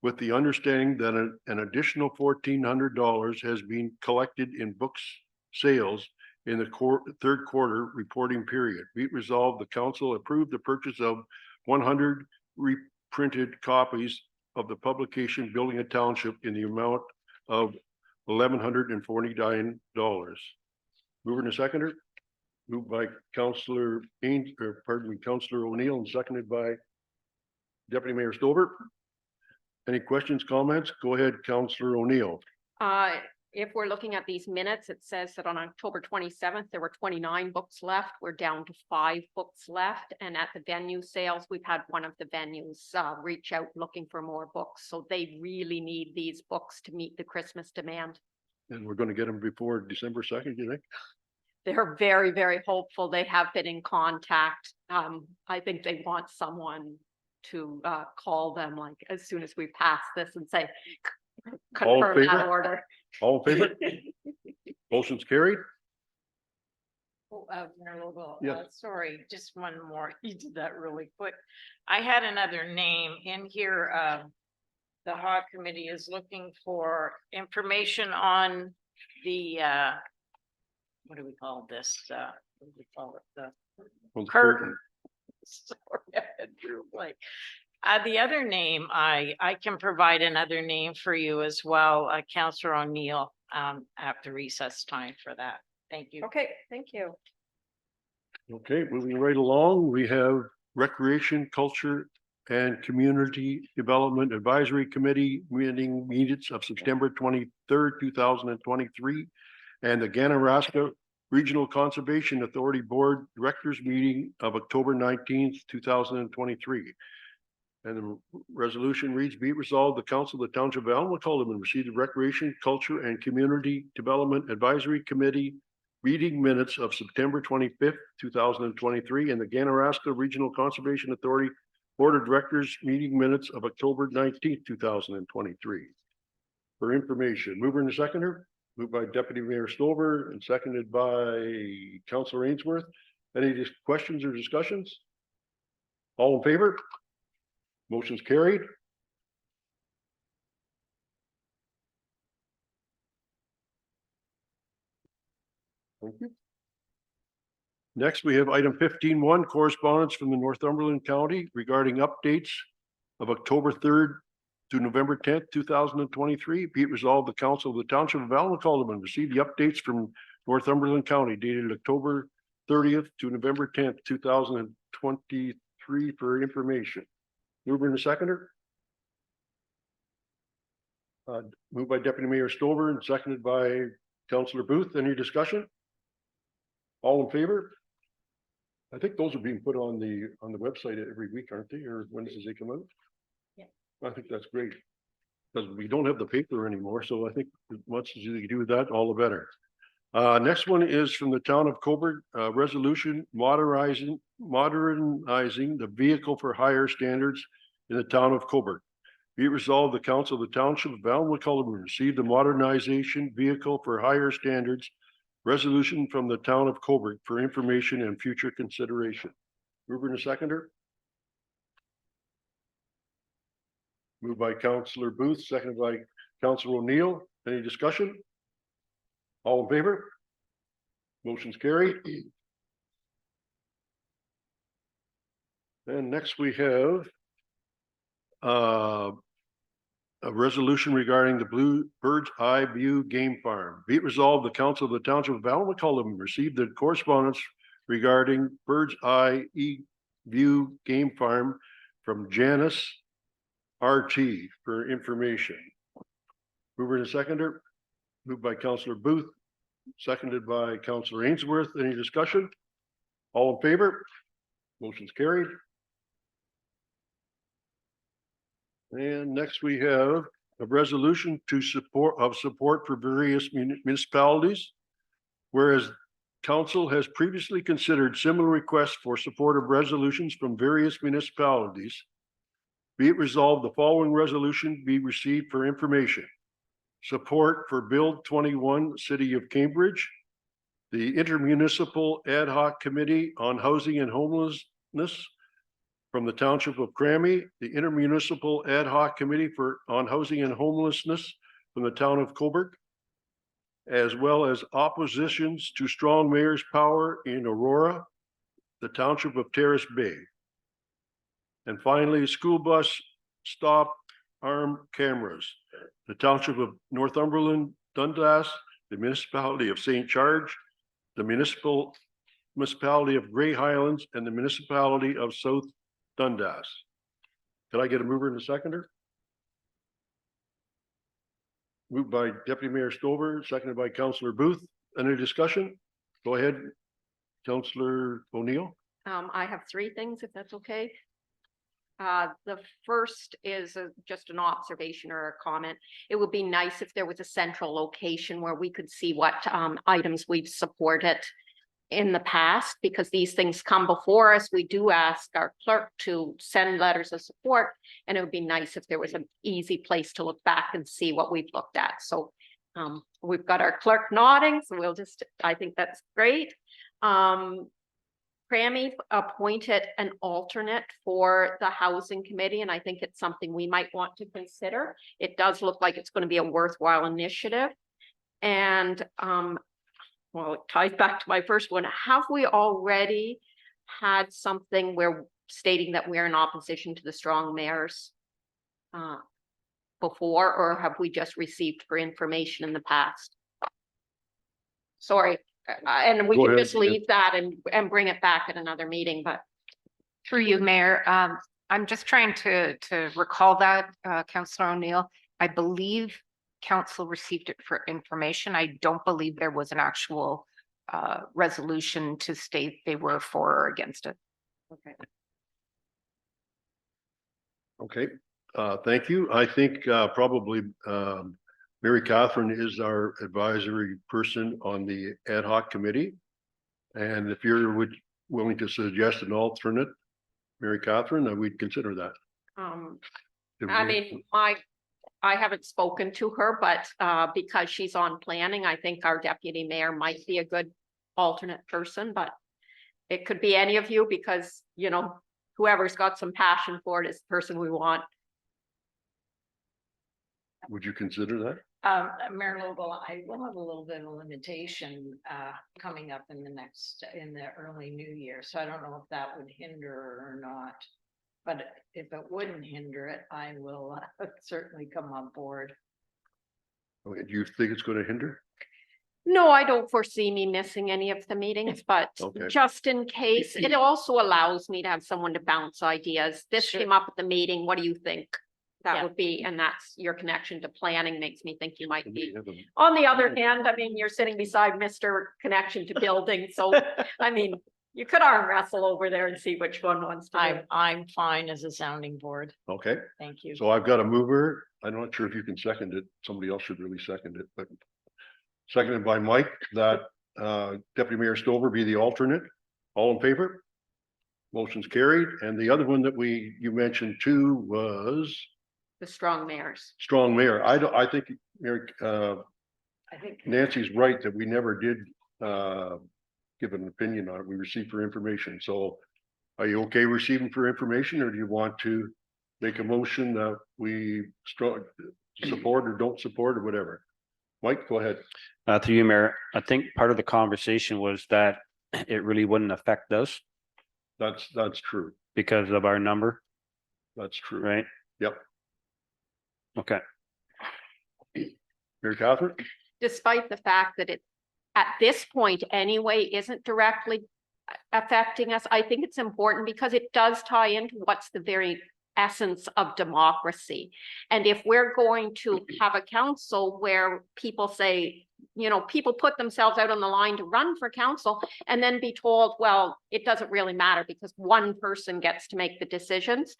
with the understanding that an additional $1,400 has been collected in books sales in the third quarter reporting period. Be it resolved, the council approved the purchase of 100 reprinted copies of the publication Building a Township in the amount of $1,149. Mover and a seconder. Moved by Councillor Councillor O'Neill, and seconded by Deputy Mayor Stover. Any questions, comments? Go ahead, Councillor O'Neill. If we're looking at these minutes, it says that on October 27th, there were 29 books left. We're down to 5 books left. And at the venue sales, we've had one of the venues reach out looking for more books. So they really need these books to meet the Christmas demand. And we're going to get them before December 2nd, you think? They're very, very hopeful. They have been in contact. I think they want someone to call them like as soon as we pass this and say, All in confirm that favor? order. All in favor? Motion's carried. Mayor Lobo, Yes. sorry, just one more. You did that really quick. I had another name in here. The HOG committee is looking for information on the, what do we call this? What do we call it? The curtain. Sorry, I had drew a blank. The other name, I can provide another name for you as well, Councillor O'Neill, after recess time for that. Thank you. Okay, thank you. Okay, moving right along, we have Recreation, Culture, and Community Development Advisory Committee meeting minutes of September 23rd, 2023, and the Ganaraska Regional Conservation Authority Board Directors Meeting of October 19th, 2023. And the resolution reads, be it resolved, the Council of the Township of Alma Calderman received the Recreation, Culture, and Community Development Advisory Committee meeting minutes of September 25th, 2023, and the Ganaraska Regional Conservation Authority Board of Directors meeting minutes of October 19th, 2023. For information, mover and a seconder, moved by Deputy Mayor Stover and seconded by Councillor Ainsworth. Any questions or discussions? All in favor? Motion's carried. Thank you. Next, we have item 15.1, correspondence from the Northumberland County regarding updates of October 3rd to November 10th, 2023. Be it resolved, the Council of the Township of Alma Calderman received the updates from Northumberland County dated October 30th to November 10th, 2023 for information. Mover and a seconder. Moved by Deputy Mayor Stover and seconded by Councillor Booth. Any discussion? All in favor? I think those are being put on the website every week, aren't they? Or when does they come out? Yeah. I think that's great. Because we don't have the paper anymore, so I think as much as you can do with that, all the better. Next one is from the town of Cobourg, resolution modernizing the vehicle for hire standards in the town of Cobourg. Be it resolved, the Council of the Township of Alma Calderman received the modernization vehicle for hire standards resolution from the town of Cobourg for information and future consideration. Mover and a seconder. Moved by Councillor Booth, seconded by Councillor O'Neill. Any discussion? All in favor? Motion's carried. And next we have a resolution regarding the Blue Bird's Eye View Game Farm. Be it resolved, the council of the township of Allen McCullum received the correspondence regarding Bird's Eye View Game Farm from Janice RT for information. Mover and seconder, moved by Councillor Booth, seconded by Councillor Ainsworth. Any discussion? All in favor? Motion's carried. And next we have a resolution to support for various municipalities. Whereas council has previously considered similar requests for support of resolutions from various municipalities. Be it resolved, the following resolution be received for information. Support for Bill 21, City of Cambridge, the Intermunicipal Ad Hoc Committee on Housing and Homelessness from the Township of Crammy, the Intermunicipal Ad Hoc Committee on Housing and Homelessness from the Town of Cobourg, as well as oppositions to strong mayor's power in Aurora, the Township of Terrace Bay. And finally, school bus stop arm cameras, the Township of Northumberland, Dundas, the Municipality of St. Charles, the Municipality of Grey Highlands, and the Municipality of South Dundas. Could I get a mover and a seconder? Moved by Deputy Mayor Stover, seconded by Councillor Booth. Any discussion? Go ahead, Councillor O'Neill. I have three things, if that's okay. The first is just an observation or a comment. It would be nice if there was a central location where we could see what items we've supported in the past, because these things come before us. We do ask our clerk to send letters of support, and it would be nice if there was an easy place to look back and see what we've looked at. So we've got our clerk nodding, so we'll just, I think that's great. Crammy appointed an alternate for the housing committee, and I think it's something we might want to consider. It does look like it's going to be a worthwhile initiative. And well, it ties back to my first one. Have we already had something where stating that we're in opposition to the strong mayors before, or have we just received for information in the past? Sorry. And we Go can ahead. just leave that and bring it back at another meeting, but Through you, Mayor, I'm just trying to recall that, Councillor O'Neill. I believe council received it for information. I don't believe there was an actual resolution to state they were for or against it. okay. Okay, thank you. I think probably Mary Catherine is our advisory person on the ad hoc committee. And if you're willing to suggest an alternate, Mary Catherine, then we'd consider that. I mean, I haven't spoken to her, but because she's on planning, I think our deputy mayor might be a good alternate person, but it could be any of you, because, you know, whoever's got some passion for it is the person we want. Would you consider that? Mayor Lowell, I will have a little bit of a limitation coming up in the early new year. So I don't know if that would hinder or not. But if it wouldn't hinder it, I will certainly come on board. Okay, do you think it's going to hinder? No, I don't foresee me missing any of the meetings, but Okay. just in case, it also allows me to have someone to bounce ideas. This Sure. came up at the meeting. What do you think? That Yeah. would be, and that's your connection to planning makes me think you might We be. have a- On the other hand, I mean, you're sitting beside Mr. Connection to Building, so I mean, you could arm wrestle over there and see which one wants to do. I'm fine as a sounding board. Okay, Thank you. so I've got a mover. I'm not sure if you can second it. Somebody else should really second it, but seconded by Mike, that Deputy Mayor Stover be the alternate. All in favor? Motion's carried. And the other one that you mentioned too was The strong mayors. strong mayor. I think Mayor, I think Nancy's right that we never did give an opinion on it. We received for information. So are you okay receiving for information, or do you want to make a motion that we support or don't support or whatever? Mike, go ahead. Through you, Mayor, I think part of the conversation was that it really wouldn't affect us That's true. because of our number, That's true. right? Yep. Okay. Mary Catherine? Despite the fact that it, at this point anyway, isn't directly affecting us, I think it's important because it does tie into what's the very essence of democracy. And if we're going to have a council where people say, you know, people put themselves out on the line to run for council and then be told, well, it doesn't really matter because one person gets to make the decisions.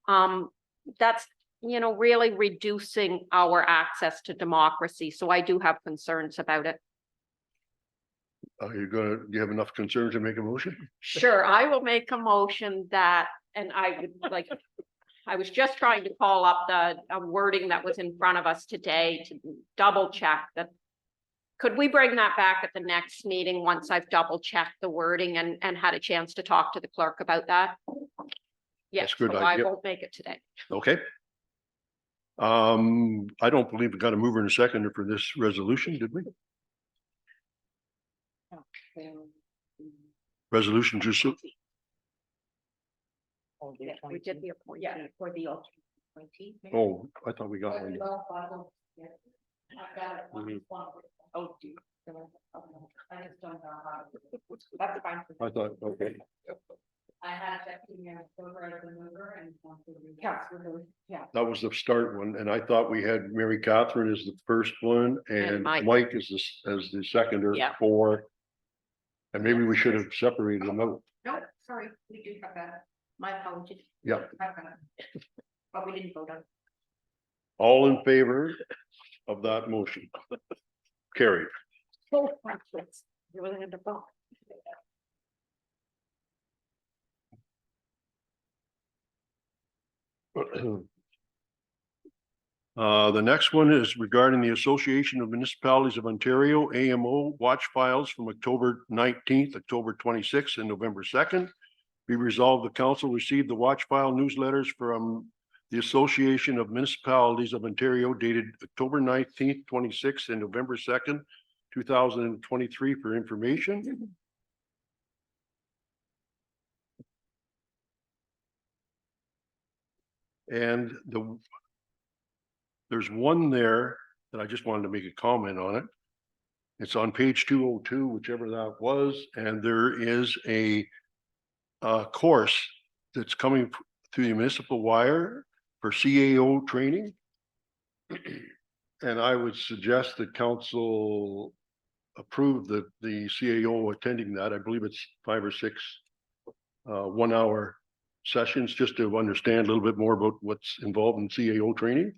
That's, you know, really reducing our access to democracy. So I do have concerns about it. Are you gonna, do you have enough concerns to make a motion? Sure, I will make a motion that, and I would like, I was just trying to call up the wording that was in front of us today to double check that. Could we bring that back at the next meeting once I've double checked the wording and had a chance to talk to the clerk about that? Yes, good so I idea. won't make it today. Okay. I don't believe we got a mover and a seconder for this resolution, did we? Resolution just, We did the appointment for the appointee. oh, I thought we got one. Mhm. Oh, dear. I just don't know how. That's fine. I thought, okay, I had Deputy Stover as the mover and. Yeah. that was the start one, and I thought we had Mary Catherine as the first one and Mike. Mike as the seconder Yeah. for. And maybe we should have separated them out. No, sorry, we do have that. My apologies. Yeah. But we didn't vote on. All in favor of that motion? Carried. You really had to vote. The next one is regarding the Association of Municipalities of Ontario, AMO watch files from October 19th, October 26th, and November 2nd. Be resolved, the council received the watch file newsletters from the Association of Municipalities of Ontario dated October 19th, 26th, and November 2nd, 2023 for information. And there's one there that I just wanted to make a comment on it. It's on page 202, whichever that was, and there is a course that's coming through the municipal wire for CAO training. And I would suggest that council approve the CAO attending that. I believe it's 5 or 6 1-hour sessions just to understand a little bit more about what's involved in CAO training.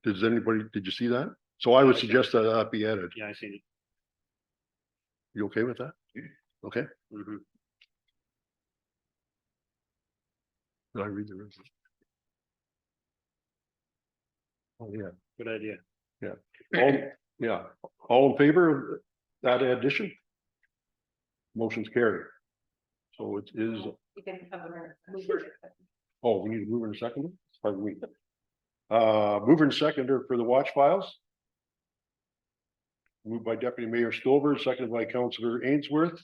Did you see that? So I would suggest that that be added. Yeah, I see it. You okay with that? Okay. Mhm. Did I read the rest? Oh, yeah. Good idea. All in favor of that addition? Motion's carried. So it is, You can have a mover. oh, we need a mover and a seconder? Pardon me. Mover and seconder for the watch files. Moved by Deputy Mayor Stover, seconded by Councillor Ainsworth.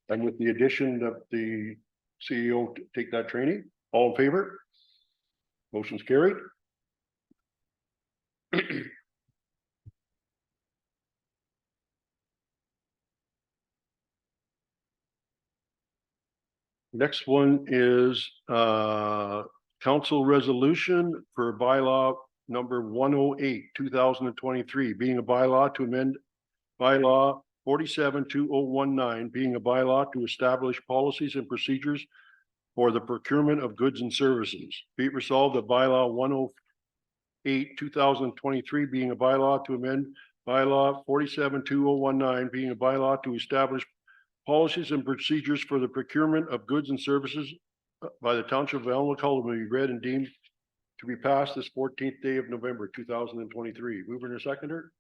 And with the addition of the CEO to take that training, all in favor? Motion's carried. Next one is council resolution for bylaw number 108, 2023, being a bylaw to amend bylaw 47-2019, being a bylaw to establish policies and procedures for the procurement of goods and services. Be it resolved that bylaw 108, 2023, being a bylaw to amend bylaw 47-2019, being a bylaw to establish policies and procedures for the procurement of goods and services by the Township of Elmwood will be read and deemed to be passed this 14th day of November 2023. Mover and a seconder?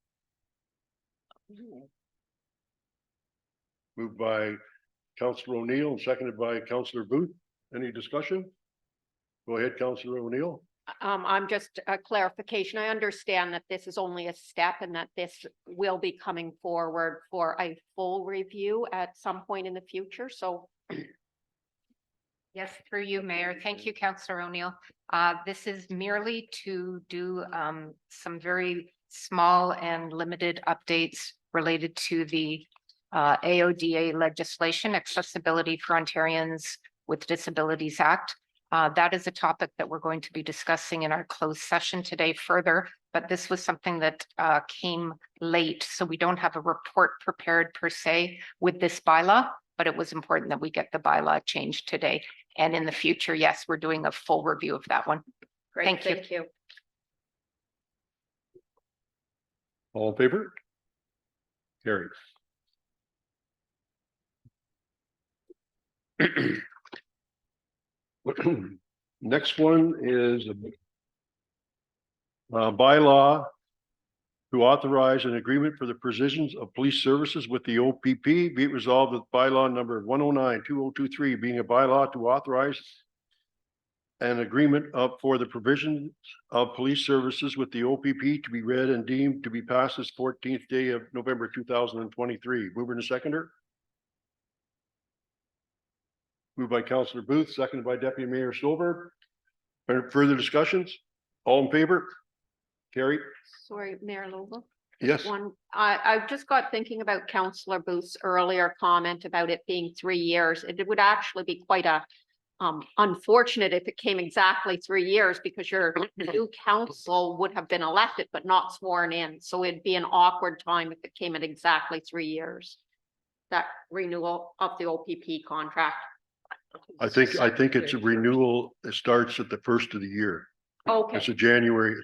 Moved by Councillor O'Neill and seconded by Councillor Booth. Any discussion? Go ahead, Councillor O'Neill. I'm just a clarification. I understand that this is only a step and that this will be coming forward for a full review at some point in the future, so. Yes, through you, Mayor. Thank you, Councillor O'Neill. This is merely to do some very small and limited updates related to the AODA legislation, Accessibility for Ontarians with Disabilities Act. That is a topic that we're going to be discussing in our closed session today further, but this was something that came late, so we don't have a report prepared per se with this bylaw, but it was important that we get the bylaw changed today. And in the future, yes, we're doing a full review of that one. Great, Thank you. thank you. All in favor? Carried. Next one is a bylaw to authorize an agreement for the provisions of police services with the OPP. Be it resolved that bylaw number 109-2023 being a bylaw to authorize an agreement for the provision of police services with the OPP to be read and deemed to be passed this 14th day of November 2023. Mover and seconder. Moved by Councillor Booth, seconded by Deputy Mayor Stolberg. Further discussions? All in favor? Carried. Sorry, Mayor Lobo. Yes. I've just got thinking about Councillor Booth's earlier comment about it being 3 years. It would actually be quite a unfortunate if it came exactly 3 years, because your new council would have been elected but not sworn in. So it'd be an awkward time if it came at exactly 3 years. That renewal of the OPP contract. I think it's a renewal. It starts at the first of the year. Okay, It's a January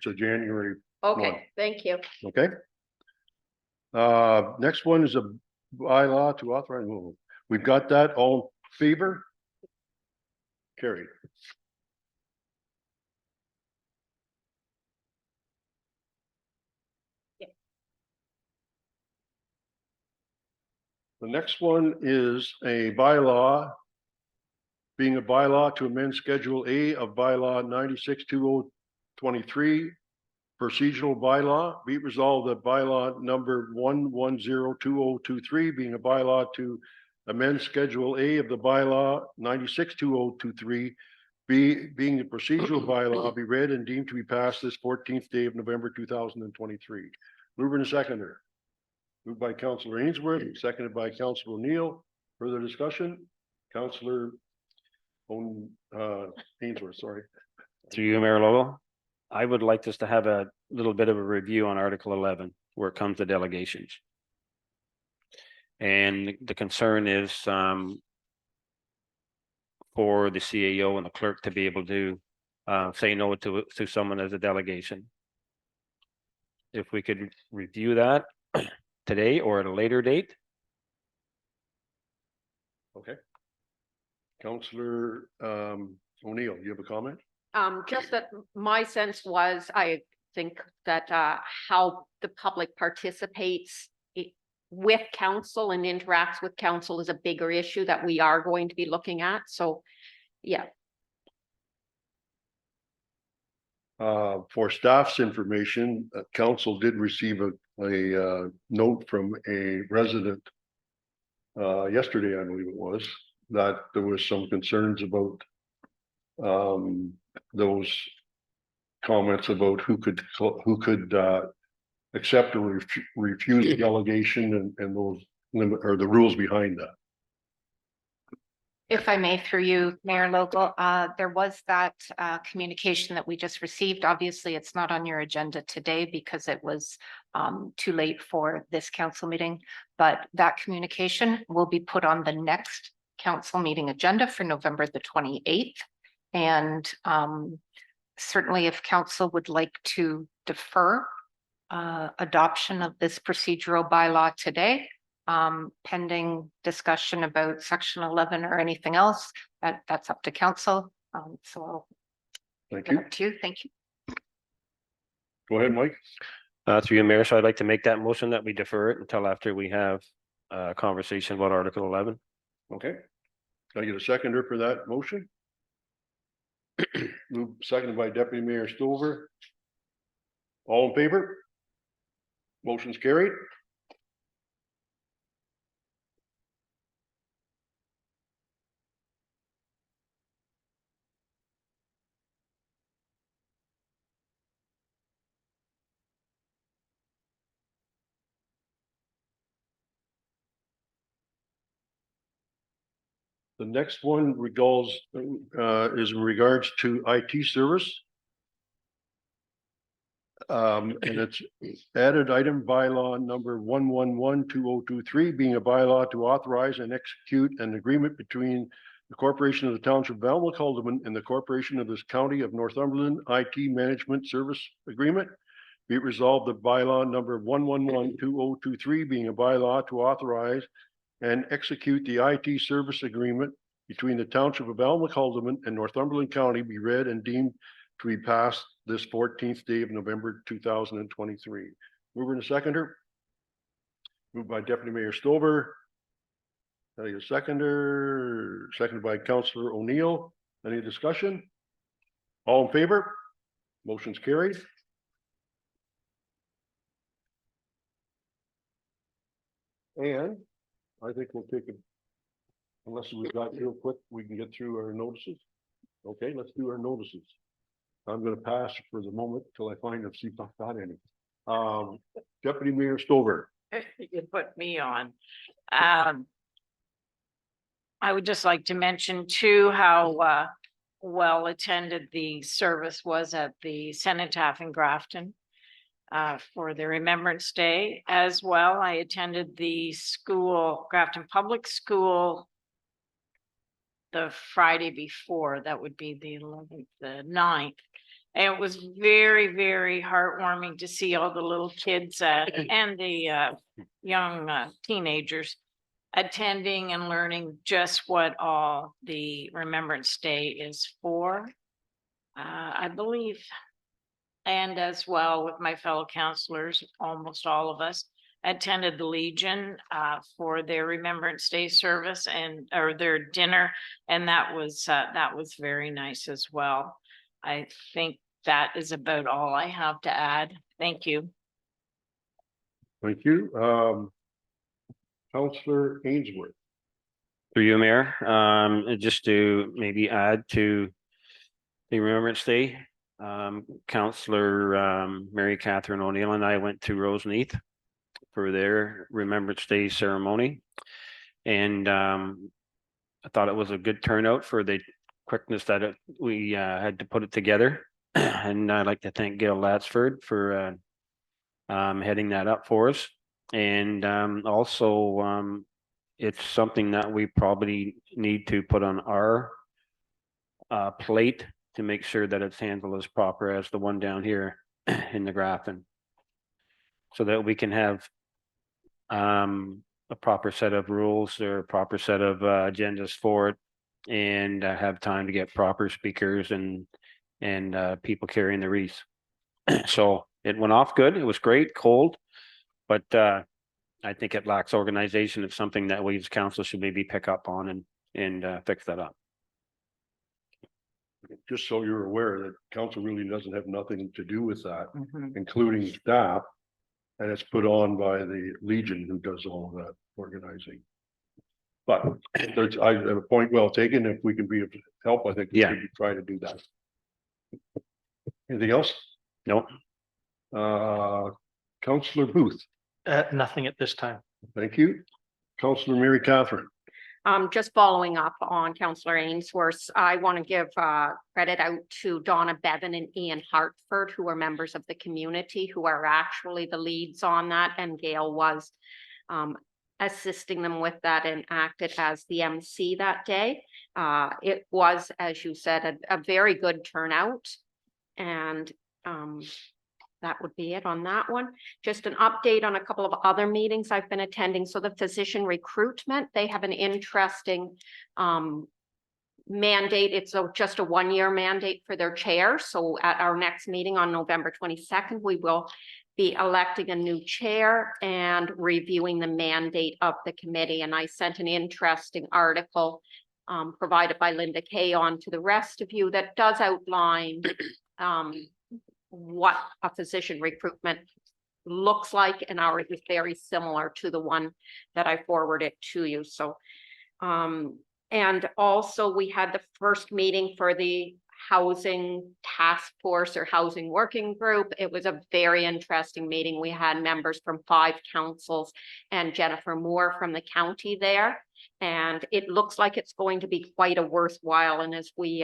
one. okay, thank you. Okay. Next one is a bylaw to authorize. We've got that. All in favor? Carried. The next one is a bylaw, being a bylaw to amend Schedule A of bylaw 96-2023, procedural bylaw. Be it resolved that bylaw number 110-2023 being a bylaw to amend Schedule A of the bylaw 96-2023, being the procedural bylaw, be read and deemed to be passed this 14th day of November 2023. Mover and seconder. Moved by Councillor Ainsworth, seconded by Councillor O'Neill. Further discussion? Councillor Ainsworth, sorry. Through you, Mayor Lowell, I would like us to have a little bit of a review on Article 11, where it comes to delegations. And the concern is for the CAO and the clerk to be able to say no to someone as a delegation. If we could review that today or at a later date. Okay. Councillor O'Neill, you have a comment? Just that my sense was, I think that how the public participates with council and interacts with council is a bigger issue that we are going to be looking at. So, yeah. For staff's information, council did receive a note from a resident yesterday, I believe it was, that there was some concerns about those comments about who could accept or refuse a delegation and those limit or the rules behind that. If I may, through you, Mayor Local, there was that communication that we just received. Obviously, it's not on your agenda today because it was too late for this council meeting, but that communication will be put on the next council meeting agenda for November the 28th. And certainly if council would like to defer adoption of this procedural bylaw today, pending discussion about section 11 or anything else, that's up to council. So I'll Thank give you. it to you. Thank you. Go ahead, Mike. Through you, Mayor, so I'd like to make that motion that we defer it until after we have a conversation about Article 11. Okay. Can I get a seconder for that motion? Moved, seconded by Deputy Mayor Stover. All in favor? Motion's carried. The next one is in regards to IT service. And it's added item bylaw number 1112023, being a bylaw to authorize and execute an agreement between the Corporation of the Township of Alma Calderman and the Corporation of this County of Northumberland IT Management Service Agreement. Be it resolved that bylaw number 1112023, being a bylaw to authorize and execute the IT service agreement between the Township of Alma Calderman and Northumberland County, be read and deemed to be passed this 14th day of November 2023. Mover and seconder. Moved by Deputy Mayor Stover. Any seconder? Seconded by Councillor O'Neill. Any discussion? All in favor? Motion's carried. And I think we'll take it, unless we've got real quick, we can get through our notices. Okay, let's do our notices. I'm gonna pass for the moment till I find if I've got any. Deputy Mayor Stover. You put me on. I would just like to mention too, how well attended the service was at the Cenotaph in Grafton for the Remembrance Day. As well, I attended the school, Grafton Public School, the Friday before, that would be the 11th, the 9th. And it was very, very heartwarming to see all the little kids and the young teenagers attending and learning just what all the Remembrance Day is for, I believe. And as well with my fellow counselors, almost all of us attended the Legion for their Remembrance Day service or their dinner. And that was very nice as well. I think that is about all I have to add. Thank you. Thank you. Councillor Ainsworth. Through you, Mayor, just to maybe add to the Remembrance Day, Councillor Mary Catherine O'Neill and I went to Roseneath for their Remembrance Day ceremony. And I thought it was a good turnout for the quickness that we had to put it together. And I'd like to thank Gail Latsford for heading that up for us. And also, it's something that we probably need to put on our plate to make sure that it's handled as proper as the one down here in the Grafton. So that we can have a proper set of rules or a proper set of agendas for it, and have time to get proper speakers and people carrying the wreaths. So it went off good. It was great, cold, but I think it lacks organization. It's something that we as council should maybe pick up on and fix that up. Just so you're aware that council really doesn't have nothing to do with that, including staff. And it's put on by the Legion who does all of that organizing. But I have a point well taken. If we can be of help, I think we should try to do that. Anything else? No. Councillor Booth. Nothing at this time. Thank you. Councillor Mary Catherine. Just following up on Councillor Ainsworth, I want to give credit out to Donna Bevan and Ian Hartford, who are members of the community, who are actually the leads on that, and Gail was assisting them with that and acted as the MC that day. It was, as you said, a very good turnout, and that would be it on that one. Just an update on a couple of other meetings I've been attending. So the physician recruitment, they have an interesting mandate. It's just a one-year mandate for their chair. So at our next meeting on November 22nd, we will be electing a new chair and reviewing the mandate of the committee. And I sent an interesting article provided by Linda Kay on to the rest of you that does outline what a physician recruitment looks like, and ours is very similar to the one that I forwarded to you. So, and also we had the first meeting for the housing task force or housing working group. It was a very interesting meeting. We had members from 5 councils and Jennifer Moore from the county there. And it looks like it's going to be quite a worthwhile. And as we,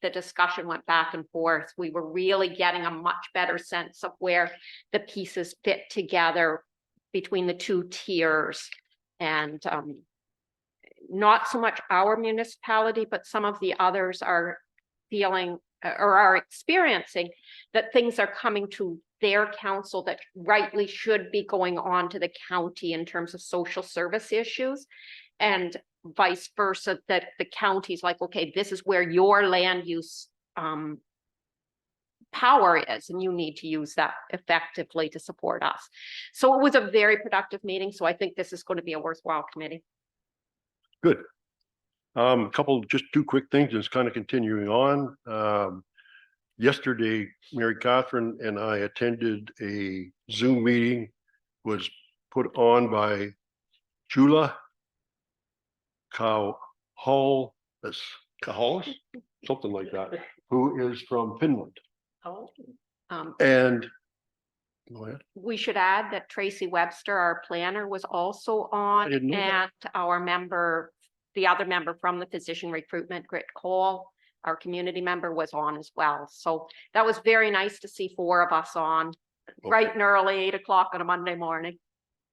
the discussion went back and forth, we were really getting a much better sense of where the pieces fit together between the 2 tiers. And not so much our municipality, but some of the others are feeling or are experiencing that things are coming to their council that rightly should be going on to the county in terms of social service issues, and vice versa, that the county's like, okay, this is where your land use power is, and you need to use that effectively to support us. So it was a very productive meeting. So I think this is going to be a worthwhile committee. Good. Just 2 quick things, just kind of continuing on. Yesterday, Mary Catherine and I attended a Zoom meeting, was put on by Jula Kauhalas, something like that, who is from Finland. And go ahead. We should add that Tracy Webster, our planner, was also on, didn't know that. and our member, the other member from the physician recruitment, Grit Cole, our community member, was on as well. So that was very nice to see 4 of us on bright and early, 8 o'clock on a Monday morning.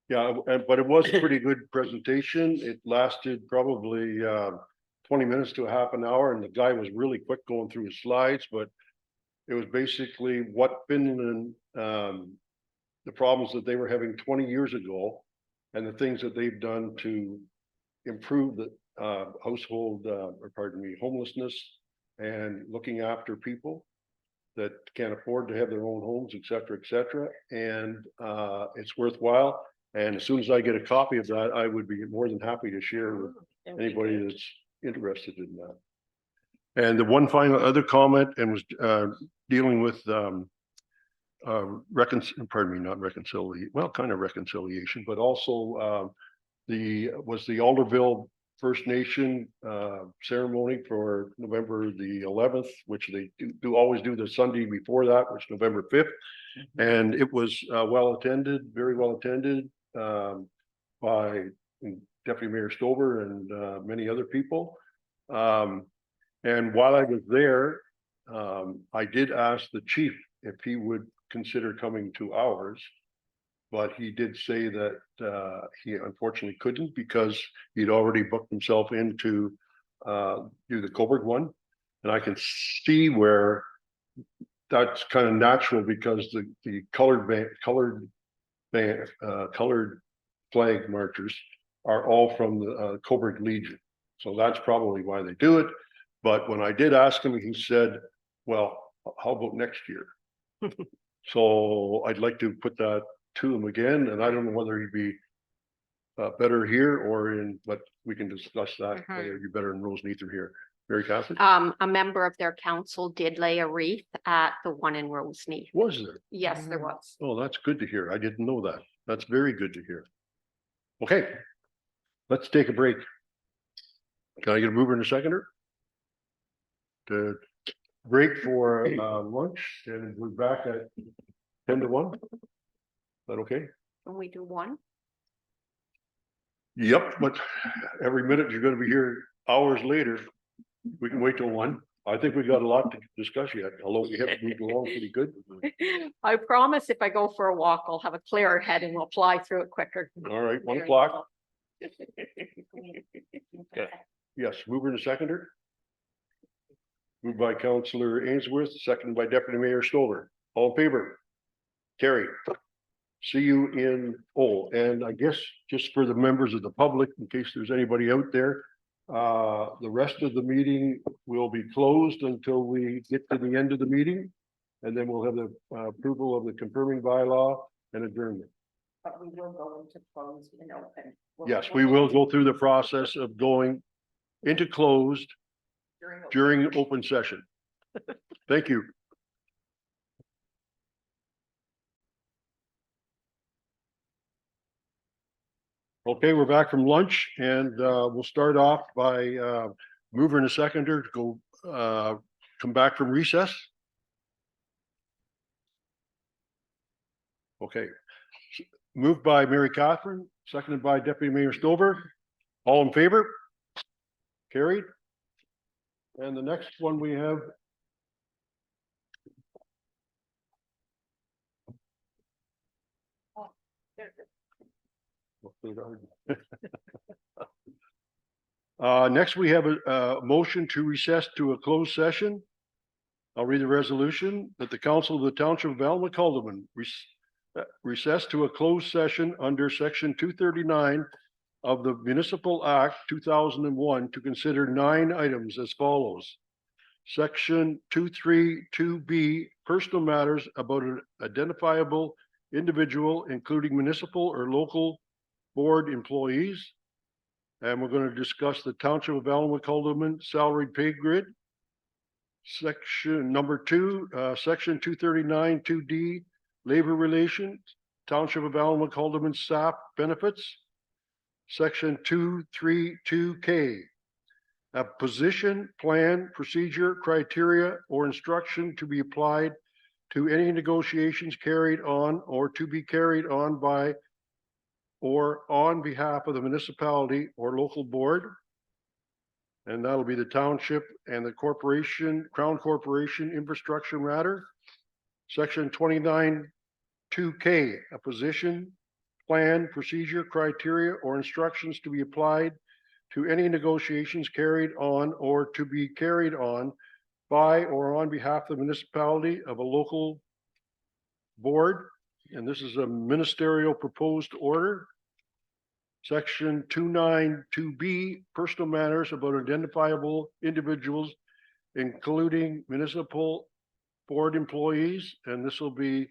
Yeah, but it was a pretty good presentation. It lasted probably 20 minutes to a half an hour, and the guy was really quick going through his slides, but it was basically what Finland, the problems that they were having 20 years ago, and the things that they've done to improve the homelessness and looking after people that can't afford to have their own homes, et cetera, et cetera. And it's worthwhile. And as soon as I get a copy of that, I would be more than happy to share with anybody that's interested in that. And the one final other comment, and was dealing with not reconciliation, well, kind of reconciliation, but also the Alderville First Nation ceremony for November the 11th, which they always do the Sunday before that, which is November 5th. And it was well attended, very well attended by Deputy Mayor Stover and many other people. And while I was there, I did ask the chief if he would consider coming to ours, but he did say that he unfortunately couldn't because he'd already booked himself in to do the Coburg one. And I can see where that's kind of natural because the colored flag marchers are all from the Coburg Legion. So that's probably why they do it. But when I did ask him, he said, well, how about next year? So I'd like to put that to him again, and I don't know whether he'd be better here or in, but we can discuss that, whether he'd be better in Roseneath or here. Mary Catherine? A member of their council did lay a wreath at the one in Roseneath. Was there? Yes, there was. Oh, that's good to hear. I didn't know that. That's very good to hear. Okay, let's take a break. Can I get a mover and a seconder? To break for lunch, and we're back at 10 to 1. Is that okay? Can we do 1? Yep, but every minute you're gonna be here hours later. We can wait till 1. I think we got a lot to discuss yet, although we have moved along pretty good. I promise if I go for a walk, I'll have a clearer head and we'll fly through it quicker. All right, 1 o'clock. Yes, mover and a seconder. Moved by Councillor Ainsworth, seconded by Deputy Mayor Stover. All in favor? Carried. See you in, and I guess just for the members of the public, in case there's anybody out there, the rest of the meeting will be closed until we get to the end of the meeting. And then we'll have the approval of the confirming bylaw and adjournment. But we will go into closed and open. Yes, we will go through the process of going into closed during open session. Thank you. Okay, we're back from lunch and we'll start off by mover and a seconder to go come back from recess. Okay. Moved by Mary Catherine, seconded by Deputy Mayor Stover. All in favor? Carried. And the next one we have. Next, we have a motion to recess to a closed session. I'll read the resolution that the Council of the Township of Alma-Calderman recess to a closed session under section 239 of the Municipal Act 2001 to consider 9 items as follows. Section 232B, personal matters about an identifiable individual, including municipal or local board employees. And we're going to discuss the Township of Alma-Calderman salary pay grid. Section number 2, section 239 2D, labor relations, Township of Alma-Calderman staff benefits. Section 232K, a position, plan, procedure, criteria, or instruction to be applied to any negotiations carried on or to be carried on by or on behalf of the municipality or local board. And that'll be the township and the corporation, Crown Corporation infrastructure matter. Section 29 2K, a position, plan, procedure, criteria, or instructions to be applied to any negotiations carried on or to be carried on by or on behalf of the municipality of a local board. And this is a ministerial proposed order. Section 292B, personal matters about identifiable individuals, including municipal board employees. And this will be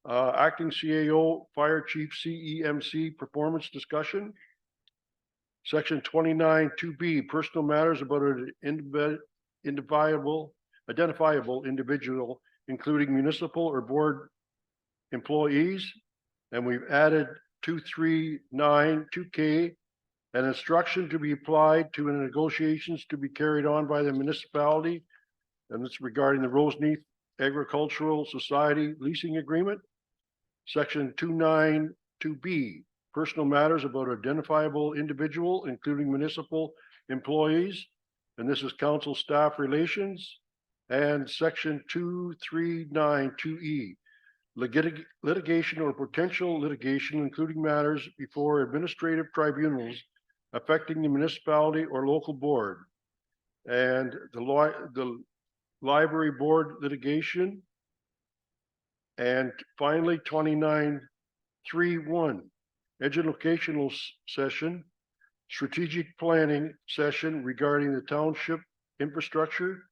acting CAO, fire chief, CEMC performance discussion. Section 29 2B, personal matters about an identifiable individual, including municipal or board employees. And we've added 239 2K, an instruction to be applied to negotiations to be carried on by the municipality. And it's regarding the Roseneath Agricultural Society leasing agreement. Section 292B, personal matters about identifiable individual, including municipal employees. And this is council staff relations. And section 2392E, litigation or potential litigation, including matters before administrative tribunals affecting the municipality or local board. And the library board litigation. And finally, 29.3.1, educational session, strategic planning session regarding the township infrastructure.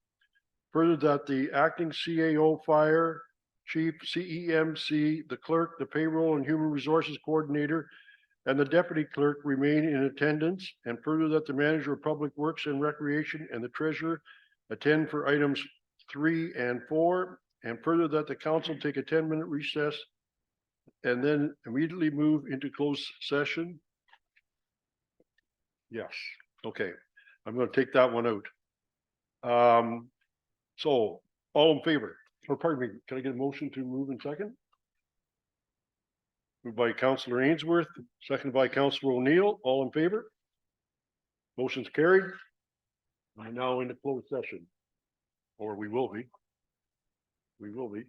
Further, that the acting CAO, fire chief, CEMC, the clerk, the payroll and human resources coordinator, and the deputy clerk remain in attendance. And further, that the manager of public works and recreation and the treasurer attend for items 3 and 4. And further, that the council take a 10-minute recess and then immediately move into closed session. Yes, okay. I'm going to take that one out. So all in favor, or pardon me, can I get a motion to move in second? Moved by Councillor Ainsworth, seconded by Councillor O'Neill. All in favor? Motion's carried. We're now into closed session, or we will be. We will be.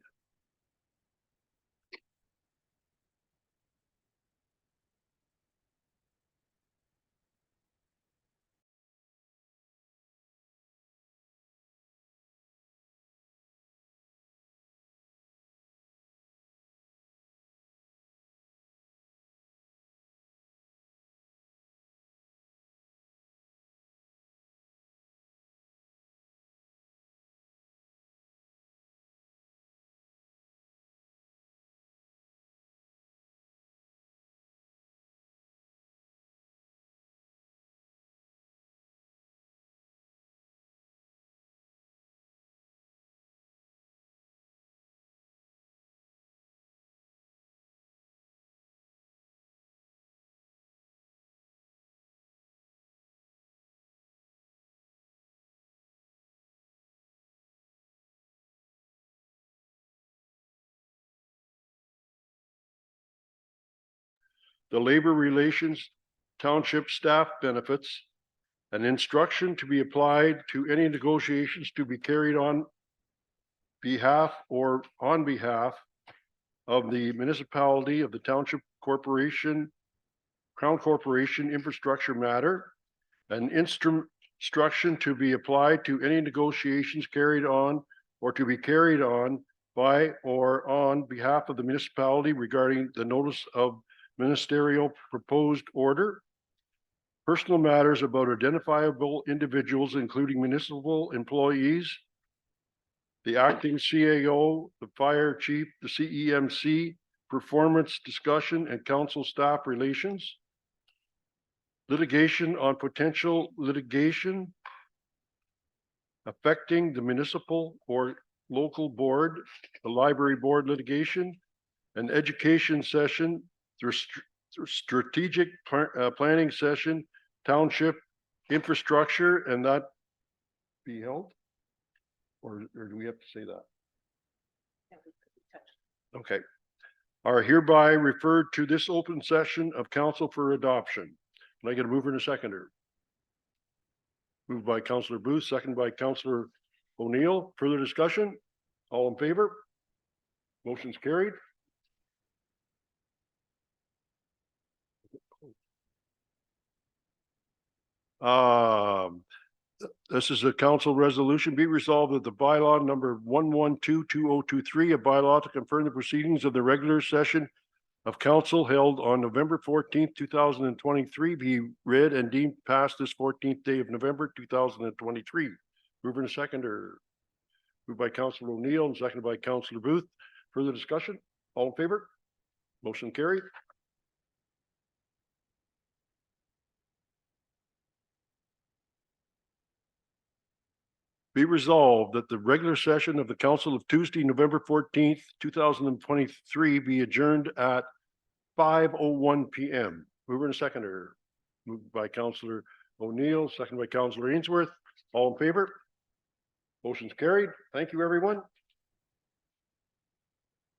the labor relations township staff benefits, and instruction to be applied to any negotiations to be carried on behalf or on behalf of the municipality of the township corporation, Crown Corporation infrastructure matter, an instruction to be applied to any negotiations carried on or to be carried on by or on behalf of the municipality regarding the notice of ministerial proposed order, personal matters about identifiable individuals, including municipal employees, the acting CAO, the fire chief, the CEMC, performance discussion and council staff relations, litigation on potential litigation affecting the municipal or local board, the library board litigation, an education session through strategic planning session, township infrastructure, and that be held? Or do we have to say that? Okay. Are hereby referred to this open session of council for adoption. Can I get a mover and a seconder? Moved by Councillor Booth, second by Councillor O'Neill. Further discussion? All in favor? Motion's carried. This is a council resolution. Be resolved that the bylaw number 1122023, a bylaw to confirm the proceedings of the regular session of council held on November 14th, 2023, be read and deemed passed this 14th day of November 2023. Mover and seconder. Moved by Councillor O'Neill and seconded by Councillor Booth. Further discussion? All in favor? Motion carried. Be resolved that the regular session of the council of Tuesday, November 14th, 2023 be adjourned at 5:01 PM. Mover and seconder. Moved by Councillor O'Neill, seconded by Councillor Ainsworth. All in favor? Motion's carried. Thank you, everyone.